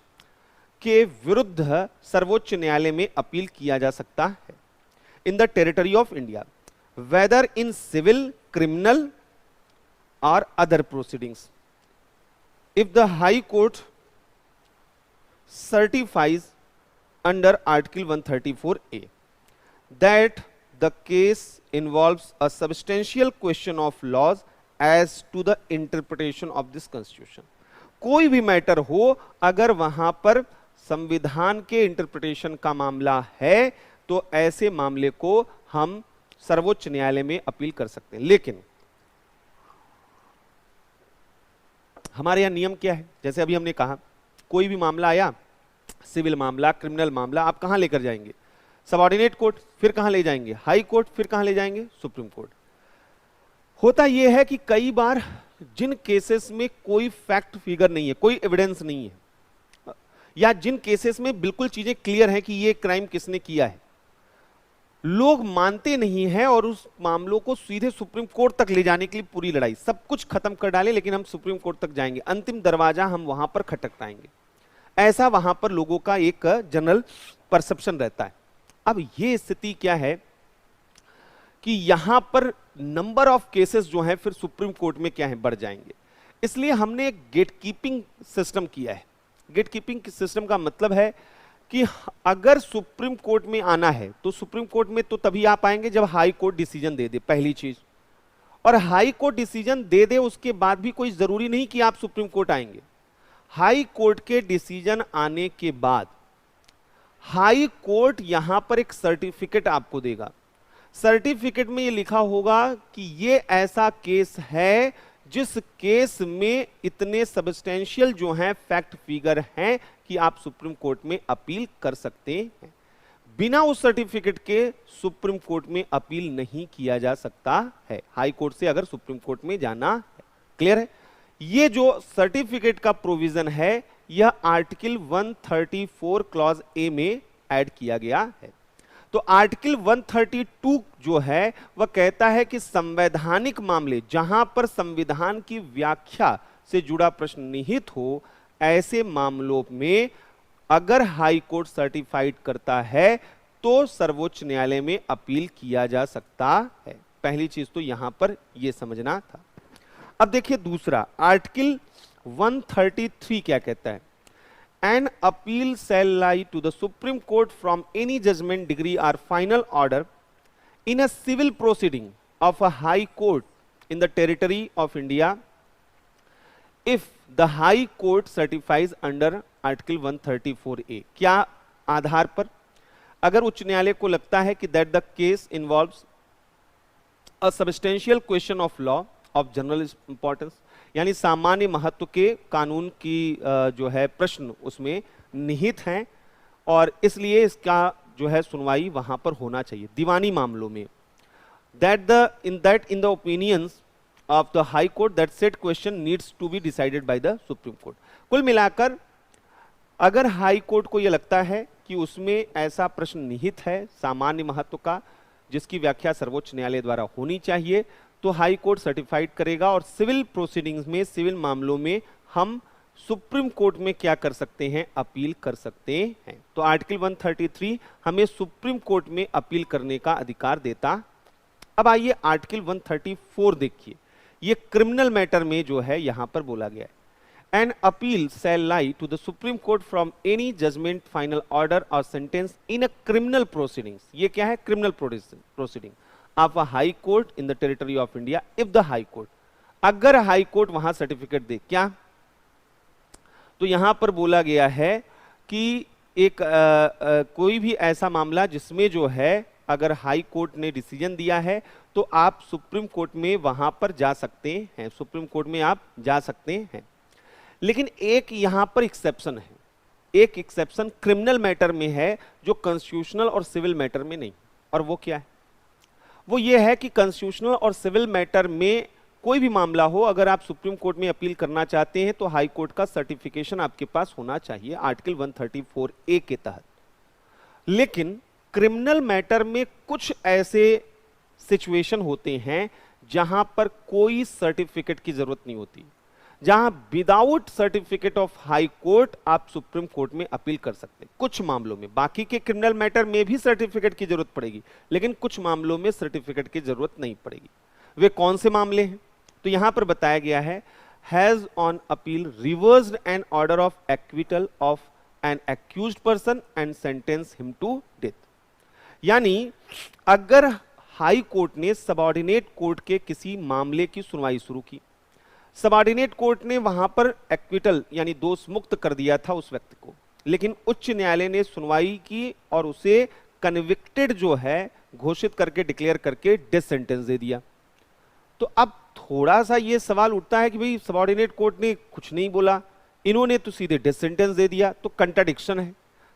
के विरुद्ध सर्वोच्च न्यायालय में अपील किया जा सकता है in the territory of India, whether in civil, criminal और other proceedings, if the high court certifies under Article 134A that the case involves a substantial question of laws as to the interpretation of this constitution। कोई भी matter हो, अगर वहां पर संविधान के interpretation का मामला है तो ऐसे मामले को हम सर्वोच्च न्यायालय में अपील कर सकते हैं। लेकिन हमारे यहां नियम क्या है? जैसे अभी हमने कहा, कोई भी मामला आया, सिविल मामला, क्रिमिनल मामला, आप कहां लेकर जाएंगे? सबऑर्डिनेट कोर्ट, फिर कहां ले जाएंगे? हाई कोर्ट, फिर कहां ले जाएंगे? Supreme court. होता यह है कि कई बार जिन केसेस में कोई फैक्ट फिगर नहीं है, कोई एविडेंस नहीं है, या जिन केसेस में बिल्कुल चीजें क्लियर हैं कि ये क्राइम किसने किया है, लोग मानते नहीं हैं और उस मामलों को सीधे सुप्रीम कोर्ट तक ले जाने के लिए पूरी लड़ाई, सब कुछ खत्म कर डाले, लेकिन हम सुप्रीम कोर्ट तक जाएंगे, अंतिम दरवाजा हम वहां पर खटखटाएंगे। ऐसा वहां पर लोगों का एक जनरल परसेप्शन रहता है। अब ये स्थिति क्या है कि यहां पर नंबर ऑफ केसेस जो हैं फिर सुप्रीम कोर्ट में क्या है, बढ़ जाएंगे। इसलिए हमने एक गेट कीपिंग सिस्टम किया है। गेट कीपिंग सिस्टम का मतलब है कि अगर सुप्रीम कोर्ट में आना है तो सुप्रीम कोर्ट में तो तभी आ पाएंगे जब हाई कोर्ट डिसीजन दे दे, पहली चीज। और हाई कोर्ट डिसीजन दे दे उसके बाद भी कोई जरूरी नहीं कि आप सुप्रीम कोर्ट आएंगे। हाई कोर्ट के डिसीजन आने के बाद हाई कोर्ट यहां पर एक सर्टिफिकेट आपको देगा। सर्टिफिकेट में ये लिखा होगा कि ये ऐसा केस है जिस केस में इतने सब्सटेंशियल जो हैं फैक्ट फिगर हैं कि आप सुप्रीम कोर्ट में अपील कर सकते हैं। बिना उस सर्टिफिकेट के सुप्रीम कोर्ट में अपील नहीं किया जा सकता है, हाई कोर्ट से अगर सुप्रीम कोर्ट में जाना है। क्लियर है? ये जो सर्टिफिकेट का प्रोविजन है यह आर्टिकल 134 क्लॉज ए में ऐड किया गया है। तो आर्टिकल 132 जो है वह कहता है कि संवैधानिक मामले जहां पर संविधान की व्याख्या से जुड़ा प्रश्न निहित हो, ऐसे मामलों में अगर हाई कोर्ट सर्टिफाइड करता है तो सर्वोच्च न्यायालय में अपील किया जा सकता है। पहली चीज तो यहां पर यह समझना था। अब देखिए दूसरा, आर्टिकल 133 क्या कहता है? An appeal shall lie to the supreme court from any judgment, decree और final order in a civil proceeding of a high court in the territory of India if the high court certifies under article 134A। क्या आधार पर? अगर उच्च न्यायालय को लगता है कि that the case involves a substantial question of law of general importance, यानी सामान्य महत्व के कानून की जो है प्रश्न उसमें निहित हैं और इसलिए इसका जो है सुनवाई वहां पर होना चाहिए दीवानी मामलों में। That in the opinions of the high court that set question needs to be decided by the supreme court. कुल मिलाकर अगर हाई कोर्ट को यह लगता है कि उसमें ऐसा प्रश्न निहित है सामान्य महत्व का जिसकी व्याख्या सर्वोच्च न्यायालय द्वारा होनी चाहिए, तो हाई कोर्ट सर्टिफाइड करेगा और सिविल प्रोसीडिंग्स में, सिविल मामलों में हम सुप्रीम कोर्ट में क्या कर सकते हैं? अपील कर सकते हैं। तो आर्टिकल 133 हमें सुप्रीम कोर्ट में अपील करने का अधिकार देता। अब आइए आर्टिकल 134 देखिए, ये क्रिमिनल मैटर में जो है यहां पर बोला गया है। An appeal shall lie to the supreme court from any judgment, final order और sentence in a criminal proceedings. ये क्या है? Criminal proceeding of a high court in the territory of India if the high court, अगर high court वहां certificate दे। क्या? तो यहां पर बोला गया है कि एक कोई भी ऐसा मामला जिसमें जो है अगर हाई कोर्ट ने डिसीजन दिया है तो आप सुप्रीम कोर्ट में वहां पर जा सकते हैं, सुप्रीम कोर्ट में आप जा सकते हैं। लेकिन एक यहां पर एक्सेप्शन है, एक एक्सेप्शन क्रिमिनल मैटर में है जो कॉन्स्टिट्यूशनल और सिविल मैटर में नहीं। और वो क्या है? वो ये है कि कॉन्स्टिट्यूशनल और सिविल मैटर में कोई भी मामला हो, अगर आप सुप्रीम कोर्ट में अपील करना चाहते हैं तो हाई कोर्ट का सर्टिफिकेशन आपके पास होना चाहिए आर्टिकल 134A के तहत। लेकिन क्रिमिनल मैटर में कुछ ऐसे सिचुएशन होते हैं जहां पर कोई सर्टिफिकेट की जरूरत नहीं होती, जहां without certificate of high court आप सुप्रीम कोर्ट में अपील कर सकते हैं कुछ मामलों में। बाकी के क्रिमिनल मैटर में भी सर्टिफिकेट की जरूरत पड़ेगी, लेकिन कुछ मामलों में सर्टिफिकेट की जरूरत नहीं पड़ेगी। वे कौन से मामले हैं? तो यहां पर बताया गया है, has on appeal reversed an order of acquittal of an accused person and sentence him to death. यानी अगर हाई कोर्ट ने सबऑर्डिनेट कोर्ट के किसी मामले की सुनवाई शुरू की, सबऑर्डिनेट कोर्ट ने वहां पर एक्विटल यानी दोष मुक्त कर दिया था उस व्यक्ति को, लेकिन उच्च न्यायालय ने सुनवाई की और उसे कन्विक्टेड जो है घोषित करके डिक्लेयर करके डेथ सेंटेंस दे दिया। तो अब थोड़ा सा ये सवाल उठता है कि भाई सबऑर्डिनेट कोर्ट ने कुछ नहीं बोला, इन्होंने तो सीधे डेथ सेंटेंस दे दिया, तो कंट्राडिक्शन है।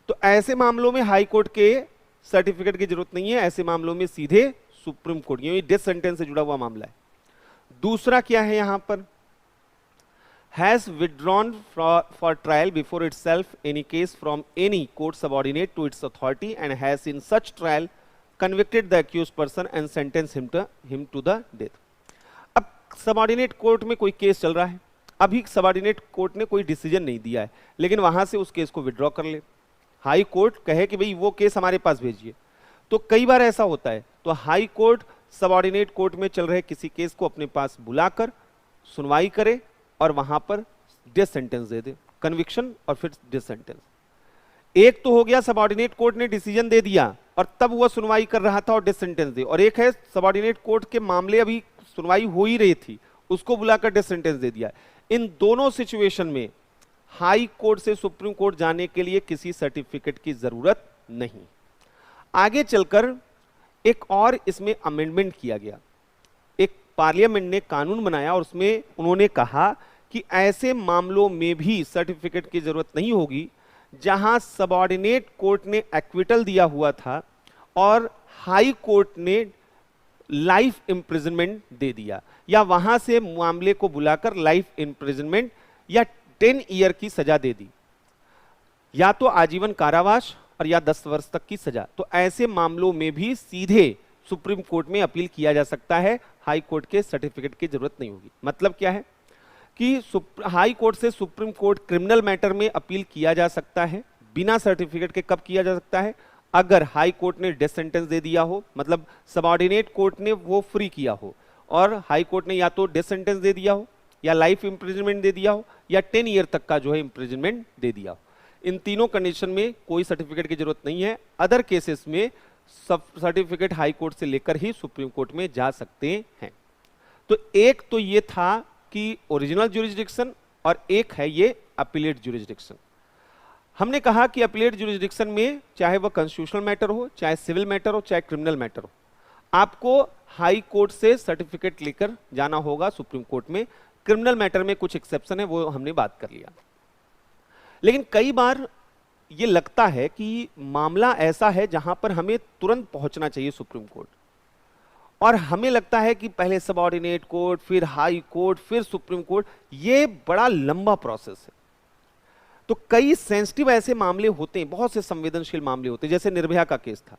तो ऐसे मामलों में हाई कोर्ट के सर्टिफिकेट की जरूरत नहीं है, ऐसे मामलों में सीधे सुप्रीम कोर्ट, ये डेथ सेंटेंस से जुड़ा हुआ मामला है। दूसरा क्या है यहां पर, has withdrawn for trial before itself any case from any court subordinate to its authority and has in such trial convicted the accused person and sentenced him to the death। अब सबऑर्डिनेट कोर्ट में कोई case चल रहा है, अभी subordinate court ने कोई decision नहीं दिया है, लेकिन वहां से उस केस को विड्रॉ कर ले, हाई कोर्ट कहे कि भाई वो केस हमारे पास भेजिए। तो कई बार ऐसा होता है, तो हाई कोर्ट सबऑर्डिनेट कोर्ट में चल रहे किसी केस को अपने पास बुलाकर सुनवाई करे और वहां पर डेथ सेंटेंस दे दे, कन्विक्शन और फिर डेथ सेंटेंस। एक तो हो गया सबऑर्डिनेट कोर्ट ने डिसीजन दे दिया और तब वह सुनवाई कर रहा था और डेथ सेंटेंस दे, और एक है सबऑर्डिनेट कोर्ट के मामले अभी सुनवाई हो ही रही थी, उसको बुलाकर डेथ सेंटेंस दे दिया। इन दोनों सिचुएशन में हाई कोर्ट से सुप्रीम कोर्ट जाने के लिए किसी सर्टिफिकेट की जरूरत नहीं। आगे चलकर एक और इसमें अमेंडमेंट किया गया, एक पार्लियामेंट ने कानून बनाया और उसमें उन्होंने कहा कि ऐसे मामलों में भी सर्टिफिकेट की जरूरत नहीं होगी जहां सबऑर्डिनेट कोर्ट ने एक्विटल दिया हुआ था और हाई कोर्ट ने लाइफ इंप्रिजनमेंट दे दिया, या वहां से मामले को बुलाकर लाइफ इंप्रिजनमेंट या 10 ईयर की सजा दे दी, या तो आजीवन कारावास और या 10 वर्ष तक की सजा। तो ऐसे मामलों में भी सीधे सुप्रीम कोर्ट में अपील किया जा सकता है, हाई कोर्ट के सर्टिफिकेट की जरूरत नहीं होगी। मतलब क्या है कि हाई कोर्ट से सुप्रीम कोर्ट क्रिमिनल मैटर में अपील किया जा सकता है बिना सर्टिफिकेट के। कब किया जा सकता है? अगर हाई कोर्ट ने डेथ सेंटेंस दे दिया हो, मतलब सबऑर्डिनेट कोर्ट ने वो फ्री किया हो और हाई कोर्ट ने या तो डेथ सेंटेंस दे दिया हो या लाइफ इंप्रिजनमेंट दे दिया हो या 10 ईयर तक का जो है इंप्रिजनमेंट दे दिया हो। इन तीनों कंडीशन में कोई सर्टिफिकेट की जरूरत नहीं है। अदर केसेस में सर्टिफिकेट हाई कोर्ट से लेकर ही सुप्रीम कोर्ट में जा सकते हैं। तो एक तो ये था कि ओरिजिनल ज्यूरिसडिक्शन और एक है ये अपीलेट ज्यूरिसडिक्शन। हमने कहा कि अपीलेट ज्यूरिसडिक्शन में चाहे वह कॉन्स्टिट्यूशनल मैटर हो, चाहे सिविल मैटर हो, चाहे क्रिमिनल मैटर हो, आपको हाई कोर्ट से सर्टिफिकेट लेकर जाना होगा सुप्रीम कोर्ट में। क्रिमिनल मैटर में कुछ एक्सेप्शन है, वो हमने बात कर लिया। लेकिन कई बार ये लगता है कि मामला ऐसा है जहां पर हमें तुरंत पहुंचना चाहिए सुप्रीम कोर्ट, और हमें लगता है कि पहले सबऑर्डिनेट कोर्ट, फिर हाई कोर्ट, फिर सुप्रीम कोर्ट, ये बड़ा लंबा प्रोसेस है। तो कई सेंसिटिव ऐसे मामले होते हैं, बहुत से संवेदनशील मामले होते हैं, जैसे निर्भया का केस था।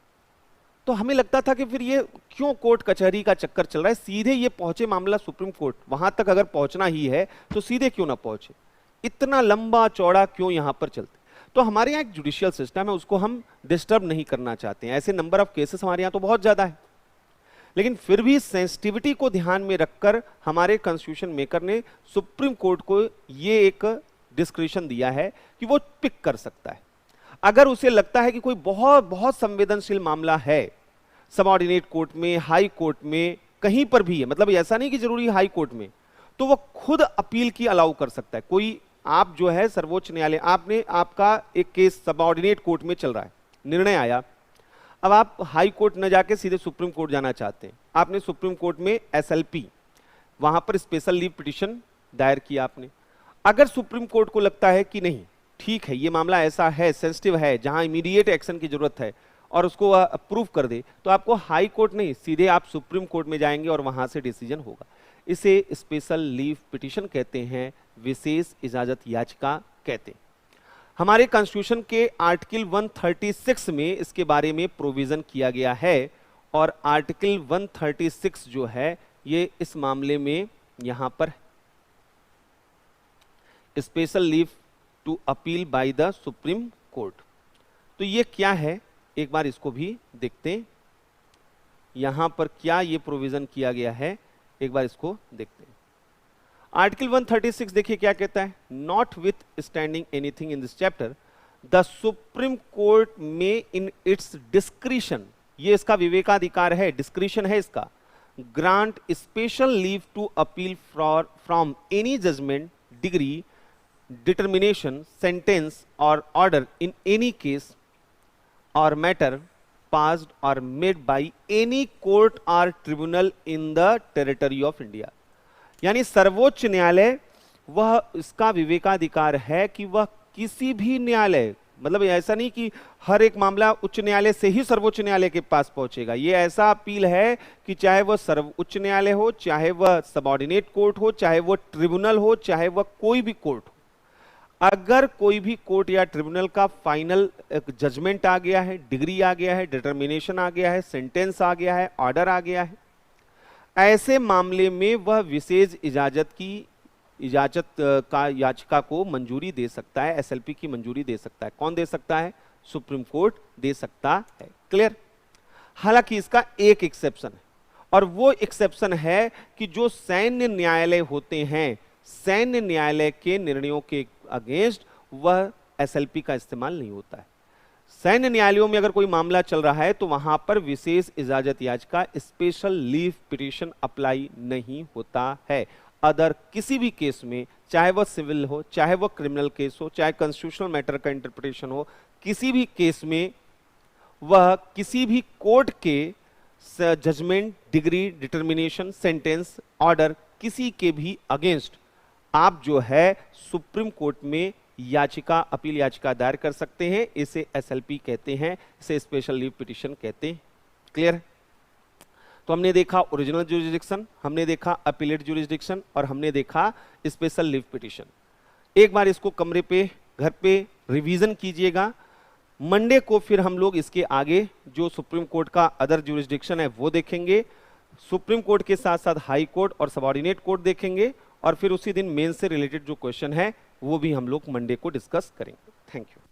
तो हमें लगता था कि फिर ये क्यों कोर्ट कचहरी का चक्कर चल रहा है, सीधे ये पहुंचे मामला सुप्रीम कोर्ट। वहां तक अगर पहुंचना ही है तो सीधे क्यों ना पहुंचे, इतना लंबा चौड़ा क्यों यहां पर चलते। तो हमारे यहाँ एक जुडिशियल सिस्टम है, उसको हम डिस्टर्ब नहीं करना चाहते हैं। ऐसे नंबर ऑफ केसेस हमारे यहाँ तो बहुत ज्यादा है, लेकिन फिर भी सेंसिटिविटी को ध्यान में रखकर हमारे कॉन्स्टिट्यूशन मेकर ने सुप्रीम कोर्ट को ये एक डिस्क्रिशन दिया है कि वो पिक कर सकता है। अगर उसे लगता है कि कोई बहुत बहुत संवेदनशील मामला है सबऑर्डिनेट कोर्ट में, हाई कोर्ट में, कहीं पर भी है, मतलब ऐसा नहीं कि जरूरी हाई कोर्ट में, तो वो खुद अपील की अलाउ कर सकता है। कोई आप जो है सर्वोच्च न्यायालय, आपने आपका एक केस सबऑर्डिनेट कोर्ट में चल रहा है, निर्णय आया, अब आप हाई कोर्ट न जाके सीधे सुप्रीम कोर्ट जाना चाहते हैं। आपने सुप्रीम कोर्ट में SLP, वहां पर स्पेशल लीव पिटीशन दायर किया आपने। अगर सुप्रीम कोर्ट को लगता है कि नहीं ठीक है, ये मामला ऐसा है, सेंसिटिव है, जहां इमीडिएट एक्शन की जरूरत है और उसको अप्रूव कर दे, तो आपको हाई कोर्ट नहीं, सीधे आप सुप्रीम कोर्ट में जाएंगे और वहां से डिसीजन होगा। इसे स्पेशल लीव पिटीशन कहते हैं, विशेष इजाजत याचिका कहते हैं। हमारे कॉन्स्टिट्यूशन के आर्टिकल 136 में इसके बारे में प्रोविजन किया गया है और आर्टिकल 136 जो है ये इस मामले में यहां पर special leave to appeal by the supreme court. तो ये क्या है, एक बार इसको भी देखते हैं, यहां पर क्या ये प्रोविजन किया गया है, एक बार इसको देखते हैं। आर्टिकल 136 देखिए क्या कहता है, not with standing anything in this chapter the supreme court में इन इट्स डिस्क्रिशन, ये इसका विवेकाधिकार है, डिस्क्रिशन है इसका, grant special leave to appeal from any judgment, decree, determination, sentence or order in any case or matter passed or made by any court or tribunal in the territory of India। यानी सर्वोच्च न्यायालय वह इसका विवेकाधिकार है कि वह किसी भी न्यायालय, मतलब ऐसा नहीं कि हर एक मामला उच्च न्यायालय से ही सर्वोच्च न्यायालय के पास पहुंचेगा, ये ऐसा अपील है कि चाहे वह सर्वोच्च न्यायालय हो, चाहे वह सबऑर्डिनेट कोर्ट हो, चाहे वह ट्रिब्यूनल हो, चाहे वह कोई भी कोर्ट हो, अगर कोई भी कोर्ट या ट्रिब्यूनल का फाइनल जजमेंट आ गया है, डिग्री आ गया है, डिटर्मिनेशन आ गया है, सेंटेंस आ गया है, ऑर्डर आ गया है, ऐसे मामले में वह विशेष इजाजत का याचिका को मंजूरी दे सकता है, एसएलपी की मंजूरी दे सकता है। कौन दे सकता है? सुप्रीम कोर्ट दे सकता है। क्लियर? हालांकि इसका एक एक्सेप्शन है और वो एक्सेप्शन है कि जो सैन्य न्यायालय होते हैं, सैन्य न्यायालय के निर्णयों के अगेंस्ट वह एसएलपी का इस्तेमाल नहीं होता है। सैन्य न्यायालयों में अगर कोई मामला चल रहा है तो वहां पर विशेष इजाजत याचिका, स्पेशल लीव पिटीशन अप्लाई नहीं होता है। अदर किसी भी केस में, चाहे वह सिविल हो, चाहे वह क्रिमिनल केस हो, चाहे कॉन्स्टिट्यूशनल मैटर का इंटरप्रिटेशन हो, किसी भी केस में वह किसी भी कोर्ट के judgment, decree, determination, sentence, order, किसी के भी अगेंस्ट आप जो है सुप्रीम कोर्ट में याचिका, अपील याचिका दायर कर सकते हैं। इसे एसएलपी कहते हैं, इसे स्पेशल लीव पिटीशन कहते हैं। क्लियर? तो हमने देखा ओरिजिनल ज्यूरिसडिक्शन, हमने देखा अपीलेट ज्यूरिसडिक्शन और हमने देखा स्पेशल लीव पिटीशन। एक बार इसको कमरे पे, घर पे रिवीजन कीजिएगा। मंडे को फिर हम लोग इसके आगे जो सुप्रीम कोर्ट का अदर ज्यूरिसडिक्शन है वो देखेंगे, सुप्रीम कोर्ट के साथ साथ हाई कोर्ट और सबऑर्डिनेट कोर्ट देखेंगे और फिर उसी दिन मेन से रिलेटेड जो क्वेश्चन है वो भी हम लोग मंडे को डिस्कस करेंगे। Thank you.